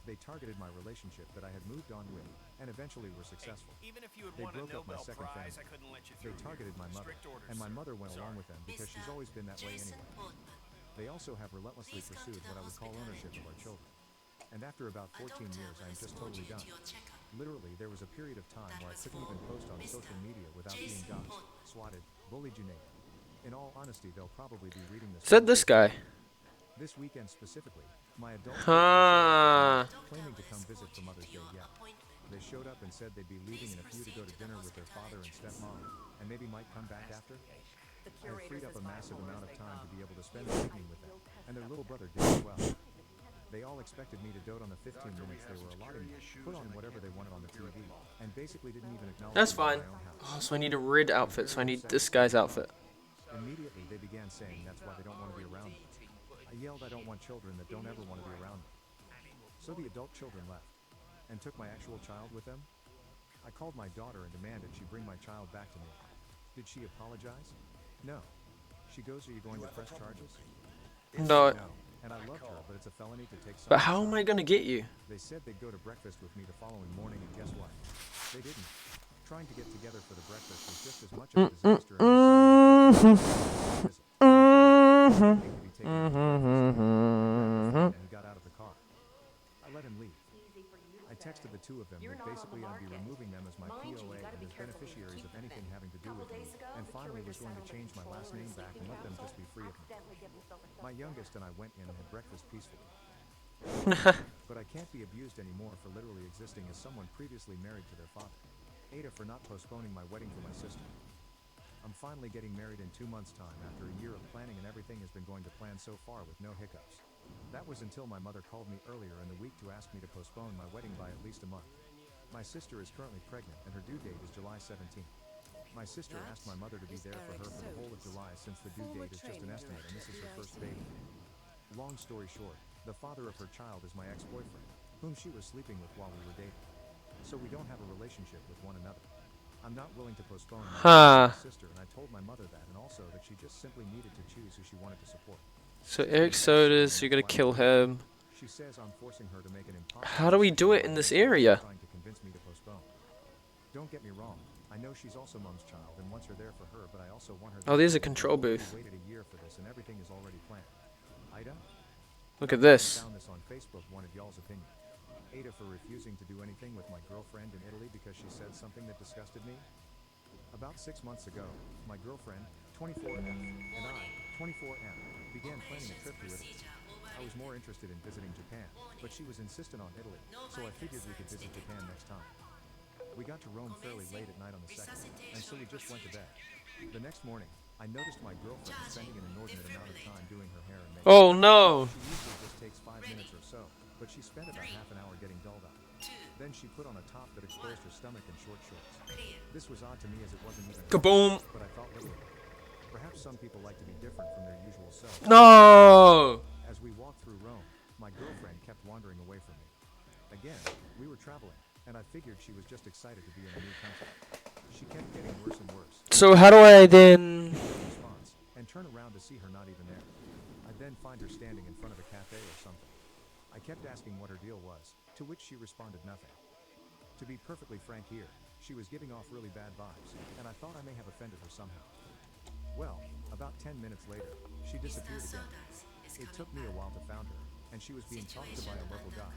They targeted my relationship that I had moved on with, and eventually were successful. Even if you had They won a broke up my Nobel second Prize, family. I couldn't let you They through. targeted my mother, Strict orders, and my sir. mother went along Sorry. with them because she's always been that way anyway. They also have relentlessly pursued what I would call ownership of our children. And after about 14 years, I am just totally done. Literally, there was a period of time where I couldn't even post on social media without being doxxed, swatted, bullied, you name it. In all honesty, they'll probably be reading this. Said this guy. This weekend specifically, my adult kids Huh. were claiming to come visit for Mother's Day yet. They showed up and said they'd be leaving in a few to go to dinner with their father and stepmom, and maybe might come back after. I have freed up a massive amount of time to be able to spend the evening with them, and their little brother did as well. They all expected me to dote on the 15 minutes they were allotting me, put on whatever they wanted on the TV, and basically didn't even acknowledge That's me in fine. my own house. Oh, so I need a rid outfit, so I need this guy's outfit. Immediately, they began saying that's why they don't want to be around me. I yelled I don't want children that don't ever want to be around me. So the adult children left, and took my actual child with them. I called my daughter and demanded she bring my child back to me. Did she apologize? No. She goes, "Are you going to press charges?" No. No. and I loved her, but it's a felony to take But someone how am I gonna get you? They said they'd go to breakfast with me the following morning, and guess what? They didn't. Trying to get together for the breakfast was just as much of a disaster as and he got out of the car. I let him leave. I texted the two of them that basically I'd be removing them as my POA and as beneficiaries of anything having to do with me, and finally was going to change my last name back and let them just be free of me. My youngest and I went in and had breakfast peacefully. But I can't be abused anymore for literally existing as someone previously married to their father. Ada for not postponing my wedding for my sister. I'm finally getting married in 2 months' time after a year of planning, and everything has been going to plan so far with no hiccups. That was until my mother called me earlier in the week to ask me to postpone my wedding by at least a month. My sister is currently pregnant and her due date is July 17th. My sister asked my mother to be there for her for the whole of July since the due date is just an estimate and this is her first baby. Long story short, the father of her child is my ex-boyfriend, whom she was sleeping with while we were dating. So we don't have a relationship with one another. I'm not willing to postpone my sister, and I told my mother that, and also that she just simply needed to choose who she wanted to support. So Eric Sodas, you're gonna kill him. She says I'm forcing her to make an impossible. How do we do it in this area? Trying to convince me to postpone. Don't get me wrong. I know she's also Mom's child and wants her there for her, but I also want her. Oh, there's a control booth. We waited a year for this, and everything is already planned. Ida? Look at this. I found this on Facebook. Wanted y'all's opinion. Ada for refusing to do anything with my girlfriend in Italy because she said something that disgusted me. About 6 months ago, my girlfriend, 24F, and I, 24M, began planning a trip to Italy. I was more interested in visiting Japan, but she was insistent on Italy, so I figured we could visit Japan next time. We got to Rome fairly late at night on the 2nd, and so we just went to bed. The next morning, I noticed my girlfriend spending an inordinate amount of time doing her hair and makeup. Oh no! She usually just takes 5 minutes or so, but she spent about half an hour getting dolled up. Then she put on a top that exposed her stomach and short shorts. This was odd to me as it wasn't even Kaboom! but I thought little of it. Perhaps some people like to be different from their usual selves. No! As we walked through Rome, my girlfriend kept wandering away from me. Again, we were traveling, and I figured she was just excited to be in a new country. She kept getting worse and worse. So how do I then... Response, and turn around to see her not even there. I'd then find her standing in front of a cafe or something. I kept asking what her deal was, to which she responded nothing. To be perfectly frank here, she was giving off really bad vibes, and I thought I may have offended her somehow. Well, about 10 minutes later, she disappeared again. It took me a while to find her, and she was being talked to by a local guy.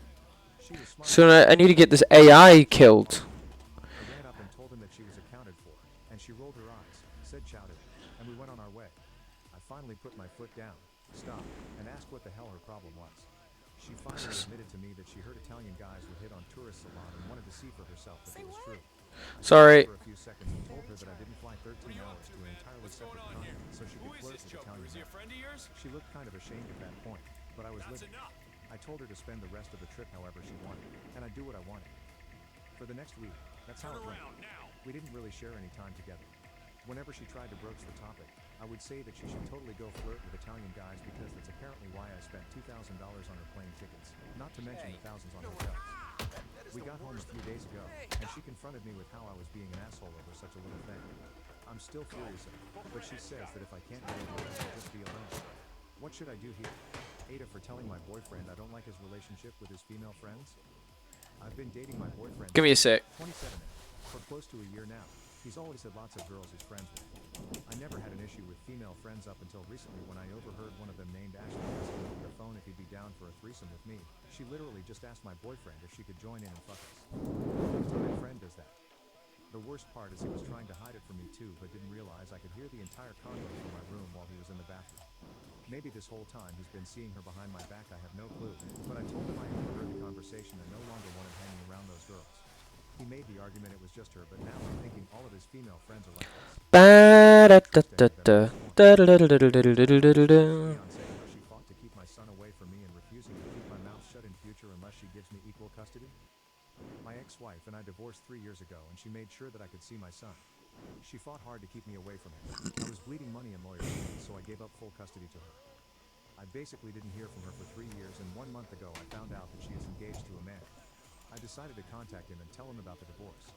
She was smart. So I need to get this AI killed. I ran up and told him that she was accounted for, and she rolled her eyes, said ciao to me, and we went on our way. I finally put my foot down, stopped, and asked what the hell her problem was. She finally admitted to me that she heard Italian guys would hit on tourists a lot and wanted to see for herself if it was true. Sorry. For a few seconds and told her that I didn't fly 13 hours to an entirely separate continent so she could flirt with Italian men. She looked kind of ashamed at that point, but I was livid. I told her to spend the rest of the trip however she wanted, and I'd do what I wanted. For the next week, that's how it went. We didn't really share any time together. Whenever she tried to broach the topic, I would say that she should totally go flirt with Italian guys because that's apparently why I spent $2,000 on her plane tickets, not to mention the thousands on hotels. We got home a few days ago, and she confronted me with how I was being an asshole over such a little thing. I'm still furious at her, but she says that if I can't get over it, I'll just be alone. What should I do here? Ada for telling my boyfriend I don't like his relationship with his female friends? I've been dating my boyfriend. Give me a sec. 27 for close to a year now. He's always had lots of girls he's friends with. I never had an issue with female friends up until recently when I overheard one of them named Ashley asking over the phone if he'd be down for a threesome with me. She literally just asked my boyfriend if she could join in and fuck us. My friend does that. The worst part is he was trying to hide it from me too, but didn't realize I could hear the entire convo from my room while he was in the bathroom. Maybe this whole time he's been seeing her behind my back, I have no clue, but I told him I overheard the conversation and no longer wanted hanging around those girls. He made the argument it was just her, but now I'm thinking all of his female friends are like this. She fought to keep my son away from me and refusing to keep my mouth shut in future unless she gives me equal custody. My ex-wife and I divorced 3 years ago, and she made sure that I could see my son. She fought hard to keep me away from him. I was bleeding money and lawyer fees, so I gave up full custody to her. I basically didn't hear from her for 3 years, and 1 month ago I found out that she is engaged to a man. I decided to contact him and tell him about the divorce.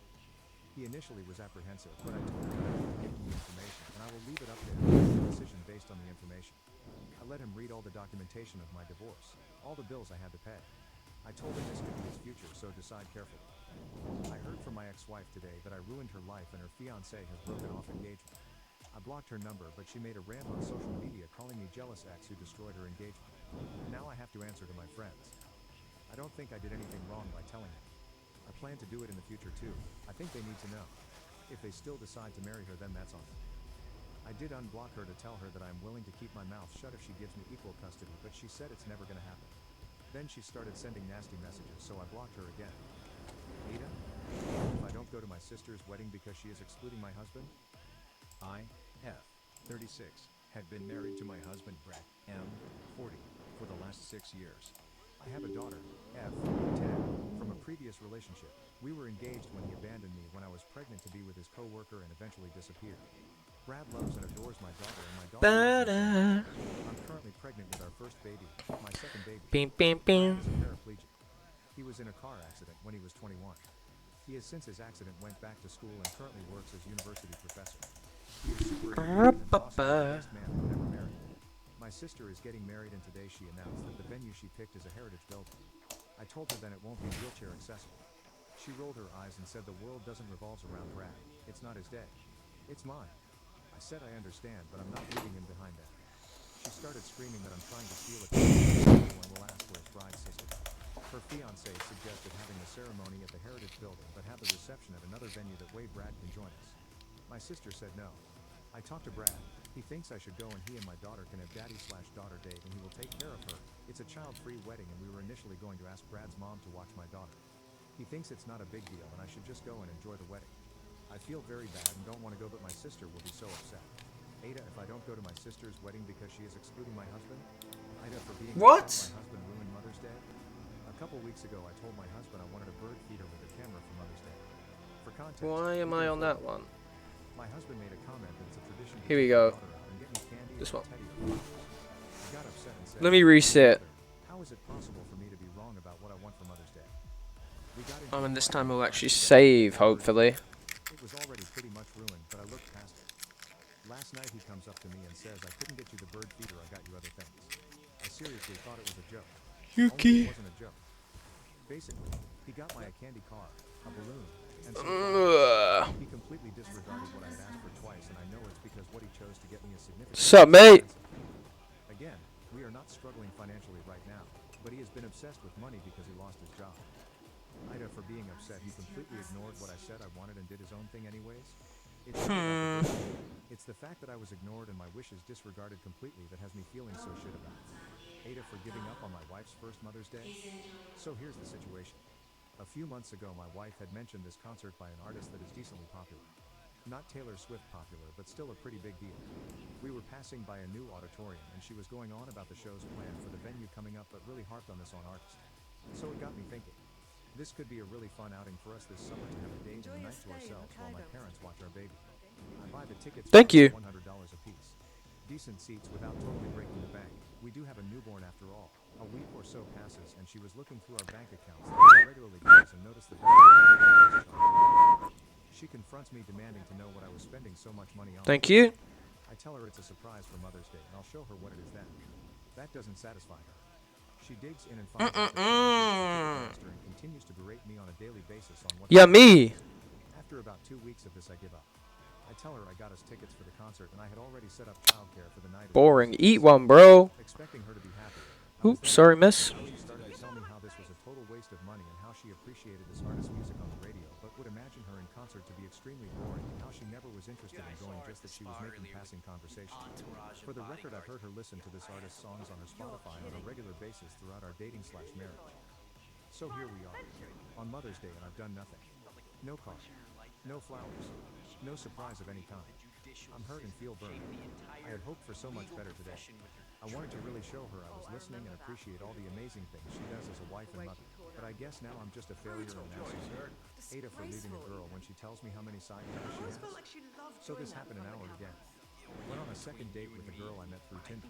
He initially was apprehensive, but I told him that I would give him the information, and I will leave it up to him to make a decision based on the information. I let him read all the documentation of my divorce, all the bills I had to pay. I told him this could be his future, so decide carefully. I heard from my ex-wife today that I ruined her life and her fiancé has broken off engagement. I blocked her number, but she made a rant on social media calling me jealous ex who destroyed her engagement. Now I have to answer to my friends. I don't think I did anything wrong by telling them. I plan to do it in the future too. I think they need to know. If they still decide to marry her, then that's on them. I did unblock her to tell her that I am willing to keep my mouth shut if she gives me equal custody, but she said it's never gonna happen. Then she started sending nasty messages, so I blocked her again. Ada, if I don't go to my sister's wedding because she is excluding my husband? I, F, 36, had been married to my husband Brett, M, 40, for the last 6 years. I have a daughter, F, 10, from a previous relationship. We were engaged when he abandoned me when I was pregnant to be with his co-worker and eventually disappeared. Brad loves and adores my daughter and my daughter loves me. I'm currently pregnant with our first baby, my second baby. Bing, bing, bing. Brad is a paraplegic. He was in a car accident when he was 21. He has since his accident went back to school and currently works as university professor. He is super independent and awesome, the best man I've ever married. My sister is getting married and today she announced that the venue she picked is a heritage building. I told her then it won't be wheelchair accessible. She rolled her eyes and said the world doesn't revolve around Brad. It's not his day. It's mine. I said I understand, but I'm not leaving him behind that. She started screaming that I'm trying to steal it from everyone will ask where's Bride's sister. Her fiancé suggested having the ceremony at the heritage building but have the reception at another venue that way Brad can join us. My sister said no. I talked to Brad. He thinks I should go and he and my daughter can have daddy/daughter date and he will take care of her. It's a child-free wedding and we were initially going to ask Brad's mom to watch my daughter. He thinks it's not a big deal and I should just go and enjoy the wedding. I feel very bad and don't want to go, but my sister will be so upset. Ada, if I don't go to my sister's wedding because she is excluding my husband? Ida, for being What? upset my husband ruined Mother's Day? A couple weeks ago I told my husband I wanted a bird feeder with a camera for Mother's Day. For context, Why am I on that one? my husband made a comment that it's a tradition to Here we take go. my daughter out and get me candy This and one. teddy bears. I got upset and said, Let me reset. how is it possible for me to be wrong about what I want for Mother's Day? We got into And a this fight time about we'll the actually fact that save, I hopefully. It was already pretty much ruined, but I looked past it. Last night he comes up to me and says, I couldn't get you the bird feeder, I got you other things. I seriously thought it was a joke. Only it wasn't a joke. Basically, he got my a candy car, a balloon, and some flowers. He completely disregarded what I had asked for twice, and I know it's because what he chose to get me is significant. Sup, mate? Again, we are not struggling financially right now, but he has been obsessed with money because he lost his job. Ida, for being upset, he completely ignored what I said I wanted and did his own thing anyways. It's the fact that I was ignored and my wishes disregarded completely that has me feeling so shit about it. Ada, for giving up on my wife's first Mother's Day. So here's the situation. A few months ago my wife had mentioned this concert by an artist that is decently popular. Not Taylor Swift popular, but still a pretty big deal. We were passing by a new auditorium and she was going on about the show's plan for the venue coming up but really harped on this on artist. So it got me thinking. This could be a really fun outing for us this summer to have a date and a night to ourselves while my parents watch our baby. I buy the tickets Thank for you. $100 a piece. Decent seats without totally breaking the bank. We do have a newborn after all. A week or so passes and she was looking through our bank accounts that she regularly goes and noticed the balance. She confronts me demanding to know what I was spending so much money on. Thank you. I tell her it's a surprise for Mother's Day and I'll show her what it is then. That doesn't satisfy her. She digs in and finds out that I and continues to berate me on a daily basis on what. Yeah, me. After about 2 weeks of this, I give up. I tell her I got us tickets for the concert and I had already set up childcare for the night. Boring. Eat one, bro. Expecting her to be happy. Oops, sorry, miss. She started to tell me how this was a total waste of money and how she appreciated this artist's music on the radio, but would imagine her in concert to be extremely boring and how she never was interested in going, just that she was making passing conversation. For the record, I've heard her listen to this artist's songs on her Spotify on a regular basis throughout our dating/marriage. So here we are, on Mother's Day, and I've done nothing. No card, no flowers, no surprise of any kind. I'm hurt and feel burned. I had hoped for so much better today. I wanted to really show her I was listening and appreciate all the amazing things she does as a wife and mother. But I guess now I'm just a failure and an asshole. Ada for leaving a girl when she tells me how many side hustles she has. So this happened an hour again. Went on a second date with a girl I met through Tinder.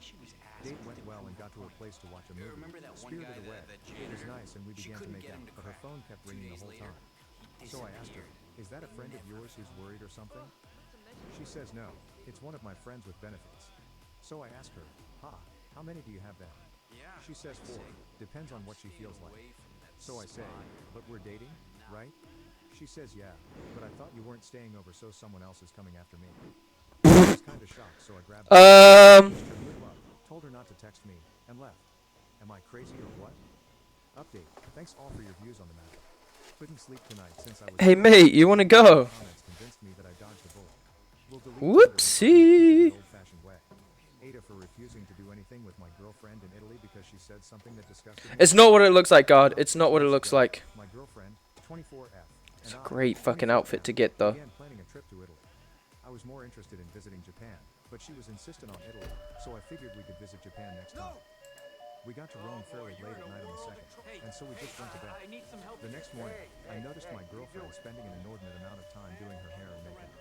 Date went well and got to her place to watch a movie. Spirited Away. It was nice and we began to make out, but her phone kept ringing the whole time. So I asked her, is that a friend of yours who's worried or something? She says no, it's one of my friends with benefits. So I ask her, How many do you have then? She says 4. Depends on what she feels like. So I say, but we're dating, right? She says yeah, but I thought you weren't staying over so someone else is coming after me. I was kinda shocked, so I grabbed her, wished her good luck, told her not to text me, and left. Am I crazy or what? Update. Thanks all for your views on the matter. Couldn't sleep tonight since I was Hey mate, you wanna go? comments convinced me that I dodged a bullet. We'll delete Whoopsie. the old-fashioned way. Ada for refusing to do anything with my girlfriend in Italy because she said something that disgusted me. It's not what it looks like, God. It's not what it looks like. My girlfriend, 24F, It's a and great I, fucking 24F, outfit to get though. began planning a trip to Italy. I was more interested in visiting Japan, but she was insistent on Italy, so I figured we could visit Japan next time. We got to Rome fairly late at night on the 2nd, and so we just went to bed. The next morning, I noticed my girlfriend spending an inordinate amount of time doing her hair and makeup.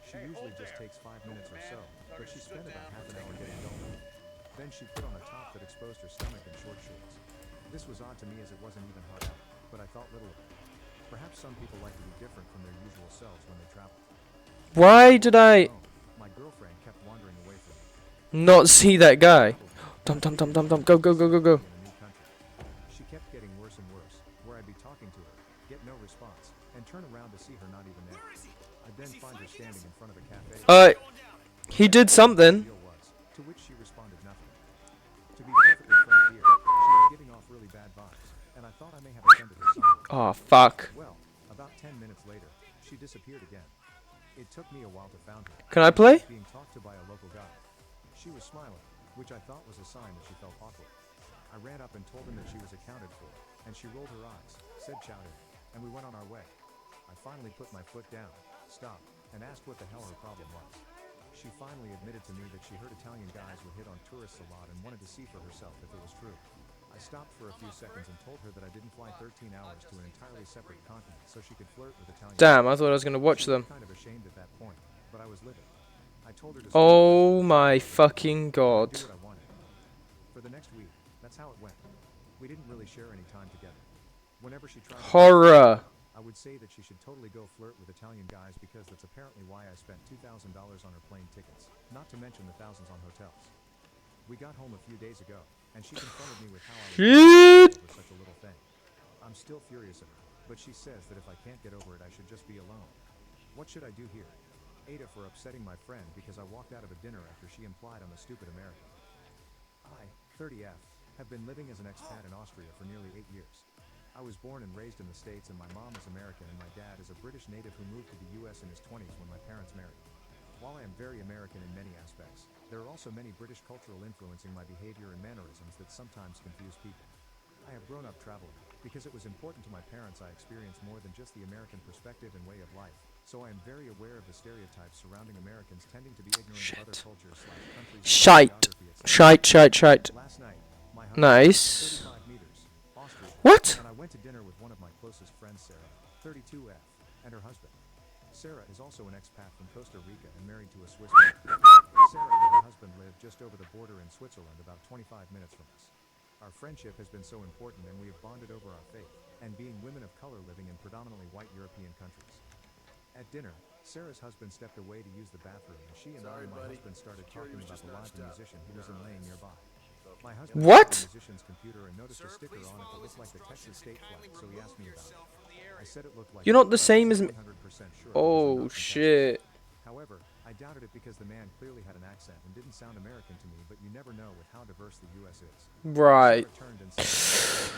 She usually just takes 5 minutes or so, but she spent about half an hour getting going. Then she put on a top that exposed her stomach and short shorts. This was odd to me as it wasn't even hot out, but I thought little of it. Perhaps some people like to be different from their usual selves when they travel. Why did I My girlfriend kept wandering away from me. not see that guy? Dum dum dum dum dum. Go go go go go. In a new country. She kept getting worse and worse, where I'd be talking to her, get no response, and turn around to see her not even there. I'd then find her standing in front of a cafe. He did something. Deal was, to which she responded nothing. To be perfectly frank here, she was giving off really bad vibes, and I thought I may have offended her somewhat. Oh fuck. Well, about 10 minutes later, she disappeared again. It took me a while to find her. Can I She play? was being talked to by a local guy. She was smiling, which I thought was a sign that she felt awkward. I ran up and told him that she was accounted for, and she rolled her eyes, said ciao to me, and we went on our way. I finally put my foot down, stopped, and asked what the hell her problem was. She finally admitted to me that she heard Italian guys would hit on tourists a lot and wanted to see for herself if it was true. I stopped for a few seconds and told her that I didn't fly 13 hours to an entirely separate continent so she could flirt with Italian Damn, I guys. thought I was gonna watch She them. looked kind of ashamed at that point, but I was livid. I told her to Oh my fucking god. do what I wanted. For the next week, that's how it went. We didn't really share any time together. Whenever she tried to Horror. I would say that she should totally go flirt with Italian guys because that's apparently why I spent $2,000 on her plane tickets, not to mention the thousands on hotels. We got home a few days ago, and she confronted me with how I was Shit. over such a little thing. I'm still furious at her, but she says that if I can't get over it, I should just be alone. What should I do here? Ada for upsetting my friend because I walked out of a dinner after she implied I'm a stupid American. I, 30F, have been living as an expat in Austria for nearly 8 years. I was born and raised in the States, and my mom is American and my dad is a British native who moved to the US in his 20s when my parents married. While I am very American in many aspects, there are also many British cultural influencing my behavior and mannerisms that sometimes confuse people. I have grown up traveling, because it was important to my parents I experience more than just the American perspective and way of life, so I am very aware of the stereotypes surrounding Americans tending to be ignorant of other cultures / countries. Shite. Shite. Last night, my husband, Nice. 35 meters, Austria, What? and I went to dinner with one of my closest friends, Sarah, 32F, and her husband. Sarah is also an expat from Costa Rica and married to a Swiss man. Sarah and her husband live just over the border in Switzerland, about 25 minutes from us. Our friendship has been so important and we have bonded over our faith, and being women of color living in predominantly white European countries. At dinner, Sarah's husband stepped away to use the bathroom and she and my husband started talking about the live musician who was laying nearby. My husband What? saw the musician's computer and noticed a sticker on it that looked like the Texas state flag, so he asked me about it. I said it looked like You're not the same as me. 100% sure it was Oh not from Texas. shit. However, I doubted it because the man clearly had an accent and didn't sound American to me, but you never know with how diverse the US is. Right. Sarah turned and said,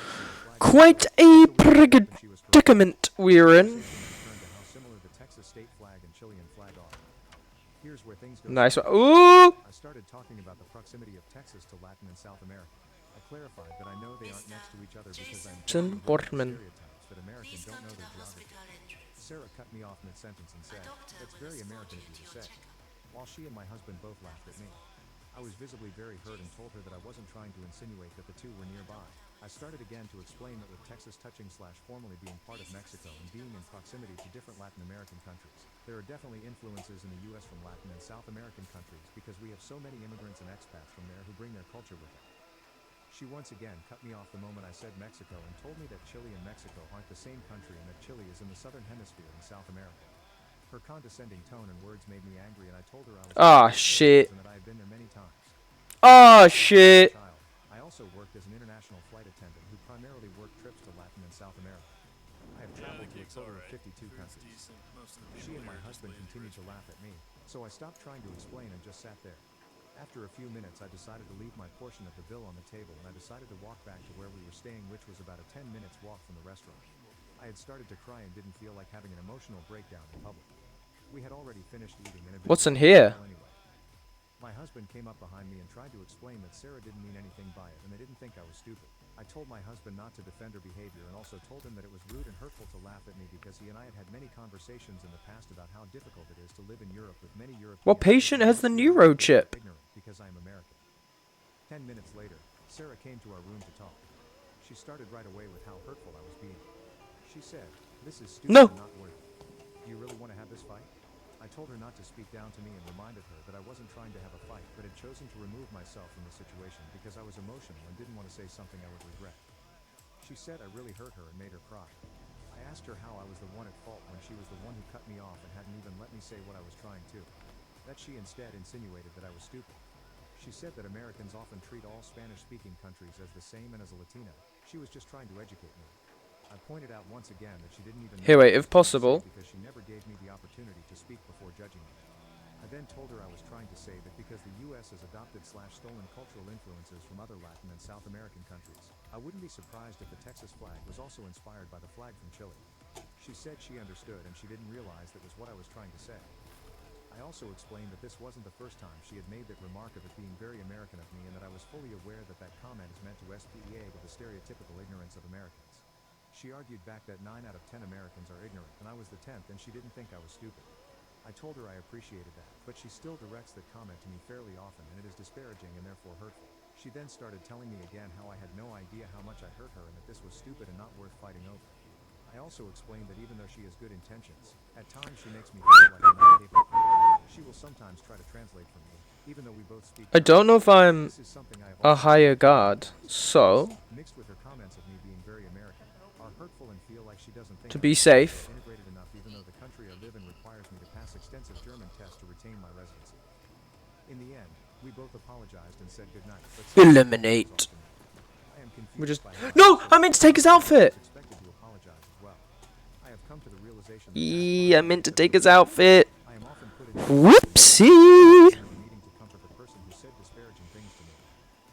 Quite a predicament we're in. turned to how similar the Texas state flag and Chilean flag are. Here's where things go. Nice one. Ooh. I started talking about the proximity of Texas to Latin and South America. I clarified that I know they aren't next to each other because I'm Jason Bortman. stereotypes that Americans don't know their geography. Sarah cut me off mid-sentence and said, "That's very American of you to say," while she and my husband both laughed at me. I was visibly very hurt and told her that I wasn't trying to insinuate that the two were nearby. I started again to explain that with Texas touching / formerly being part of Mexico and being in proximity to different Latin American countries, there are definitely influences in the US from Latin and South American countries because we have so many immigrants and expats from there who bring their culture with them. She once again cut me off the moment I said Mexico and told me that Chile and Mexico aren't the same country and that Chile is in the southern hemisphere in South America. Her condescending tone and words made me angry and I told her I was Ah, shit. and that I had been there many times. Oh shit. child, I also worked as an international flight attendant who primarily worked trips to Latin and South America. I have traveled to a total of 52 countries. She and my husband continued to laugh at me, so I stopped trying to explain and just sat there. After a few minutes, I decided to leave my portion of the bill on the table and I decided to walk back to where we were staying, which was about a 10 minutes walk from the restaurant. I had started to cry and didn't feel like having an emotional breakdown in public. We had already finished eating and What's in here? anyway. My husband came up behind me and tried to explain that Sarah didn't mean anything by it and they didn't think I was stupid. I told my husband not to defend her behavior and also told him that it was rude and hurtful to laugh at me because he and I had had many conversations in the past about how difficult it is to live in Europe with many Europeans. What patient has the neurochip? Ignorant because I am American. 10 minutes later, Sarah came to our room to talk. She started right away with how hurtful I was being. She said, "This is stupid No. and not worth it. Do you really want to have this fight?" I told her not to speak down to me and reminded her that I wasn't trying to have a fight but had chosen to remove myself from the situation because I was emotional and didn't want to say something I would regret. She said I really hurt her and made her cry. I asked her how I was the one at fault when she was the one who cut me off and hadn't even let me say what I was trying to. That she instead insinuated that I was stupid. She said that Americans often treat all Spanish-speaking countries as the same and as a Latina, she was just trying to educate me. I pointed out once again that she didn't even Here, know wait, what if I was trying to say possible. because she never gave me the opportunity to speak before judging me. I then told her I was trying to say that because the U.S. has adopted/stolen cultural influences from other Latin and South American countries, I wouldn't be surprised if the Texas flag was also inspired by the flag from Chile. She said she understood and she didn't realize that was what I was trying to say. I also explained that this wasn't the first time she had made that remark of it being very American of me and that I was fully aware that that comment is meant to SPEA with the stereotypical ignorance of Americans. She argued back that 9 out of 10 Americans are ignorant and I was the 10th and she didn't think I was stupid. I told her I appreciated that, but she still directs that comment to me fairly often and it is disparaging and therefore hurtful. She then started telling me again how I had no idea how much I hurt her and that this was stupid and not worth fighting over. I also explained that even though she has good intentions, at times she makes me feel like I'm not capable. She will sometimes try to translate for me, even though we both speak. I don't know if I'm This is something I have a also higher guard, so mixed with her comments of me being very American, are hurtful and feel like she doesn't think to I'm be safe. integrated enough even though the country I live in requires me to pass extensive German tests to retain my residency. In the end, we both apologized and said goodnight. Eliminate. I am confused We just by how No, I meant to take his outfit. expected to apologize as well. I have come to the realization that I meant to take his outfit. I am often put in Whoopsie. needing to comfort the person who said disparaging things to me.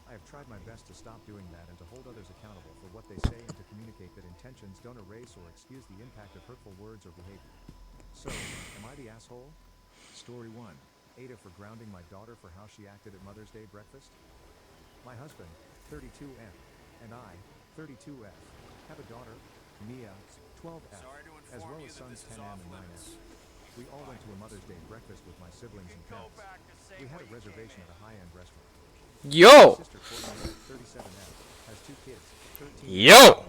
I have tried my best to stop doing that and to hold others accountable for what they say and to communicate that intentions don't erase or excuse the impact of hurtful words or behavior. So, am I the asshole? Story 1. Ada for grounding my daughter for how she acted at Mother's Day breakfast. My husband, 32M, and I, 32F, have a daughter, Mia, 12F, as well as sons 10M and 9F. We all went to a Mother's Day breakfast with my siblings and parents. We had a reservation at a high-end restaurant. Yo. My sister, Courtney, 37F, has 2 kids, 13. Yo.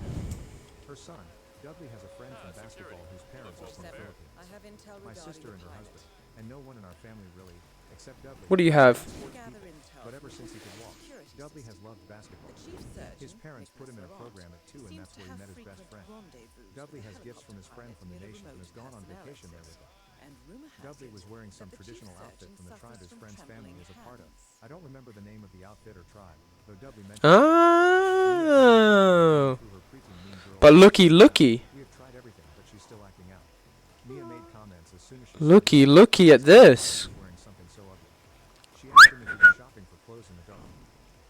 Her son, Dudley, has a friend from basketball whose parents are from the Philippines. I have intel My regarding sister the and her pilot. husband, and no one in our family really, except Dudley. What do you have? Gather intel. But ever since he could walk, Security Dudley has system. loved basketball. The chief surgeon, His parents put him in a Nicholas program at 2 and seems that's to where he have met his best frequent friend. rendezvous Dudley with has gifts from his friend helicopter from the pilot nation and near has gone on remote vacation there with him. And rumor has Dudley it was wearing some that the chief traditional outfit surgeon from the tribe suffers his from friend's family trembling is a part of. hands. I don't remember the name of the outfit or tribe, though Dudley mentioned it. Oh. Through her preteen mean girl. But looky. We have tried everything, but she's still acting out. Mia made comments as soon as she Looky at this. wearing something so ugly. She asked him if he was shopping for clothes in the dark.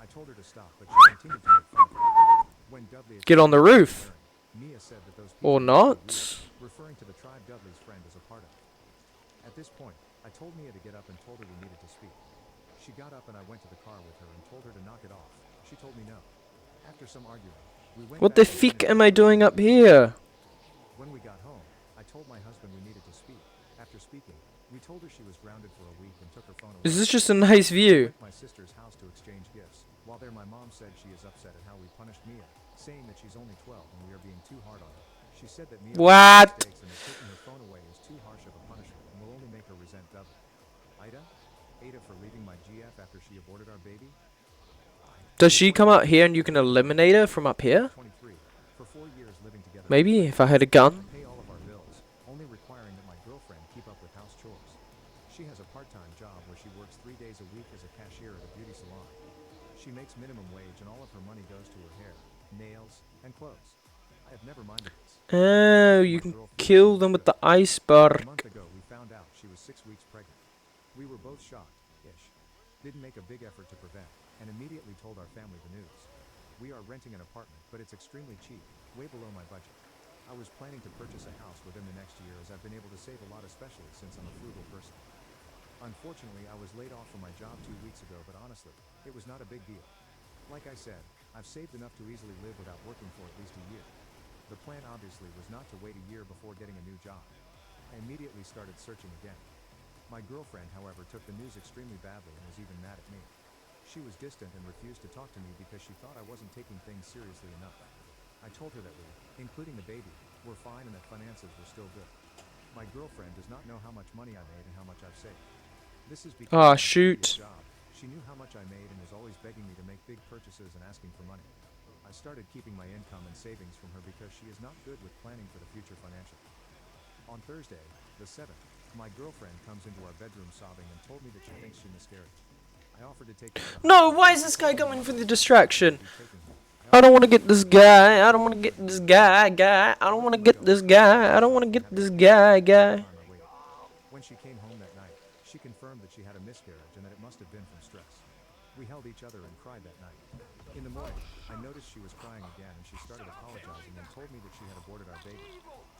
I told her to stop, but she continued to make fun of her. When Dudley Get on the roof. Mia said that those Or people were not. weird, referring to the tribe Dudley's friend is a part of. At this point, I told Mia to get up and told her we needed to speak. She got up and I went to the car with her and told her to knock it off. She told me no. After some arguing, we went What back the and fuck finished am I doing up here? When we got home, I told my husband we needed to speak. After speaking, we told her she was grounded for a week and took her phone away. Is this just a nice view? Went to my sister's house to exchange gifts. While there, my mom said she is upset at how we punished Mia, saying that she's only 12 and we are being too hard on her. She said that Mia What? made mistakes and that taking her phone away is too harsh of a punishment and will only make her resent Dudley. Ada for leaving my GF after she aborted our baby. Does she come out here and you can eliminate her from up here? 23. For 4 years living together. Maybe if I had a gun. Pay all of our bills, only requiring that my girlfriend keep up with house chores. She has a part-time job where she works 3 days a a week as a cashier at a beauty salon. She makes minimum wage and all of her money goes to her hair, nails, and clothes. I have never minded this. Oh, you can kill them with the A iceberg. month ago, we found out she was 6 weeks pregnant. We were both shocked-ish. Didn't make a big effort to prevent, and immediately told our family the news. We are renting an apartment, but it's extremely cheap, way below my budget. I was planning to purchase a house within the next year as I've been able to save a lot, especially since I'm a frugal person. Unfortunately, I was laid off from my job 2 weeks ago, but honestly, it was not a big deal. Like I said, I've saved enough to easily live without working for at least a year. The plan obviously was not to wait a year before getting a new job. I immediately started searching again. My girlfriend, however, took the news extremely badly and was even mad at me. She was distant and refused to talk to me because she thought I wasn't taking things seriously enough. I told her that we, including the baby, were fine and that finances were still good. My girlfriend does not know how much money I made and how much I've saved. This is because Ah, of my previous shoot. job. She knew how much I made and was always begging me to make big purchases and asking for money. I started keeping my income and savings from her because she is not good with planning for the future financially. On Thursday, the 7th, my girlfriend comes into our bedroom sobbing and told me that she thinks she miscarried. I offered to take her to the No, hospital. why is this guy going for the distraction? Taking her. I don't want to get this guy. I don't want to get this guy. I don't want to get this guy. I don't want to get this guy. When she came home that night, she confirmed that she had a miscarriage and that it must have been from stress. We held each other and cried that night. In the morning, I noticed she was crying again and she started apologizing and told me that she had aborted our baby.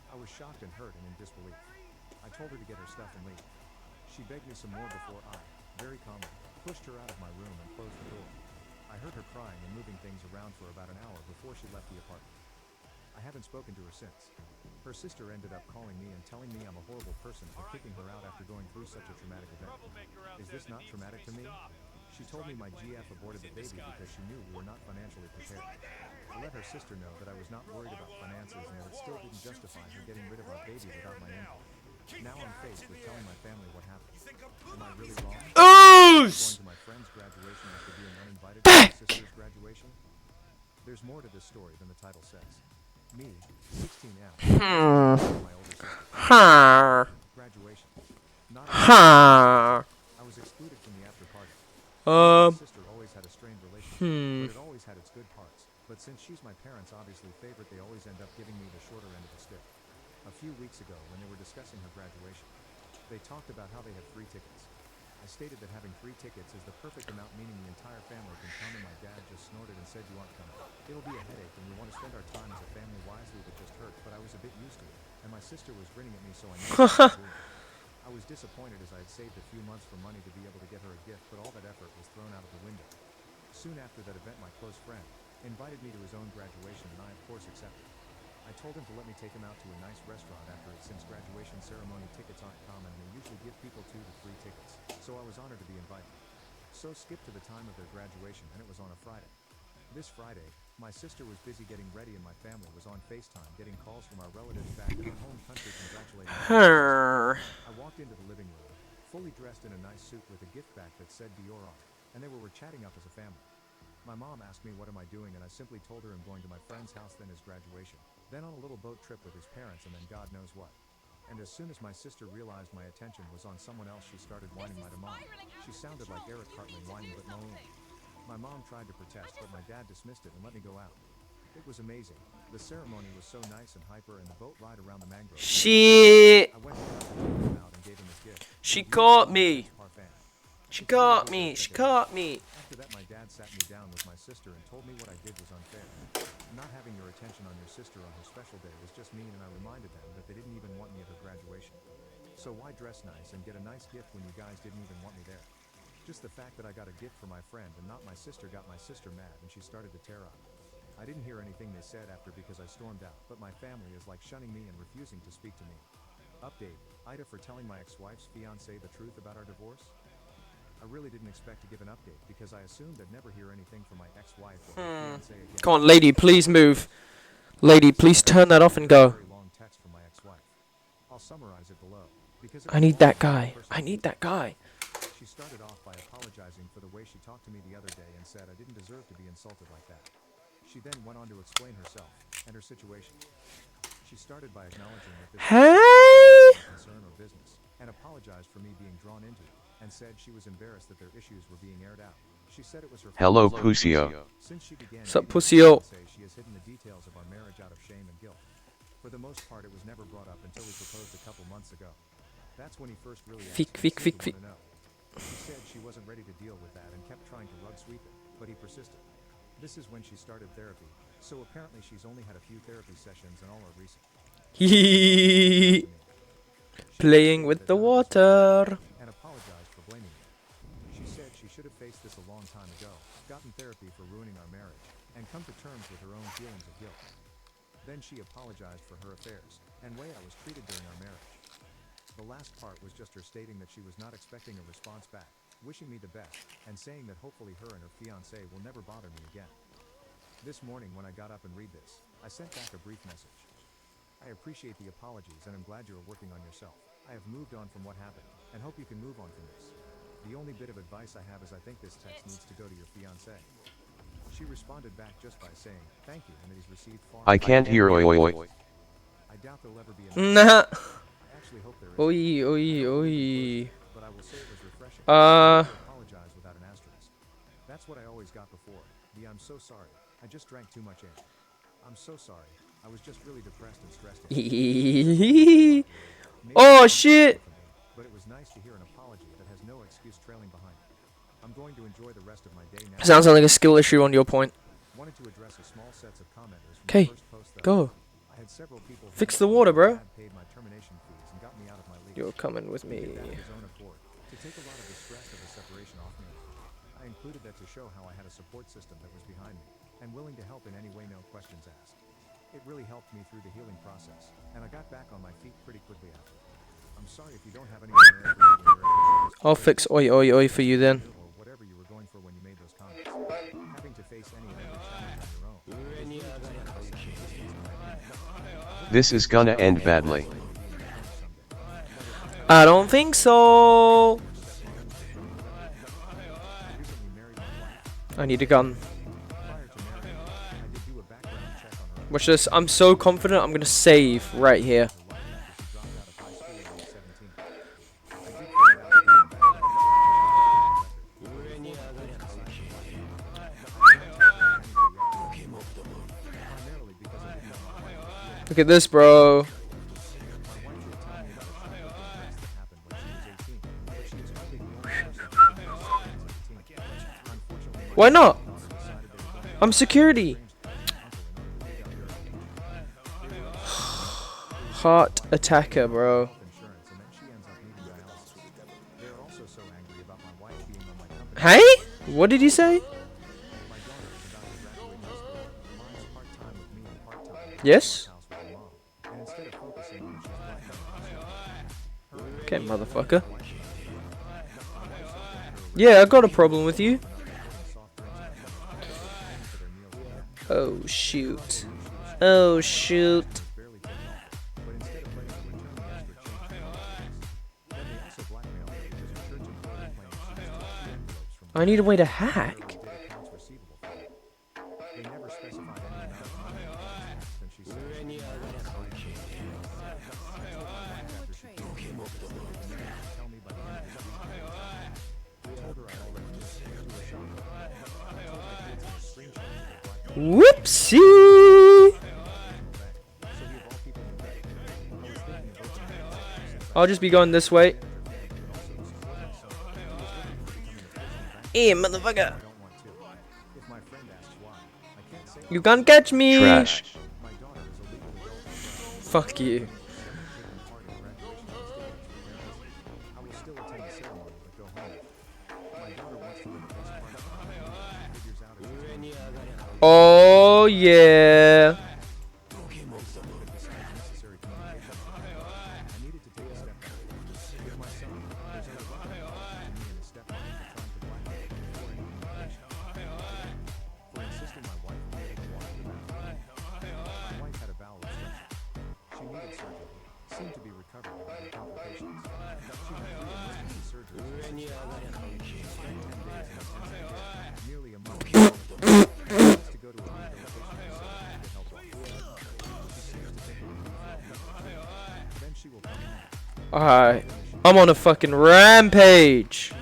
I was shocked and hurt and in disbelief. I told her to get her stuff and leave. She begged me some more before I, very calmly, pushed her out of my room and closed the door. I heard her crying and moving things around for about an hour before she left the apartment. I haven't spoken to her since. Her sister ended up calling me and telling me I'm a horrible person for kicking her out after going through such a traumatic event. Is this not traumatic to me? She told me my GF aborted the baby because she knew we were not financially prepared. I let her sister know that I was not worried about finances and that it still didn't justify her getting rid of our baby without my income. Now I'm faced with telling my family what happened. Am I really wrong? Going Ooze! to my friend's graduation after being uninvited to my sister's graduation? There's more to this story than the title says. Me, 16M, my older sister. Graduation. Not a I was excluded from the after party. My sister always had a strained relationship, but it always had its good parts. But since she's my parents' obviously favorite, they always end up giving me the shorter end of the stick. A few weeks ago, when they were discussing her graduation, they talked about how they had free tickets. I stated that having free tickets is the perfect amount, meaning the entire family can come, and my dad just snorted and said, "You aren't coming. It'll be a headache and we want to spend our time as a family wisely." That just hurt, but I was a bit used to it, and my sister was grinning at me, so I knew what I was doing. I was disappointed as I had saved a few months for money to be able to get her a gift, but all that effort was thrown out of the window. Soon after that event, my close friend invited me to his own graduation, and I of course accepted. I told him to let me take him out to a nice restaurant after it, since graduation ceremony tickets aren't common and they usually give people 2 to 3 tickets, so I was honored to be invited. So skip to the time of their graduation, and it was on a Friday. This Friday, my sister was busy getting ready and my family was on FaceTime getting calls from our relatives back in our home country congratulating me. I walked into the living room, fully dressed in a nice suit with a gift bag that said Dior on it, and they were chatting up as a family. My mom asked me what am I doing, and I simply told her I'm going to my friend's house, then his graduation, then on a little boat trip with his parents, and then God knows what. And as soon as my sister realized my attention was on someone else, she started whining my mom. She sounded like Eric Cartman whining but moaning. My mom tried to protest, but my dad dismissed it and let me go out. It was amazing. The ceremony was so nice and hyper, and the boat ride around the mangroves. Shit! I went down to take him out and gave him his gift. She caught me. Parfait. She caught me. She caught me. After that, my dad sat me down with my sister and told me what I did was unfair. Not having your attention on your sister on her special day was just mean, and I reminded them that they didn't even want me at her graduation. So why dress nice and get a nice gift when you guys didn't even want me there? Just the fact that I got a gift for my friend and not my sister got my sister mad, and she started to tear up. I didn't hear anything they said after because I stormed out, but my family is like shunning me and refusing to speak to me. Update: Ida for telling my ex-wife's fiancé the truth about our divorce? I really didn't expect to give an update because I assumed I'd never hear anything from my ex-wife or her fiancé again. Come on, lady, please move. Lady, please turn that off and go. Very long text from my ex-wife. I'll summarize it below because I need that guy. I need that guy. She started off by apologizing for the way she talked to me the other day and said I didn't deserve to be insulted like that. She then went on to explain herself and her situation. She started by acknowledging that this was Hey! a concern or business and apologized for me being drawn into it. and said she was embarrassed that their issues were being aired out. She said it was her Hello, fault. Pusio. Since she began Sup, dating pussyo? fiancé, she has hidden the details of our marriage out of shame and guilt. For the most part, it was never brought up until we proposed a couple months ago. That's when he first really asked Fick, me, fick, "So fick, you fick. wanna know?" She said she wasn't ready to deal with that and kept trying to rug sweep it, but he persisted. This is when she started therapy, so apparently she's only had a few therapy sessions and all are recent. She Playing stated with that the none of this was water. and apologized for blaming me. She said she should have faced this a long time ago, gotten therapy for ruining our marriage, and come to terms with her own feelings of guilt. Then she apologized for her affairs and way I was treated during our marriage. The last part was just her stating that she was not expecting a response back, wishing me the best, and saying that hopefully her and her fiancé will never bother me again. This morning when I got up and read this, I sent back a brief message. I appreciate the apologies and I'm glad you are working on yourself. I have moved on from what happened, and hope you can move on from this. The only bit of advice I have is I think this text needs to go to your fiancé. She responded back just by saying, thank you, and that he's received far. I can't hear oi oi oi. I doubt there'll ever be Nah. I actually hope there is. Oi, oi, oi. But I will say it was refreshing. Uh. To apologize without an asterisk. That's what I always got before. I'm so sorry. I just drank too much ale. I'm so sorry. I was just really depressed and stressed. Maybe Oh it's shit. for me, but it was nice to hear an apology that has no excuse trailing behind it. I'm going to enjoy the rest of my day now. Sounds like a skill issue on your point. Wanted to address a small sets of commenters from the 'Kay, first post that go. I had several people Fix who the water, bro. had paid my termination fees and got me out of my lease. You're coming with He did that me. of his own accord, to take a lot of the stress of the separation off me. I included that to show how I had a support system that was behind me, and willing to help in any way, no questions asked. It really helped me through the healing process, and I got back on my feet pretty quickly after. I'm sorry if you don't have anyone there for you when you're at your I'll fix oi, oi, oi for you then. or whatever you were going for when you made those comments. Having to face any and every challenge on your own. This is gonna end badly. I don't think so. I need a gun. Watch this. I'm so confident I'm gonna save right here. Look at this, bro. Why not? I'm security. Heart attacker, bro. Hey? What did you say? Yes? Okay, motherfucker. Yeah, I got a problem with you. Oh, shoot. Oh, shoot. I need a way to hack. Whoopsie! I'll just be going this way. Hey, motherfucker! You can't catch me! Trash. Fuck you. Oh yeah. Seemed to be recovering from the complications. She had 3 emergency surgeries. Spent 10 days in intensive care, nearly a month. To go to a rehabilitation facility to get help. She seems to think it will be for a then she will come home. Alright. I'm on a fucking rampage.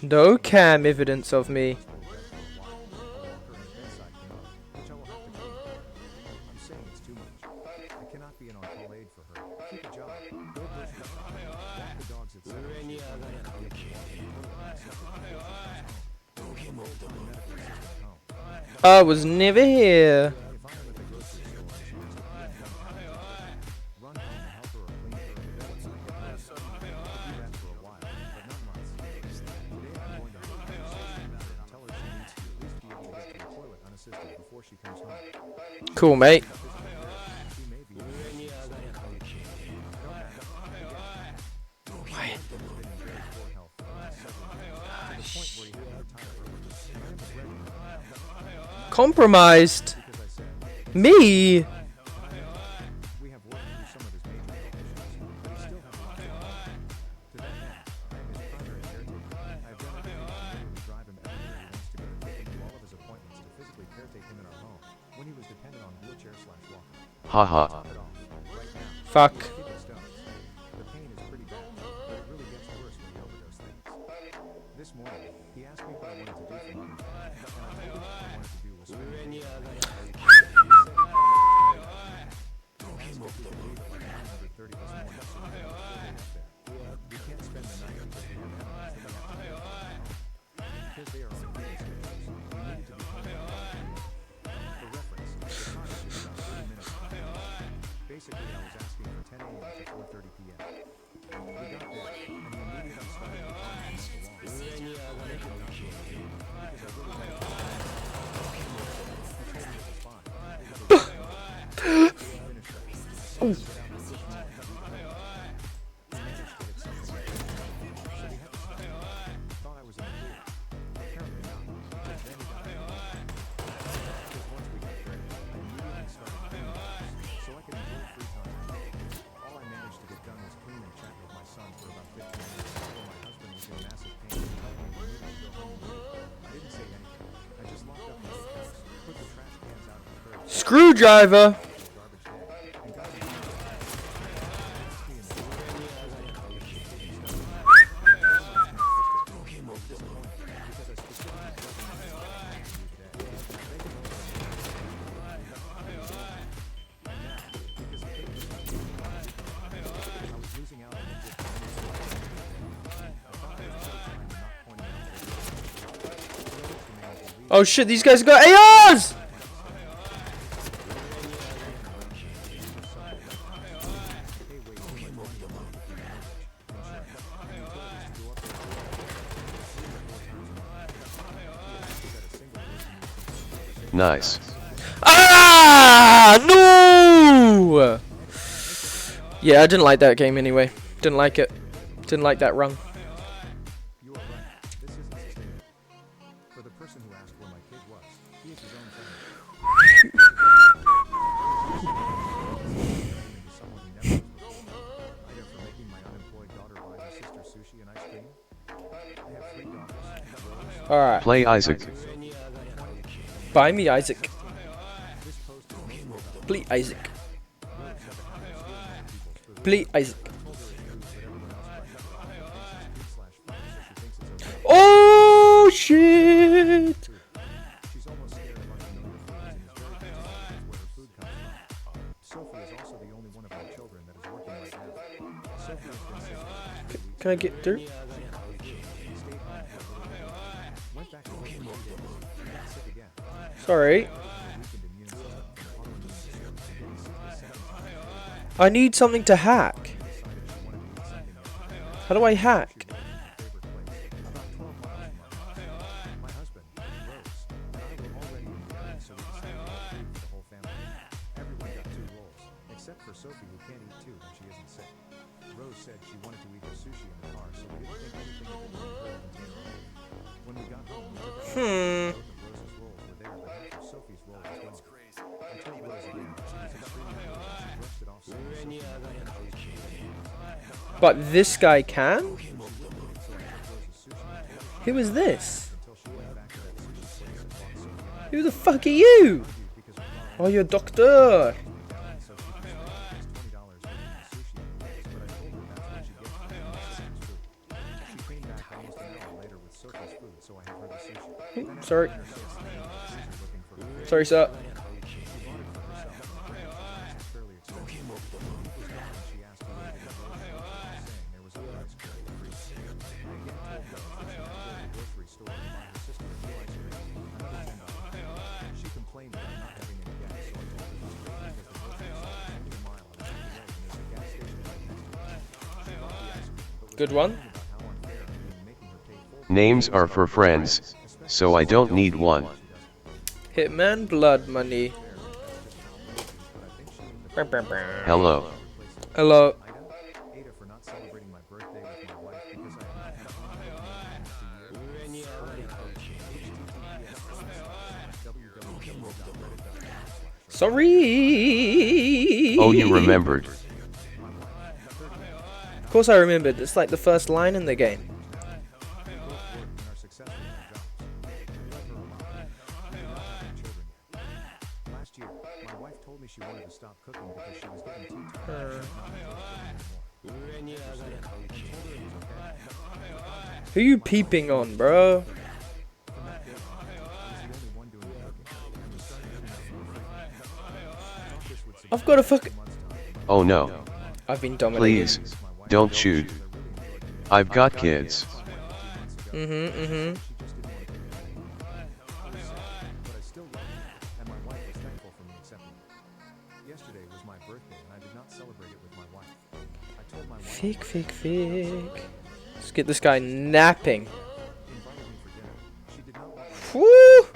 No cam evidence of me. I'm saying it's too much. I cannot be an on-call aide for her. Keep a job. Go grocery shopping. Walk the dogs, etc. I was never here. If I am at the grocery store and she has to pee in the run home and help her or clean her in bed when I get home. I could do that for a while, but not months. Today I'm going to have a conversation with her and tell her she needs to at least be able to get to the toilet unassisted before she comes home. Cool, mate. She may be Compromised. Me. we have worked through some of his major health issues, but he still has a lot to learn. To that end, I am his primary caretaker. I have done everything to literally drive him everywhere he wants to go to take him to all of his appointments to physically caretake him in our home when he was dependent on wheelchair/walker. Haha. Top it off. Right now, Fuck. kidney stones. The pain is pretty bad, but it really gets worse when you overdose things. This morning, he asked me what I wanted to do for Mother's Day, and I told him what I wanted to do was spend the day. We can't spend the night because we have animals that we have to take home. Because they are on feeding schedules, we needed to be home by 5 p.m. For reference, the cottage is about 30 minutes from the house. Basically, I was asking for 10 a.m. to 4:30 p.m. We got there, and he immediately started to run and move along. Because I really wanted to spend the night. He told me it was fine. It was a finished up. I said, "Get out of the room." He managed to hit something. So we had to stop. Thought I was in the clear. Apparently not, because then he got out of the room. Because once we got there, I immediately started cleaning the house, so I could enjoy free time. All I managed to get done was clean and chat with my son for about 15 minutes before my husband was in massive pain and told me we needed to go home immediately. I didn't say anything. I just locked up the house, put the trash cans out on the curb, Screwdriver. garbage day, and got to the Oh shit, these guys got ARs! Nice. Ah! No! Yeah, I didn't like that game anyway. Didn't like it. Didn't like that run. You are right. This isn't sustainable. For the person who asked where my kid was, he is his own family. Someone who never was before. Either for making my unemployed daughter buy her sister sushi and ice cream. I have 3 daughters. Alright. Play Isaac. Buy me Isaac. Please Isaac. Please Isaac. Oh shit! She's almost scared of unfamiliar foods and is very particular where her food comes from. Sophie is also the only one of my children that is working right now. Sophie has been sick. Can I get through? Stayed home for a little bit. Went back to work for 2 days. Got sick again. Sorry. Weakened immune system from autoimmune disorder and getting sick the second time. I need something to hack. Decided she wanted to eat something else. How do I hack? About 12 miles from our house. My husband, Rose, and I were already in the area, so we decided to get food for the whole family. Everyone got 2 rolls, except for Sophie, who can't eat 2 when she isn't sick. Rose said she wanted to eat her sushi in the car, so we didn't think anything of it in her container. When we got home, we took out both of Rose's rolls were there, but half of Sophie's roll was gone. I told Rose again that she was extremely ill and she brushed it off saying Sophie was fine. But this guy can? Who is this? Who the fuck are you? Oh, you're a doctor. Sorry. Sorry, sir. Good one. Names are for friends, so I don't need one. Hitman, blood money. Hello. Hello. Ada for not celebrating my birthday with my wife because I have not had Sorry. Oh, you remembered. Of course I remembered. It's like the first line in the game. Last year, my wife told me she wanted to stop cooking because she was getting too tired. Who you peeping on, bro? I've got a fuck. Oh no. I've been dominated. Please, don't shoot. I've got kids. Mm-hmm. Fake. Let's get this guy napping. Woo!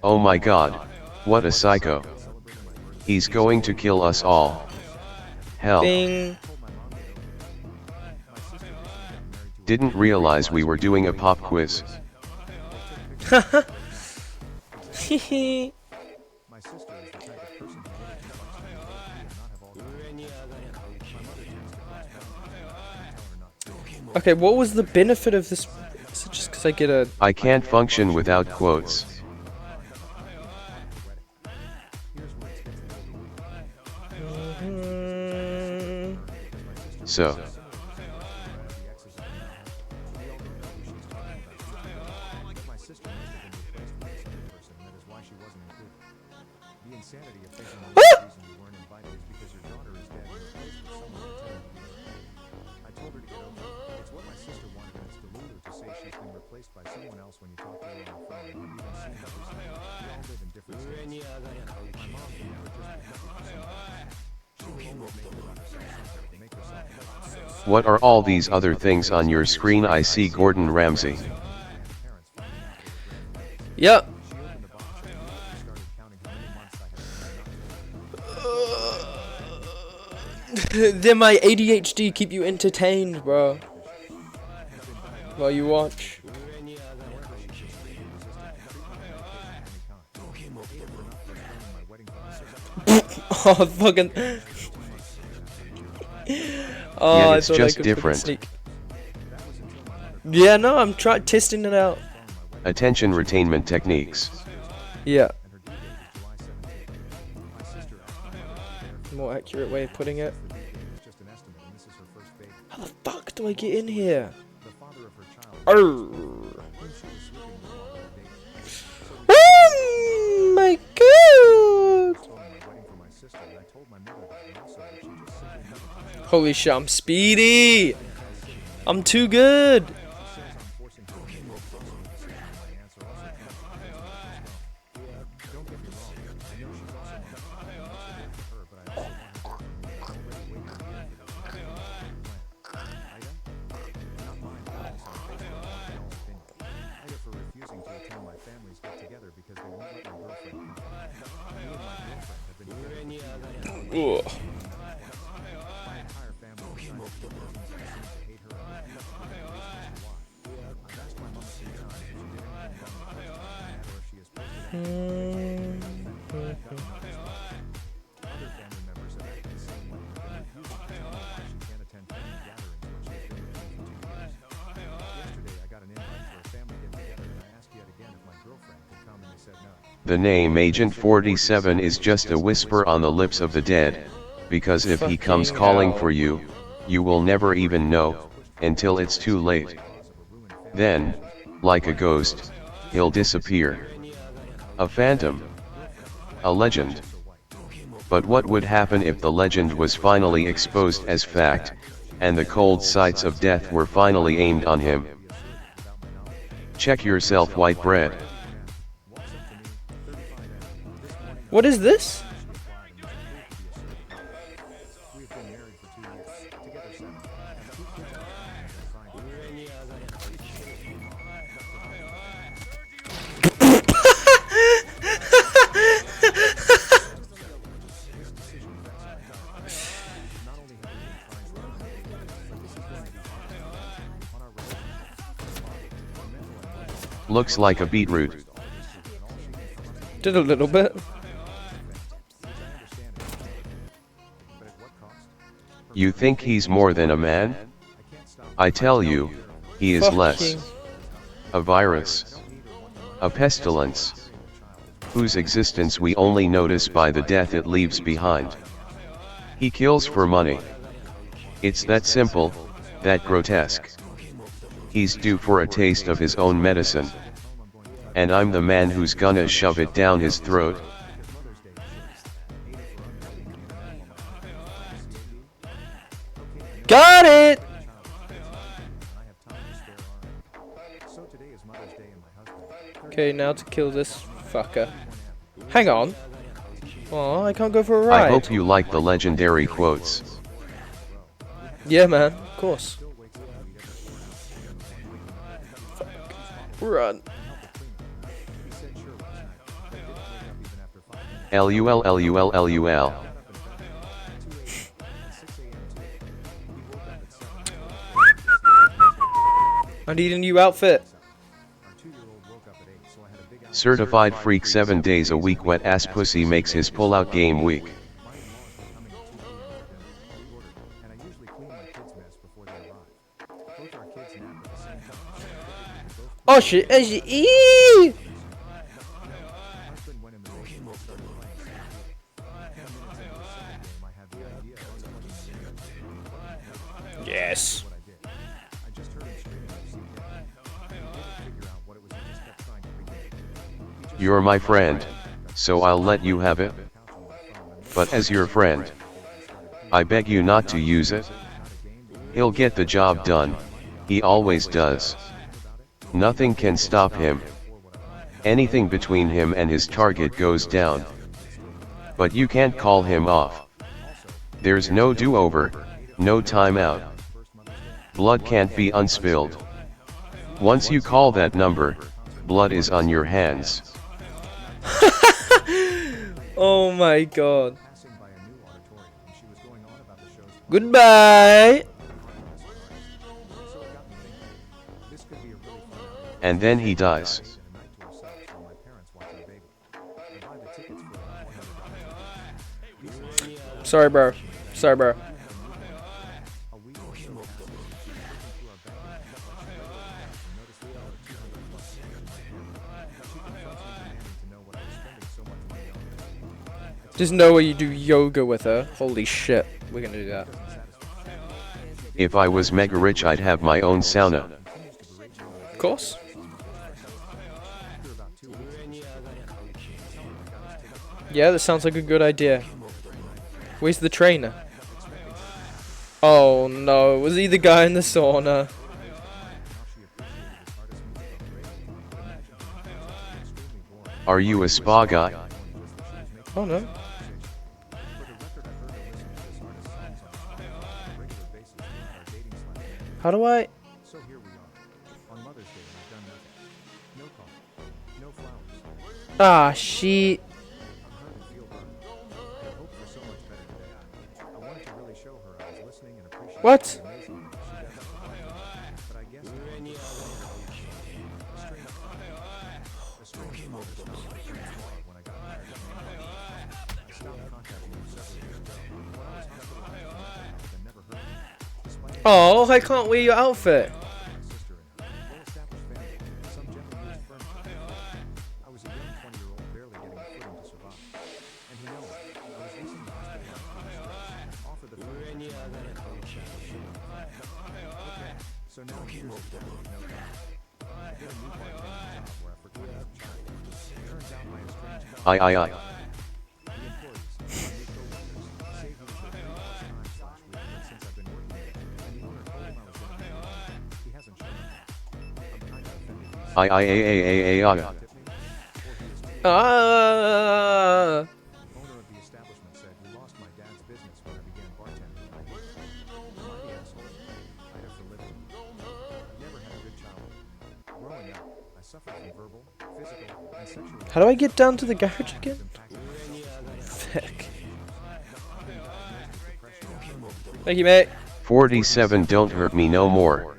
Oh my god. What a psycho. He's going to kill us all. Hell. Bing. Didn't realize we were doing a pop quiz. Okay, what was the benefit of this? Is it just because I get a... I can't function without quotes. So. What are all these other things on your screen? I see Gordon Ramsay. Yep. Then my ADHD keep you entertained, bro. While you watch. Oh, fucking... Oh, yeah, I it's thought just I could different. Sneak. Yeah, no, I'm testing it out. Attention retainment techniques. Yeah. More accurate way of putting it. How the fuck do I get in here? Oh my god! Holy shit, I'm speedy! I'm too good! Ugh. The name Agent 47 is just a whisper on the lips of the dead. because if he comes calling for you, you will never even know, until it's too late. Then, like a ghost, he'll disappear. A phantom. A legend. But what would happen if the legend was finally exposed as fact, and the cold sights of death were finally aimed on him? Check yourself, white bread. What is this? Looks like a beetroot. Did a little bit. You think he's more than a man? I tell you, he is less. A virus. A pestilence. Whose existence we only notice by the death it leaves behind. He kills for money. It's that simple, that grotesque. He's due for a taste of his own medicine. And I'm the man who's gonna shove it down his throat. Got it! Okay, now to kill this fucker. Hang on. Oh, I can't go for a ride. I hope you like the legendary quotes. Yeah, man. Of course. Fuck. Run. LUL LUL LUL. I need a new outfit. Certified freak 7 days a week, wet ass pussy makes his pull-out game weak. Oh shit, eee! Yes. You're my friend, so I'll let you have it. But as your friend, I beg you not to use it. He'll get the job done, he always does. Nothing can stop him. Anything between him and his target goes down. But you can't call him off. There's no do-over, no timeout. Blood can't be unspilled. Once you call that number, blood is on your hands. Oh my god. Goodbye. And then he dies. Sorry, bro. Sorry, bro. There's no way you do yoga with her. Holy shit. We're gonna do that. If I was mega rich, I'd have my own sauna. Of course. Yeah, that sounds like a good idea. Where's the trainer? Oh no, was he the guy in the sauna? Are you a spa guy? Oh no. How do I? So here we are. On Mother's Day, and I've done nothing. No call. No flowers. Ah, shit. I'm hurt and feel burned. I had hoped for so much better today. I wanted to really show her I was listening and appreciating What? the amazing work she does. But I guess a strange mother stopped my friend's wallet when I got married. I stopped contacting her several years ago. When I was hospitalized for mental health and never heard from her. Despite Oh, I can't wear your outfit. my sister and her, well-established family, some gently used furniture. I was a young 20-year-old barely getting a footing to survive. And who knows, I was recently hospitalized for distress. So now here's exactly no time. I did a new part-time job where I forgot as a child. Turns out my estranged I. the employees, my new coworkers, saved me for 3+ times last week, but since I've been working here, and the owner told him I was going to be around, he hasn't shown up. I'm kind of offended he's I. tip me, or he is too Ah. The owner of the establishment said he lost my dad's business when I began bartending. Am I the asshole? I have for living. I never had a good childhood. Growing up, I suffered from verbal, physical, and sexual How do I get down to the garage again? impacted my self-esteem. Thick. Thank you, mate. 47 Don't hurt me no more.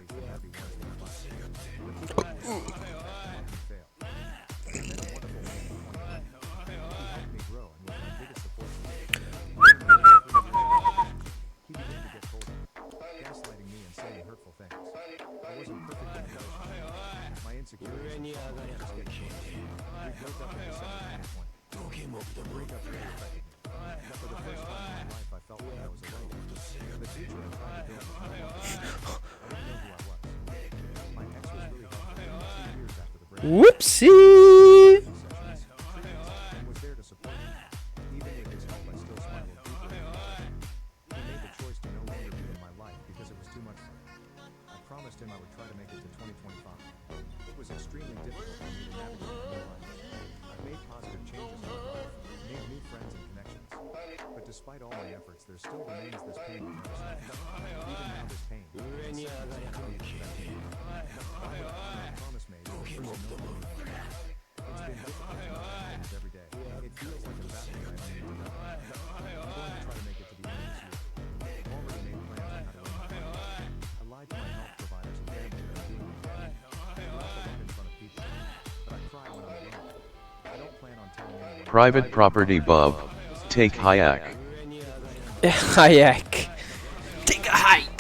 Whoopsie! And was there to support me. Even with his help, I still spiraled deeper. He made the choice to no longer be in my life because it was too much for him. I promised him I would try to make it to 2025. It was extremely difficult for me to navigate my new life. I've made positive changes in my life, made new friends and connections. But despite all my efforts, there still remains this pain with my son. Even now, this pain. Why would I honor a promise made with a person no longer in my life? It's been difficult to make plans every day. It feels like a battle that I don't need to know. I'm going to try to make it to the end of this year. I've already made plans on how to run my life. I lied to my health providers and family that I'm doing okay. I laugh alone in front of people, but I cry when I'm alone. I don't plan on telling anyone. Private property bub. Take Hayak. Hayek. Take a hike.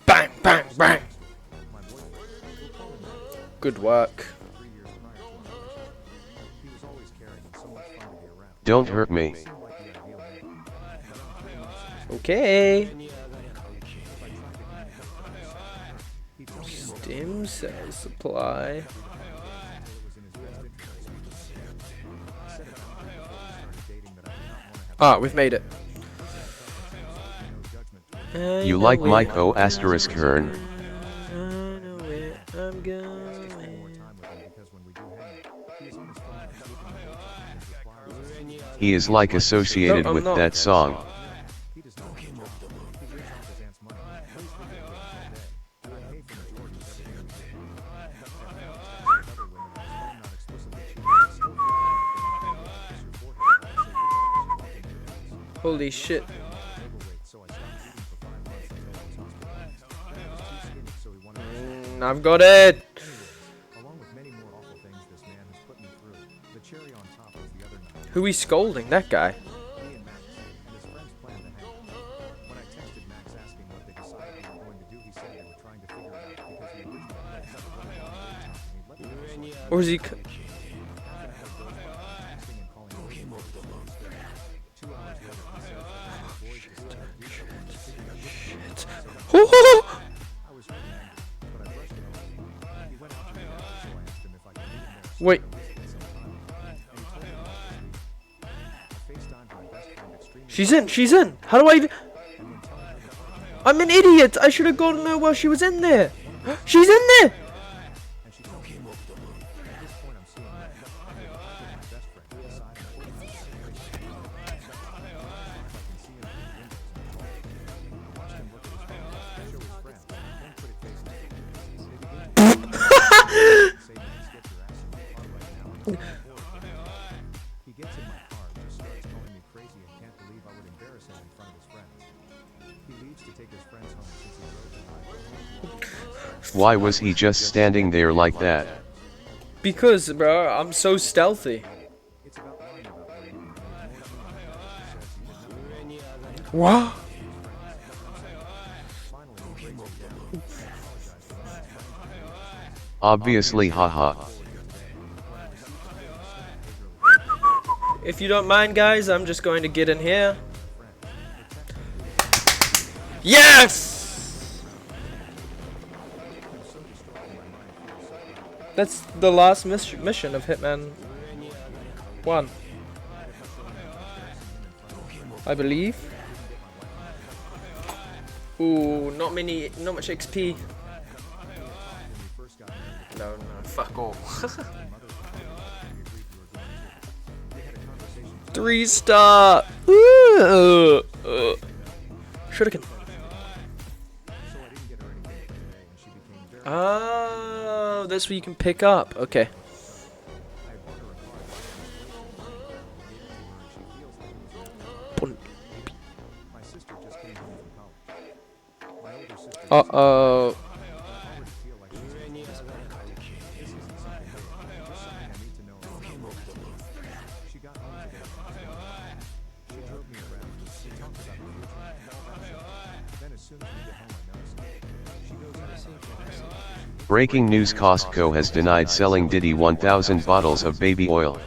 Bang, bang, bang. Good work. Don't hurt me. Okay. Stem cell supply. Ah, we've made it. You like Mike O asterisk Hearn? I know where I'm going. He is like associated No, I'm with not. that song. Holy shit. I've got it. Along with many more awful things this man has put me through, the cherry on top was the other night. Who is scolding? That guy. Me and Max and his friends planned to hang out. When I texted Max asking what they decided we were going to do, he said they were trying to figure it out because the original plan had a really long wait time and he'd let me know. Or is he? Half an hour goes by, texting and calling me. 2 hours later, he says that his boys decided to do something to figure out which Shit. I was really angry, but I brushed it off. He went out to the office, so I asked him if I could meet him there. Wait. She's in. How do I? I'm an idiot. I should have gotten her while she was in there. She's in there. He gets in my car and just starts calling me crazy and can't believe I would embarrass him in front of his friends. He leaves to take his friends home since he drove to my Why was he just standing there like that? Because, bro, I'm so stealthy. It's about What? Obviously, haha. If you don't mind, guys, I'm just going to get in here. Yes! That's the last mission of Hitman 1. I believe. Ooh, not much XP. No, fuck all. 3-star. Shuriken. Oh, that's what you can pick up. Okay. Uh-oh. Breaking news: Costco has denied selling Diddy 1,000 bottles of baby oil.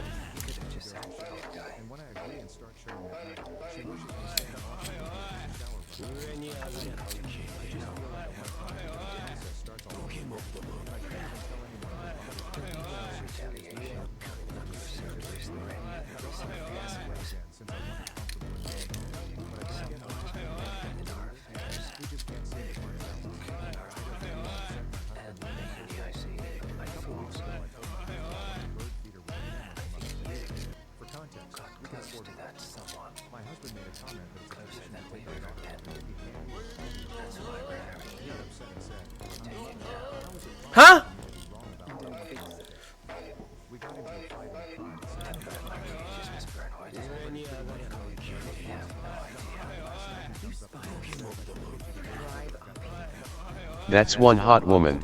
Huh? That's one hot woman.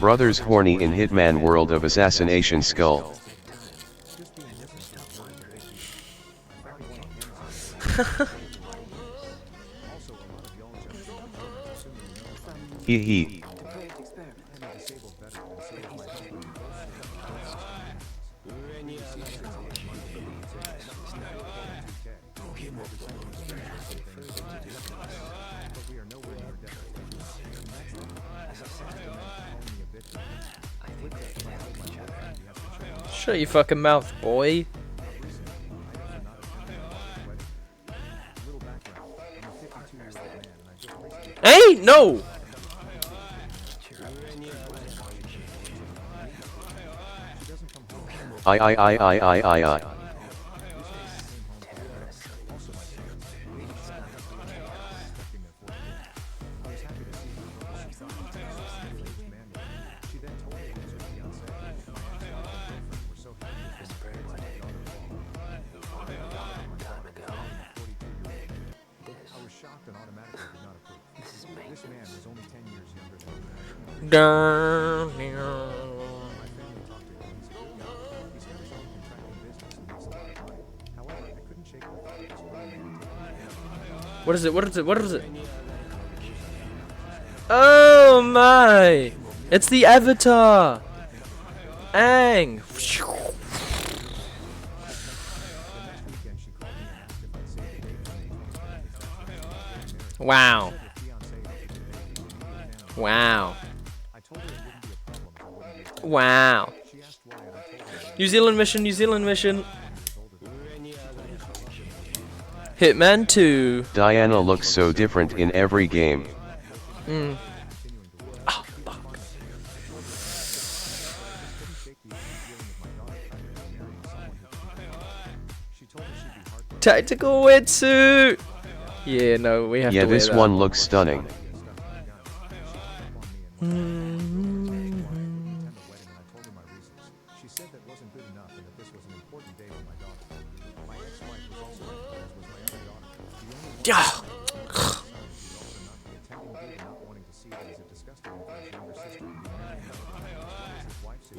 Brothers horny in Hitman world of assassination skull. Hee hee. Shut your fucking mouth, boy. Hey, no! I. Down. What is it? What is it? What is it? Oh my! It's the Avatar! Ang! Wow. Wow. Wow. New Zealand mission, New Zealand mission. Hitman 2. Diana looks so different in every game. Oh, fuck. Tactical wetsuit! Yeah, no, we have Yeah, to wear this that. one looks stunning. She said that wasn't good enough and that this was an important day for my daughter. My ex-wife was also in as was my other daughter. The only one Yeah. who would also not be attending due to not wanting to see it as a disgusting for his younger sister to be marrying another man, as well as his wife's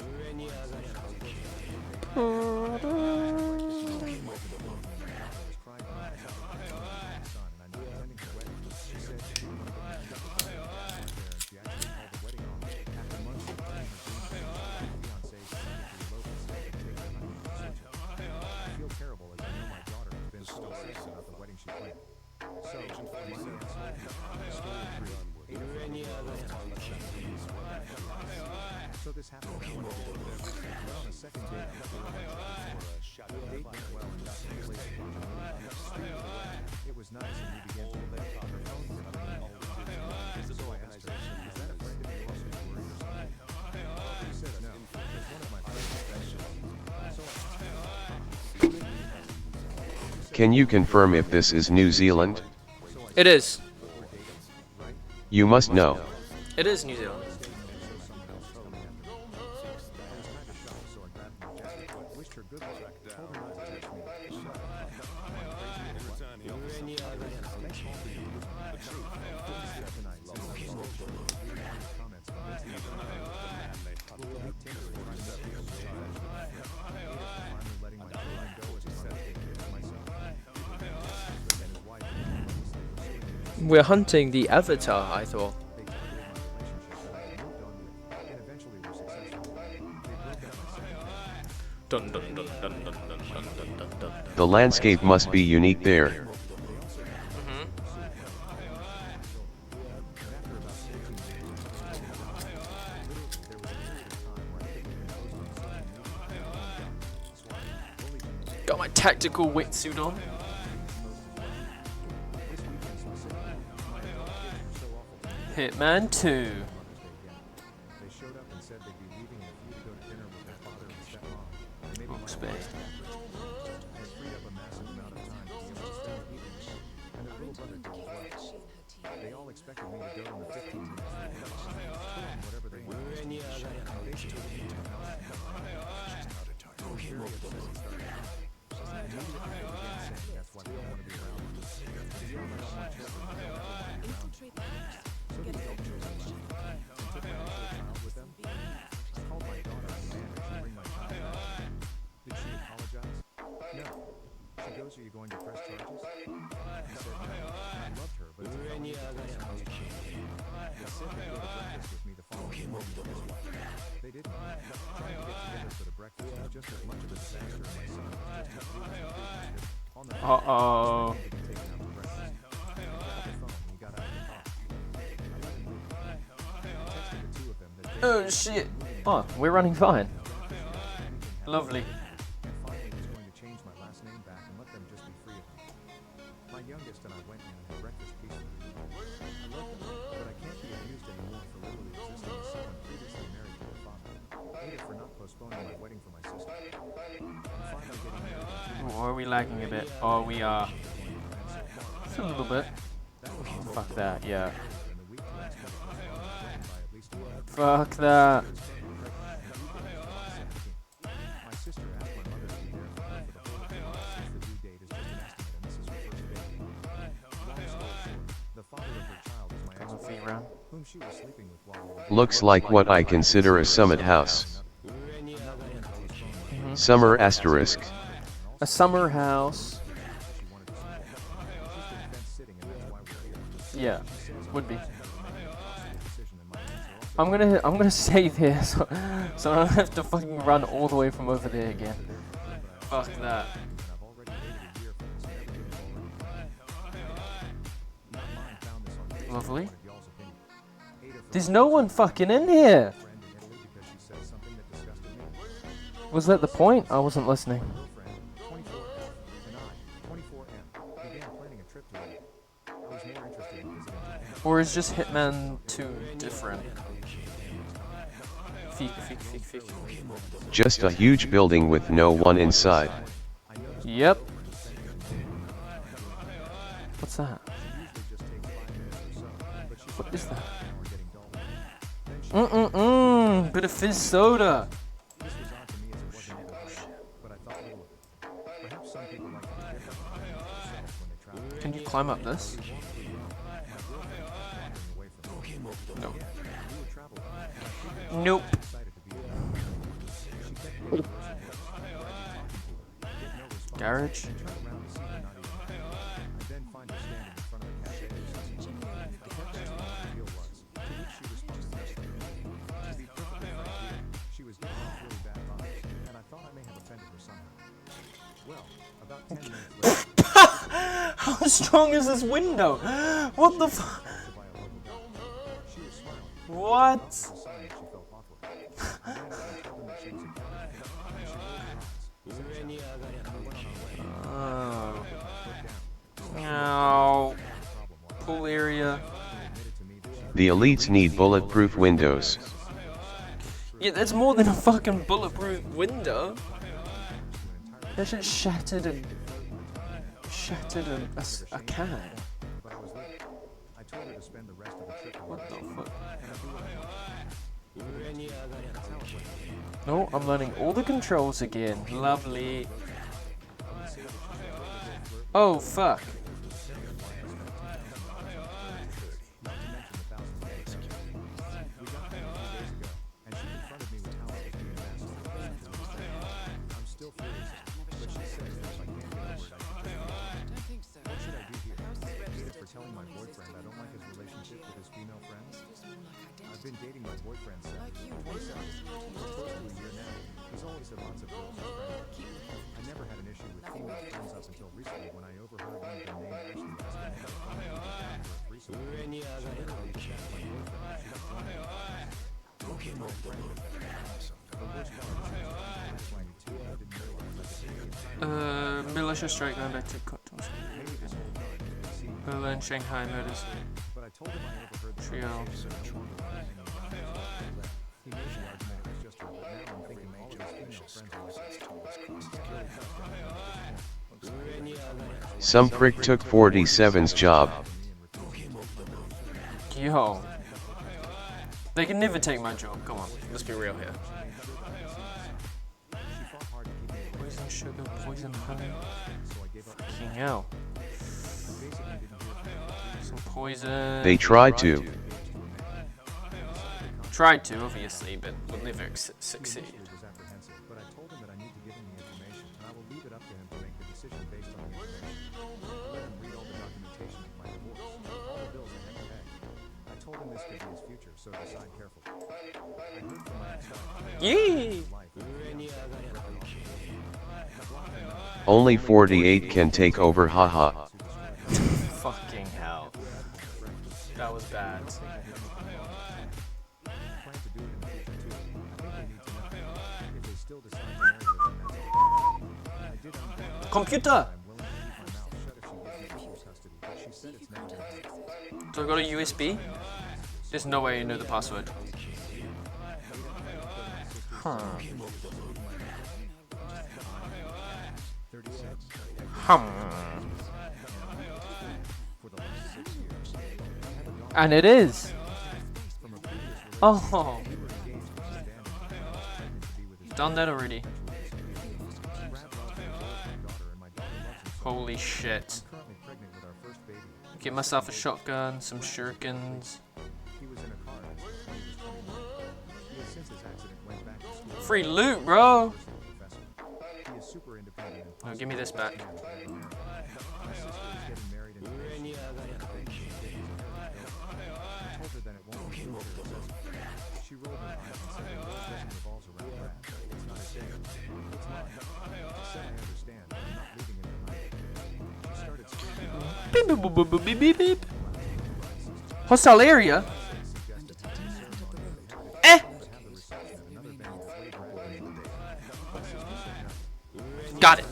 So this happened on a second date. The date went well and got to the place. It was nice and we began to her phone kept ringing. So I asked her, is that a friend of yours who's worried or something? She said no, it's one of my friends. So Can you confirm if this is New Zealand? It is. You must know. It is New Zealand. We're hunting the Avatar, I thought. Dun, dun, dun, dun, dun, dun, dun, dun, dun. The landscape must be unique there. Got my tactical wetsuit on. Hitman 2. They showed up and said they'd be leaving in a few to go to dinner with their father and stepmom. And maybe my Space. has freed up a massive amount of time to be able to spend the evening. And their little brother did as well. They all expected me to go on the 15 minutes whatever they wanted. And they should have me to the house. I was very upset and started crying. Immediately they began saying that's why they don't want to be around me. To be honest, my children don't ever want to be around me. So the adult children left and took my actual child with them. I called my daughter and demanded she bring my child back. Did she apologize? No. She goes, are you going to press charges? I said no. I loved her, but it's a felony to press charges. They said they'd go to breakfast with me the following morning with his wife. They didn't. Trying to get together for the breakfast was just as much of a disaster as my son was just as rude as a on the Uh-oh. taken out to breakfast. I grabbed the phone and he got out of the car. I let him leave. I texted the two of them that they Oh shit. Oh, we're running fine. Lovely. and finally was going to change my last name back and let them just be free of me. My youngest and I went in and had breakfast peacefully. I love them, but I can't be abused anymore for literally existing as someone previously married to their father. Hated for not postponing my wedding for my sister. I'm finally getting married in 2 months. Or are we lagging a bit? Oh, we are. Just a little bit. Fuck that, yeah. In the week to expect to postpone my wedding by at least a month. Fuck that. My sister asked my mother to be there for her for the whole affair since the due date is just an estimate and this is her first baby. Long story short, the father of her child is my Got my feet ex-wife, round. whom she was sleeping with while we were Looks like what I consider a summit house. Summer asterisk. A summer house. Yeah, would be. I'm gonna save here so I don't have to fucking run all the way from over there again. Fuck that. Lovely. There's no one fucking in here. Was that the point? I wasn't listening. Or is just Hitman 2 different? Feek. Just a huge building with no one inside. Yep. What's that? Usually just takes 5 minutes or so, but she What is that? now are getting dull. Bit of fizz soda. This was odd to me as it wasn't even hot, but I thought little of it. Perhaps some people like to be different from themselves when they travel. Can you climb up this? My girlfriend kept wandering away from me. No. We would travel. Nope. Excited to be with her. She kept getting worse and worse. I'd be talking to her, get no response. Garage. Turn around to see her not even there. I'd then find her standing in front of the cafe or something. I kept asking what the deal was, to which she responded nothing. To be perfectly frank here, she was giving off really bad vibes, and I thought I may have offended her somehow. Well, about 10 minutes later, How strong is this window? What the fuck? to buy a local doctor. She was smiling. What? It was a sign that she felt awkward. I ran out and told them that she was a counterfeit, and she rolled her eyes. We sat down, and we went on our way. Oh. Put down. Ow. Problem was, Pool area. she admitted to me that she The elites need bulletproof windows. Yeah, that's more than a fucking bulletproof window. That shit shattered a can. but I was with her. I told her to spend the rest of the trip What the fuck? and I do what I want. That's how it went. No, I'm learning all the controls again. Lovely. Oh, fuck. Not to mention the thousands of days. We got home a few days ago, and she confronted me with how I was being nasty. I'm still furious, but she says that if I can't get over it, I should just leave. Don't think so. What should I do here? House is Hate it registered for to telling my police. boyfriend I don't like his relationship with his female friends? Feels more like I've identity. been dating my boyfriend since Like you, 27. one We're close to a year now. He's always said lots of girls are friends. Keep looking. I never had an issue with female friends up until recently when I overheard one of them named Ashley asking if I wanted to be down for a threesome. She literally just asked my boyfriend if she was joining me. Okay, my friend with her. The worst part is he was trying to find me too, and I didn't realize that. Militia strike going back to customs. Maybe this whole time he could see, Berlin, Shanghai murders. but I told him I overheard the Trio. conversation and no longer wanted hanging around as well as left. He made the argument it was just her, but now I'm thinking all of his female friends are like this. You can't really trust anyone at this point. Some prick took 47's job. Yo. They can never take my job. Come on, let's be real here. She fought hard to keep me away, Poison sugar, poison honey. so I gave up. Fucking hell. I basically didn't hear from her. Some poison. They tried to. Tried to, obviously, but will never succeed. He was apprehensive, but I told him that I need to give him the information, and I will leave it up to him to make the decision based on the information. I let him read all the documentation of my divorce, all the bills I had to pay. I told him this could be his future, so decide carefully. I heard from my ex-wife. Yee! Life with fiancé broken off. I blocked her number. Only 48 can take over, haha. Fucking hell. That was bad. I plan to do it in the future too. I think they need to know. If they still decide to marry her, then that's all. I did unblock her. Computer! I'm willing to keep my mouth shut if she gives me full custody, but she said it's now been hacked. So I got a USB? There's no way you know the password. Huh. 36 for the last 6 years. And it is. From a previous relationship, Oh, we were engaged when she abandoned me. Pregnant to be with his done that already. Brad loves my daughter, and my daughter loves him. Holy shit. I'm currently pregnant with our first baby. Get myself a shotgun, some shurikens. He was in a car accident when he was 21. He has since his accident went back to school. Free loot, bro. Professor. He is super independent and No, give me this back. man to ever marry. My sister is getting married in May. She wants to think she should get his inheritance built. I told her that it won't be so accessible. She rolled her eyes and said the world doesn't revolve around Brad. It's not his day. It's mine. I said I understand, but I'm not leaving him behind. She started screaming. Beep, beep, beep, beep, beep, beep, beep. Hostile area? Eh! Got it.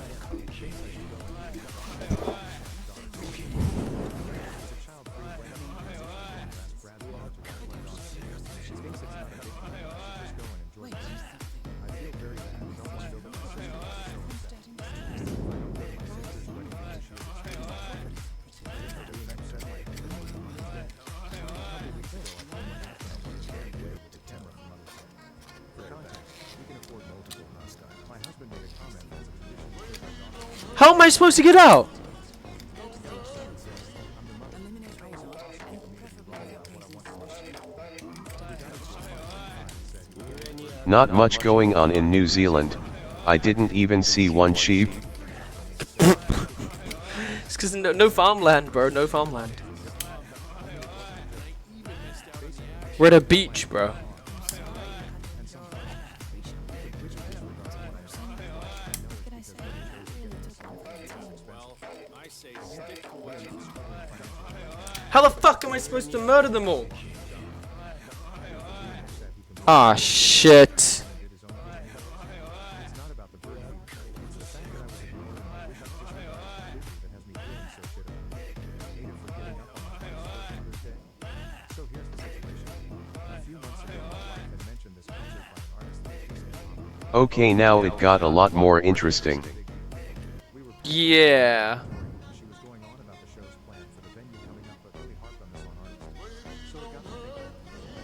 How am I supposed to get out? Not much going on in New Zealand. I didn't even see one sheep. It's because no farmland, bro. No farmland. We're at a beach, bro. How the fuck am I supposed to murder them all? Ah, shit. Okay, now it got a lot more interesting. Yeah. She was going on about the show's plan for the venue coming up, but really harped on this one artist. So it got me thinking,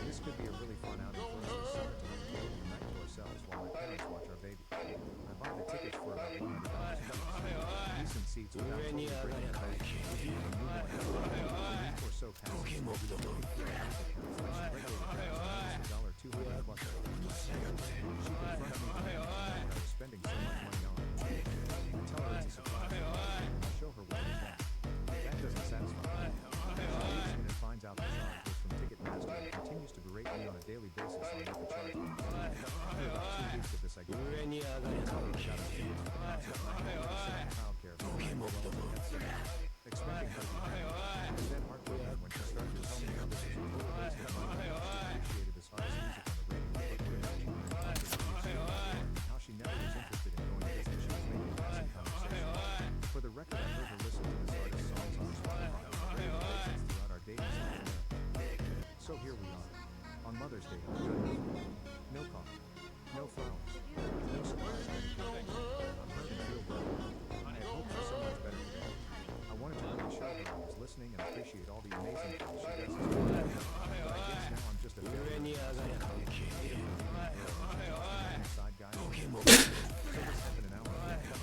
this could be a really fun outing for us this summer to have a table night to ourselves while my parents watch our baby. I bought the tickets for about $100 each. Decent seats without totally breaking the bank. A newborn or so passes. She regularly grabs $200 plus. She confronts me with what I was spending so much money on. I tell her it's a surprise. I'll show her what it's at. That doesn't satisfy her. She reads in and finds out the charge was from Ticketmaster and continues to berate me on a daily basis on what the charge was. After about 2 weeks of this, I give her I tell her I got us tickets for the concert and I set up childcare for her as well as a headset. Expecting her to be happy. I was then heartbroken when she started to tell me how this was a total waste of money. She appreciated this artist's music on the radio, but would imagine her in concert would be a student and how she never was interested in going business. She was making passing conversation. For the record, I heard her listen to this artist's songs on Spotify on a regular basis throughout our dating stage. So here we are, on Mother's Day. No coffee, no flowers, no surprise dedication. I'm hurt and feel broken. I had hoped for so much better today. I wanted to really show her I was listening and appreciate all the amazing things she does as well. But I guess now I'm just a failure. Side guy. So this happened an hour ago.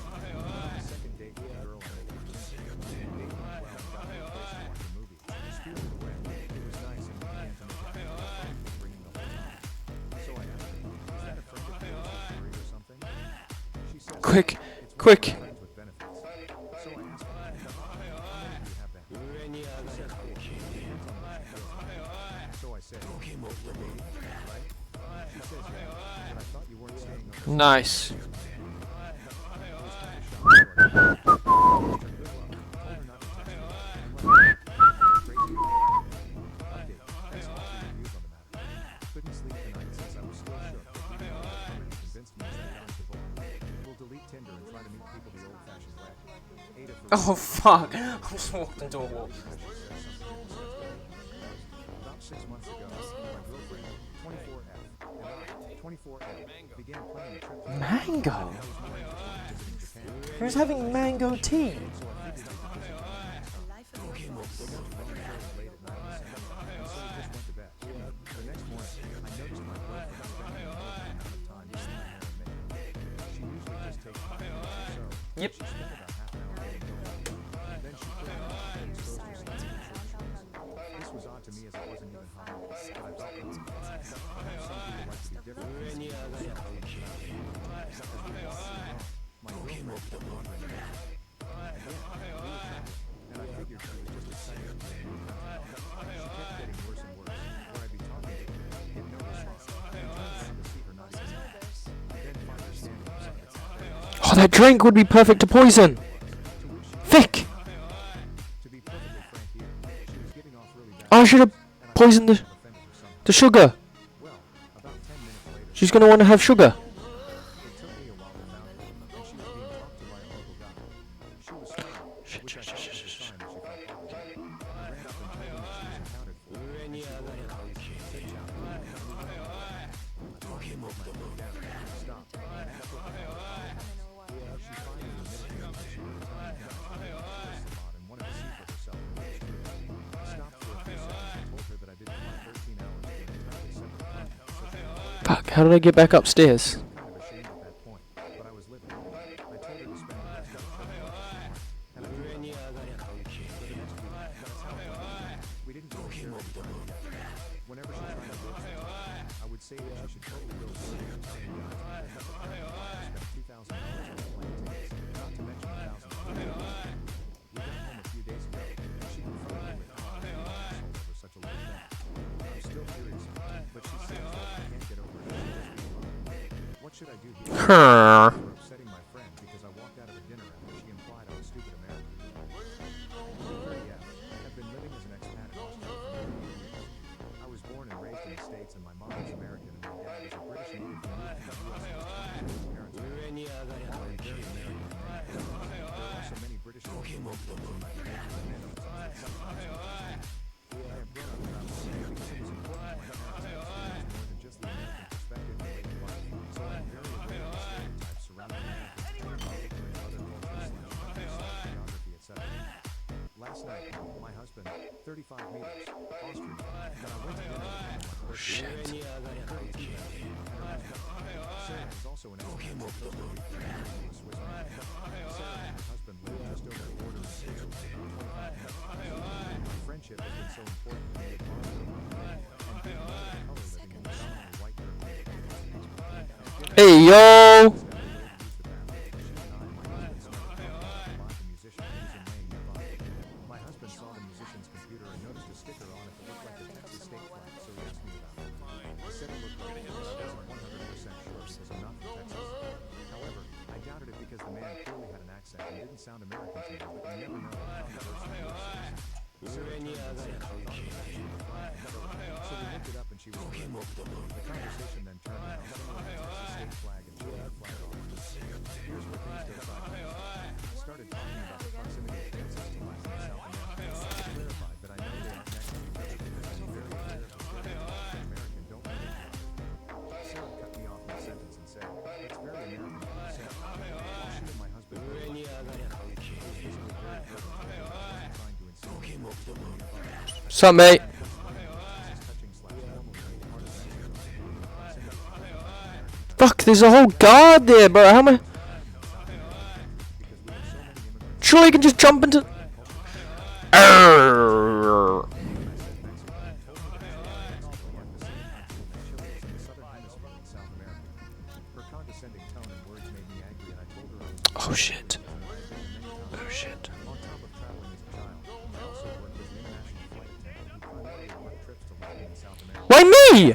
The second date with a girl I met through Tinder. Date went well and got me a place to watch a movie. Spirited away. It was nice and we began to make out. The phone was ringing the whole time. So I asked her, is that a friend of yours who's married or something? She said, Quick, it's quick. friends with benefits. So I asked her, how many do you have that? She said, depends on what she feels like. So I said, we're dating, right? She says, yeah, but I thought you weren't staying over. Nice. Couldn't sleep tonight since I was still shook. Convinced me that I was divorced. We'll delete Tinder and try to meet people the old-fashioned way. Ada for Oh fuck. I just walked into a wall. About 6 months ago, my girlfriend, 24F, and I, 24F, began planning a trip to Mango? visiting Japan. Who's having mango tea? So I figured we could visit The life of your We got to late at night and so we just went to bed. The next morning, I noticed my girlfriend spending a more amount of time using my hair and makeup. She usually just takes 5 minutes or so. Yep. She spent about half an hour getting going. Then she put on a and exposed herself to short shorts. This was odd to me as it wasn't even hot, but I felt wrong. Perhaps some people like to be different. As we walked along, my girlfriend kept wandering around. Again, we were traveling, and I figured she was just excited to be in a new country. She kept getting worse and worse. When I'd be talking to her, get no response. I turned around to see her not even there. I then find her standing beside the cafe. Oh, that drink would be perfect to poison. Vic! To be perfectly frank here, she was giving off really bad. I should have poisoned the offended her somehow. the sugar. Well, about 10 minutes later, She's gonna want to have sugar. it took me a while to find her, and she was being talked to by a local guy. She was smiling, which I thought was a sign that she felt popular. I ran up and told her that she was accounted for, and she rolled her eyes, said ciao, and we went on. I finally put my foot down, stopped, and asked what the hell her problem was. She finally admitted to me that she was telling me that she was tourist a lot and wanted to see for herself what it was true. I stopped for a few seconds and told her that I didn't want 13 hours for an entirely separate contact, so she could Fuck, how did I get back upstairs? kind of ashamed at that point, but I was living. I told her to spend the rest of the trip with us. Whenever she tried to broach the topic, I would say that she should totally go for it and tell you guys because apparently I spent $2,000 on plane tickets, not to mention $1,000. We got home a few days ago, and she confronted me with how I was being an asshole over such a little thing. I'm still furious, but she says that I can't get over it. What should I do here? Huh. For upsetting my friend because I walked out of a dinner after she implied I was stupid American. Yeah, I've been living as an expat in Australia for many years. I was born and raised in the States, and my mom is American, and my dad is a British native who moved to the U.S. when he was 20 with his parents. I am very American. There are also many British influences in my behavior and mannerisms that sometimes confuse me. I have grown up traveling because it was important to my parents to experience more than just the American perspective and way of life, so I am very aware of the stereotypes surrounding Americans and other cultures, geography, etc. Last night, my husband, 35 meters, Austrian, and I went to dinner with him. Sarah is also an expert in Costa Rica and a Swiss man. Sarah and her husband live just over the border in Switzerland, about 25 minutes. My friendship has been so important to me at bond over my faith, and being a woman of color living in predominantly white Europe. Hey, yo! My husband saw the musician's computer and noticed a sticker on it that looked like the Texas state flag, so he asked me about it. I said it looked like it, but I wasn't 100% sure because I'm not from Texas. However, I doubted it because the man clearly had an accent and didn't sound American to me, but you never know how diverse the U.S. is. Sarah turned and said she thought it was actually a flag, so we looked it up and she was correct. The conversation then turned around similar to the Texas state flag and showed the flag off. Here's where things go sideways. I started talking about the proximity of Texas to Latin and South America. I clarified that I know they aren't next to each other because I'm very aware of the stereotypes that American don't know each other. Sarah cut me off mid-sentence and said, "It's very American what you said." While she and my husband were I was visibly very hurt and told her I wasn't trying to insinuate that they were nearby. What's up, mate? Fuck, there's a whole guard there, bro. How am I? Surely you can just jump into... Arrgh. Oh shit. Oh shit. Why me?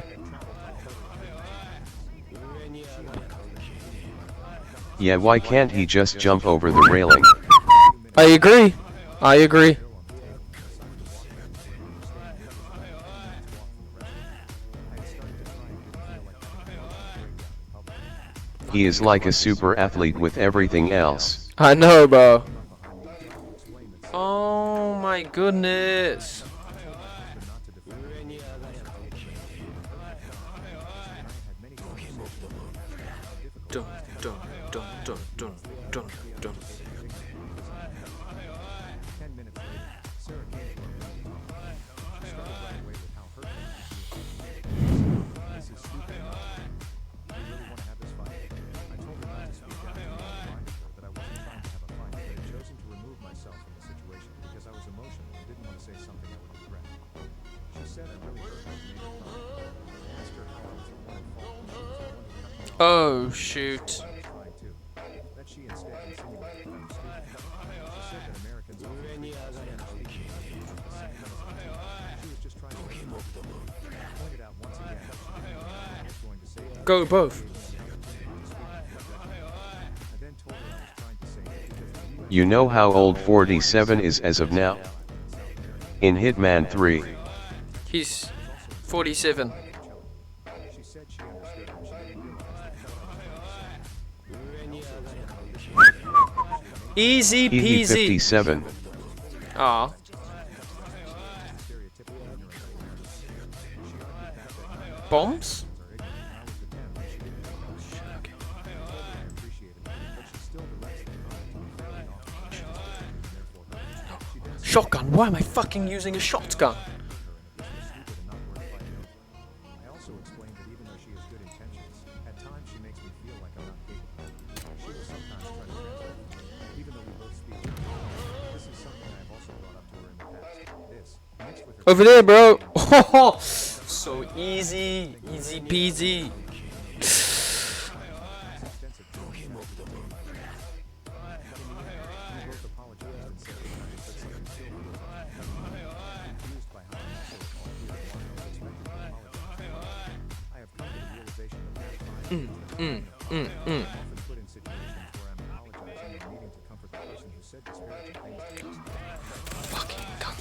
Yeah, why can't he just jump over the railing? I agree. I agree. He is like a super athlete with everything else. I know, bro. Oh my goodness. Dun, dun, dun, dun, dun, dun, dun. 10 minutes later, Sarah came to our room to talk. She started right away with how hurtful this is stupid. Do you really want to have this fight? I told her not to speak out and reminded her that I wasn't trying to have a fight, but had chosen to remove myself from the situation because I was emotional and didn't want to say something I would regret. She said I really hurt her and made her cry. I asked her how I was the one at fault when she was the one who cut me off. Oh shoot. Trying to. That she instead insinuated that I was stupid. She said that Americans often treat us as the same as she was just trying to make me pointed out once again that she didn't know what I was going to say. Go both. I then told her I was trying to say that because the U.S. You know how old 47 is as of now? In Hitman 3. He's 47. She said she understood and she didn't realize that what Easy He peasy. 57. Aw. Bombs? Shotgun? Why am I fucking using a shotgun? I also explained that even though she has good intentions, at times she makes me feel like I'm not capable. She will sometimes try to translate me, even though we both speak German. This is something I have also brought up to her in the past. This, mixed with Over there, bro. Oh, so easy. Easy peasy. Fucking cunt. Fucking cunt.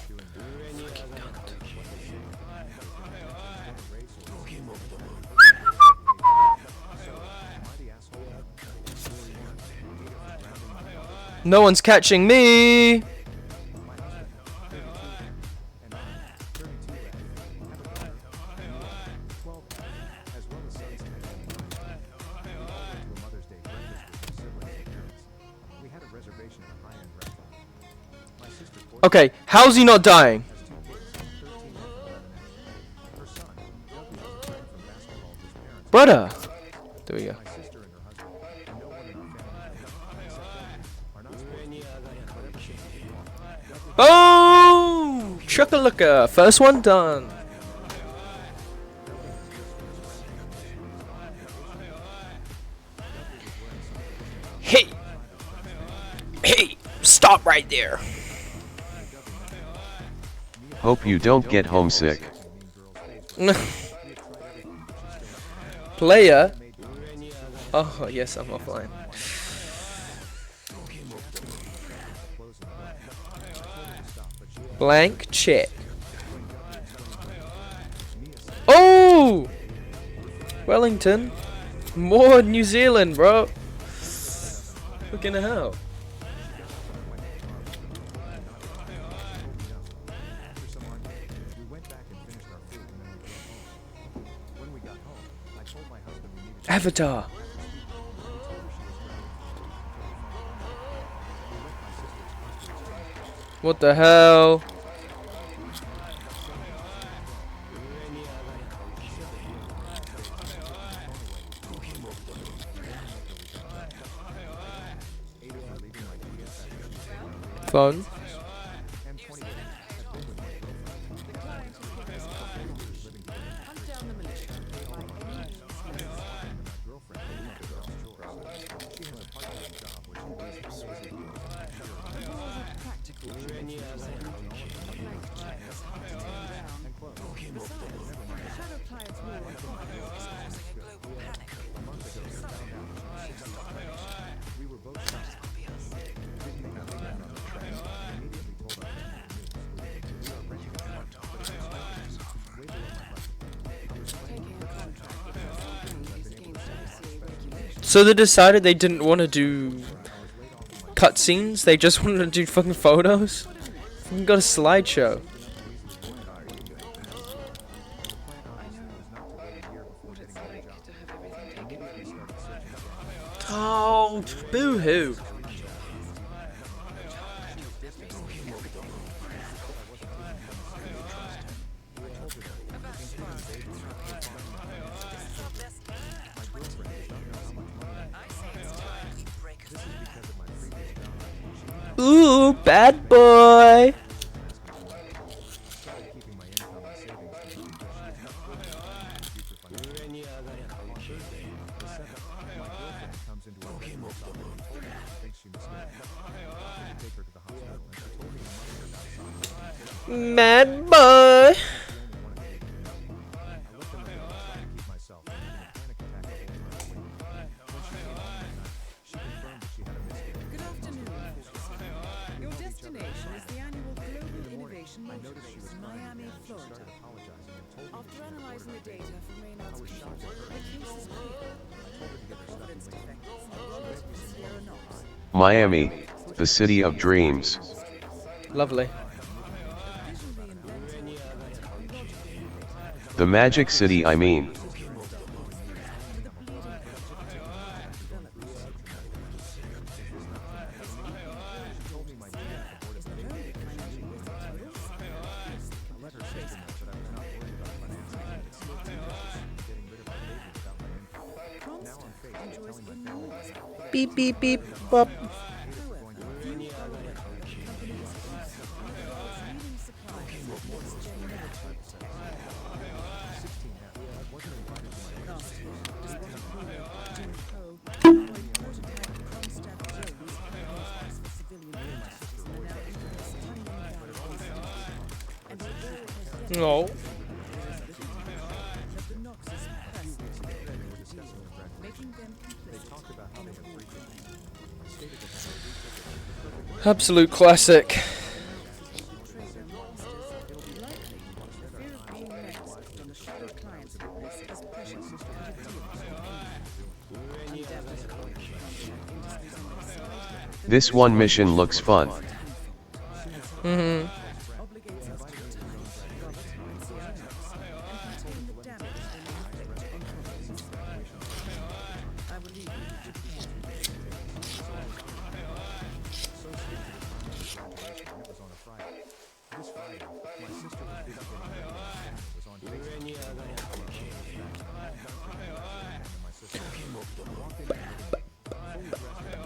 No one's catching me. Okay, how's he not dying? Brother! There we go. Oh! Chuckalooka! First one done. Hey! Hey! Stop right there! Hope you don't get homesick. Player? Oh, yes, I'm offline. Blank check. Oh! Wellington. More New Zealand, bro. Fucking hell. Avatar. What the hell? Phone. So they decided they didn't want to do cutscenes, they just wanted to do fucking photos? Fucking got a slideshow. Oh, boo-hoo. Ooh, bad boy. Mad boy. Good afternoon. Your destination is the annual Global Innovation Motor Race in Miami, Florida. After analyzing the data from Maynard's computer, the case is clear. The Providence defects are Robert and Sierra Knox. Miami, the city of dreams. Lovely. The magic city, I mean. Beep beep beep bop. No. that the Noxus press making them complicit. Absolute classic. Trader monsters, likely the fear of being next on the shadow client's witness is pressure to deal This one mission looks fun. Mm-hmm. obligates us to attack, govern, and see our notes, and contain the damage they may inflict on colonies. I will leave you to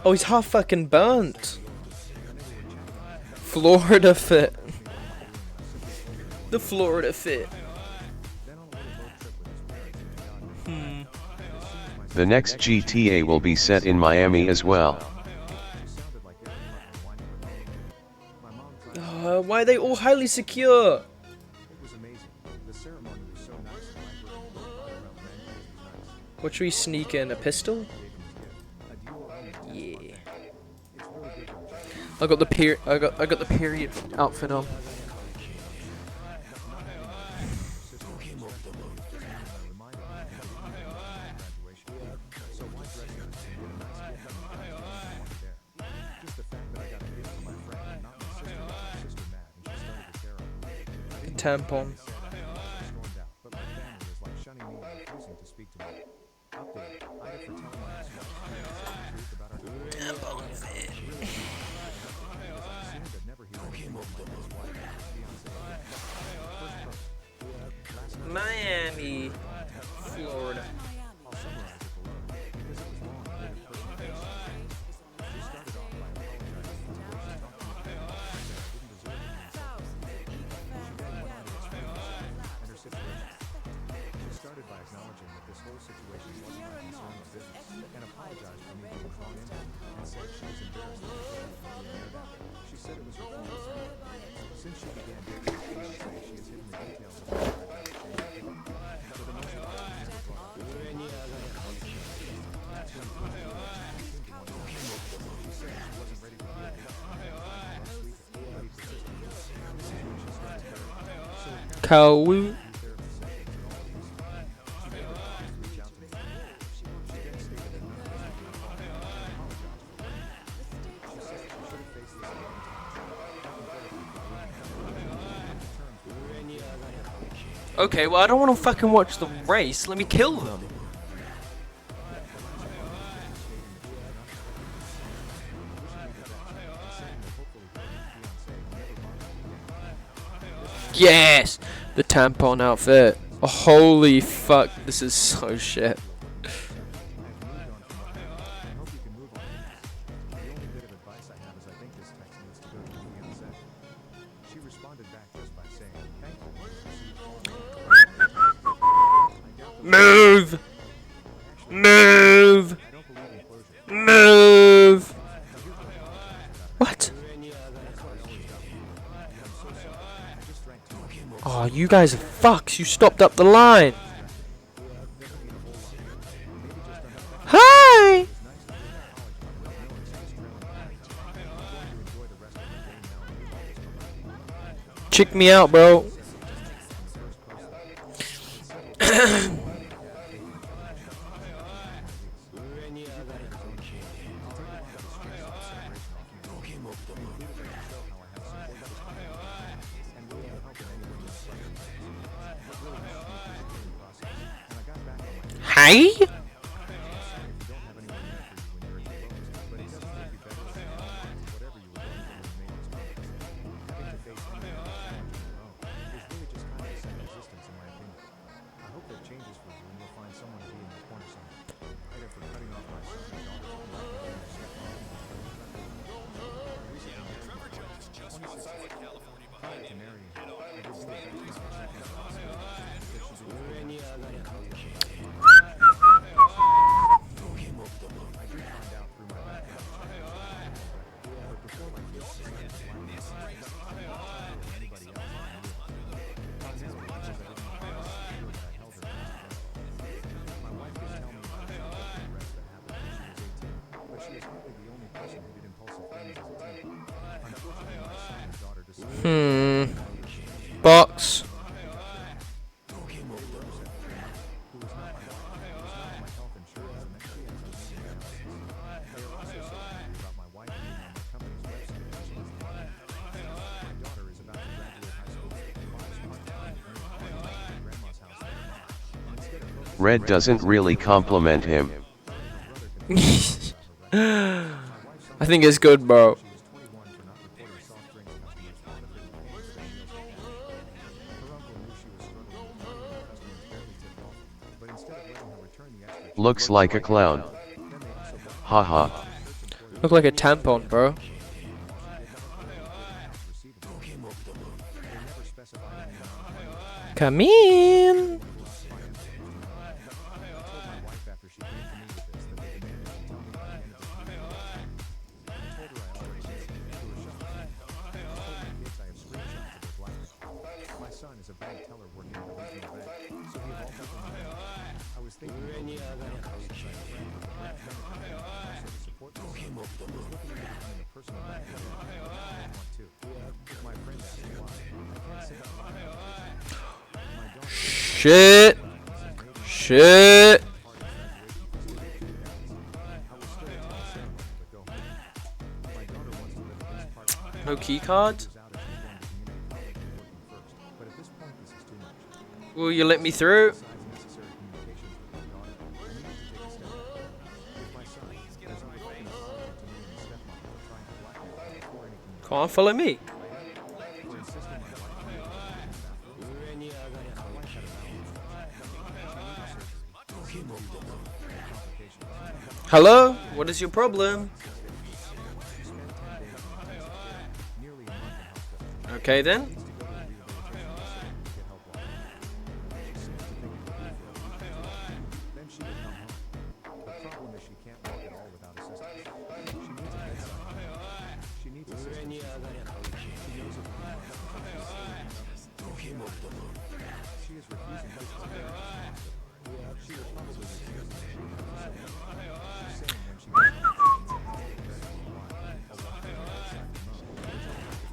Oh, he's half fucking burnt. Florida fit. The Florida fit. The next GTA will be set in Miami as well. Why are they all highly secure? It was amazing. The ceremony was so nice and What should we sneak in? A pistol? Yeah. I got the period outfit on. The tampon. Miami, Florida. Started by acknowledging that this whole situation wasn't her concern or business, and apologized for me being drawn into it, and said she was embarrassed that it was being aired out. She said it was her fault. Since she began dating her fiancé, she has hidden the details of her marriage after she was for the most part, she never brought up the that's when she seemed to want to know. She said she wasn't ready to deal with it. But he persisted. The situation started very Cow. Okay, well I don't want to fucking watch the race. Let me kill them. Yes! The tampon outfit. Oh, holy fuck, this is so shit. Move! Move! Move! What? Oh, you guys are fucks. You stopped up the line. Hi! Check me out, bro. Hi? Box. Red doesn't really compliment him. I think it's good, bro. Looks like a clown. Haha. Look like a tampon, bro. Come in. My son is a bank teller working at a regional bank, so he of all people knew. I was thinking of opening a house inside a friend with a branch manager and also the support system. I was looking into becoming a personal banker there. I want to. My friend asked me why. I can't say out loud. My daughter Shit. Shit. I will still attend the ceremony, but go home. My daughter wants to live at least part-time. No key card? But at this point, this is too much. Will you let me through? Besides necessary communications with my daughter, I needed to take a step back. With my son, there's only fucking apology to me and his stepmom for trying to blackmail him before any communication. Can't follow me. For insisting my wife be able to leave his bathroom. My wife had a bowel obstruction. She needed surgery. Complications. Hello? What is your problem? She spent 10 days in intensive care, nearly a month in hospital. Okay then. Needs to go to a rehabilitation facility to get help while she seems to think it would be for a week or two. Then she would come home. The problem is she can't walk at all without assistance. She needs a bedside manner. She needs assistance. She knows it will be months until she's She is refusing physical therapy. She will probably refuse the rehab facility. She's saying when she gets home, she'll walk to the bedside remote, which I'll have to do.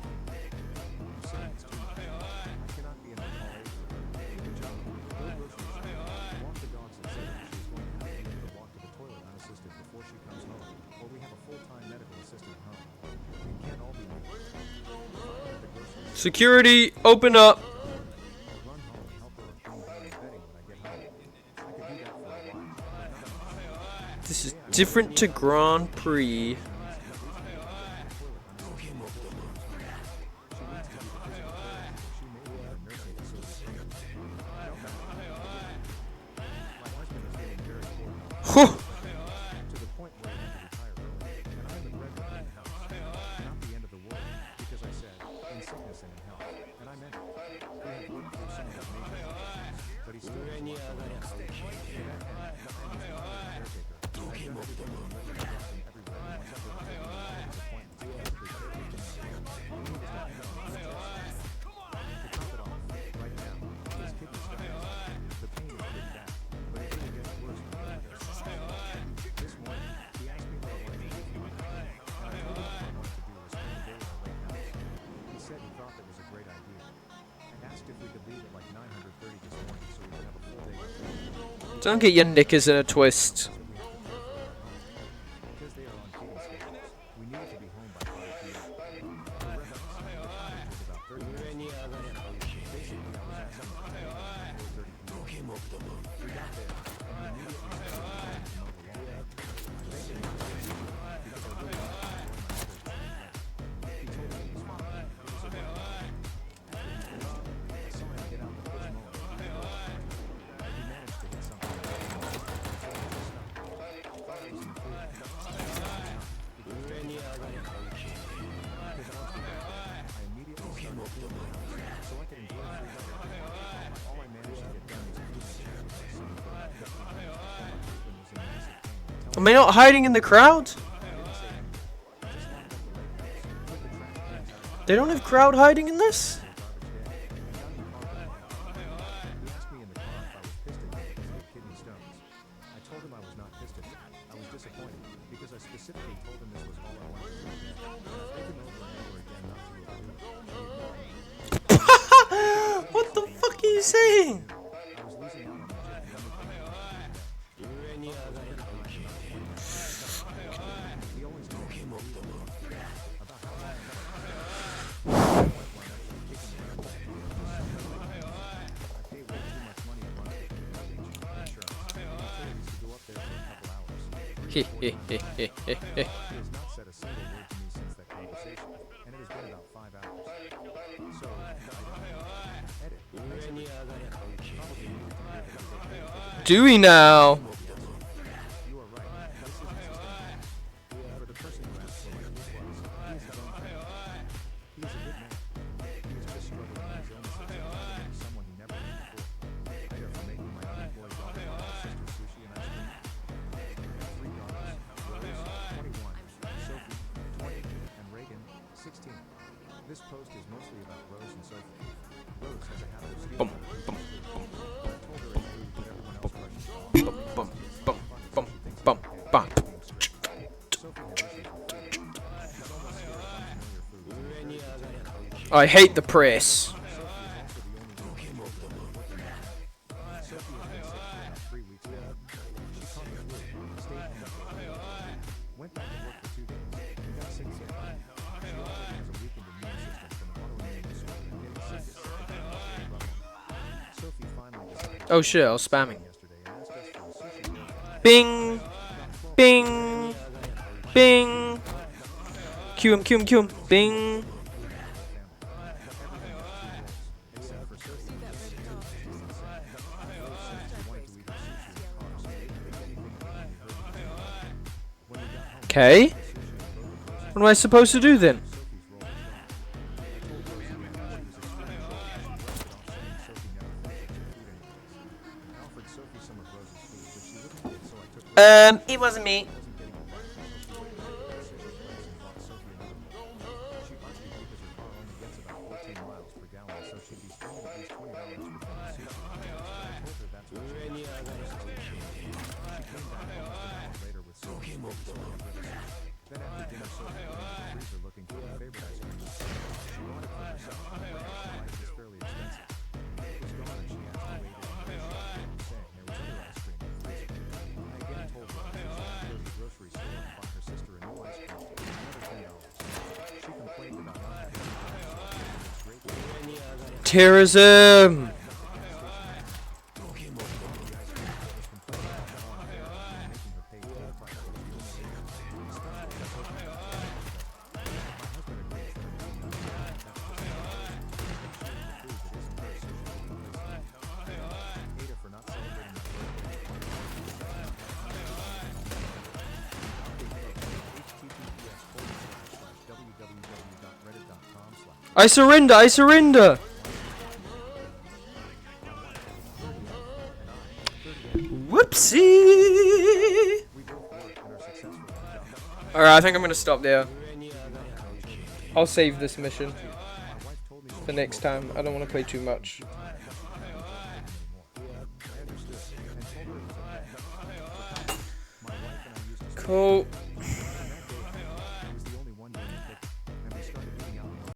I'm saying it's too much. I cannot be in the call age with her. Keep a job, go grocery shopping, walk the dogs, etc. She's going to have to be able to walk to the toilet unassisted before she comes home, or we have a full-time medical assistant at home. It can't all be me. If I'm at the grocery store, Security, open up. I'll run home and help her with cleaning her and bedding when I get home. I could do that for a while, but not enough. This is different to Grand Prix. Huh. To the point where I had to retire early, and I'm the breadwinner in the house. Not the end of the world, because I said, in sickness and in health, and I meant it. We have worked through some of his major health issues, but he still has a lot going on. To that end, I'm his primary caretaker. I've done everything from living and driving everywhere and wants to take me to all his appointments and every day. He needs to depend on me for choices. To top it off, right now, his kidney stones. The pain is pretty bad, but it really gets worse when you're under. This morning, he asked me what I wanted to do for my day, and I told him what I wanted to do was spend the day at our lake house. He said he thought that was a great idea. I asked if we could leave at like 9:30 this morning so we could have a full day with him. Don't get your knickers in a twist. That we have to care for our home. Because they are on feeding schedules, we needed to be home by 5 p.m. For reference, the cottage was about 30 minutes away. Basically, I was asking him to take me at 4:30 p.m. We got there, and he immediately started trying to mow the lawn. I begged him not to do it, because I really wanted to enjoy my mother's play. He told me it was fine. It was a rough day. After he finished, I saw him get out the push mower and do the whole thing. He managed to hit something that was almost I thought I was in the clear. Because I want to be back there, I immediately started cleaning the house so I could enjoy free weather. All I managed to get done was clean the chair with my son for about 15 minutes before my husband was in massive pain. Am I not hiding in the crowd? I didn't say anything. I just locked up the lake house, put the trash cans out, They don't have crowd hiding in this? garbage day, and got in the car with my house. He asked me in the car if I was pissed at him because he had kidney stones. I told him I was not pissed at him. I was disappointed because I specifically told him this was all I wanted to do. And I've taken over and over again not to overdo it. He ignored me. you saying? I was losing out on the he always knows about how long I pay way too much money a month for insurance. Utilities to go up there for a couple hours. Heh heh heh heh heh heh. He has not said a single word to me since that conversation, and it has been about 5 hours. So, edit. Probably needed to hear that it was okay to take a Do we now? You are right. This isn't sustainable. For the person who asked for what this was, he is his own friend. He is a good man. He is just struggling with his illnesses and finding someone he never knew before. I for making my unemployed daughter buy her sister sushi and ice cream. I have 3 daughters, Rose, 21, Sophie, 20, and Reagan, 16. This post is mostly about Rose and Sophie. Rose has a habit of stealing. I told her it's rude, but everyone else rushes off. Bum bum bum bum bum bum. I hate the press. Went back to work for 2 days and got sick so bad. She already has a weakened immune system from an autoimmune disorder and getting sick is a problem. Sophie finally decided Oh shit, I was spamming. yesterday and asked us for a sushi meal. Bing, bing, bing. Cue him, cue him, cue him. Bing. Except for Sophie. Rose says she wanted to eat her sushi in the car, so we didn't think anything of it when we heard the news. When we got home, Okay. What am I supposed to do then? Sophie's roll was gone. I told Rosie that she was extremely short and she brushed it off saying Sophie never finishes her food anyways. I offered Sophie some of Rose's food, but she wouldn't eat it, so I took her It wasn't me. wasn't getting it back until she waited for the gas station place and bought Sophie another bowl. She argued because her car only gets about 14 miles per gallon, so she'd be spending at least $20 for getting sushi. But I told her that's what she wanted. She came back almost an hour later with Sophie's food, so I got rid of sushi. Then after dinner, Sophie went into the freezer looking for her favorite ice cream. She bought it for herself, and the ice is fairly expensive. It was gone, and she asked to wait it in the shop, saying there was other ice cream in the freezer. I again told her that she had to go to the grocery store and buy her sister a new ice cream for another $10. She complained about not having any money, so I gave her a great Terrorism. I surrender, I surrender. Whoopsie. Alright, I think I'm gonna stop there. I'll save this mission for next time. I don't want to play too much. Cool.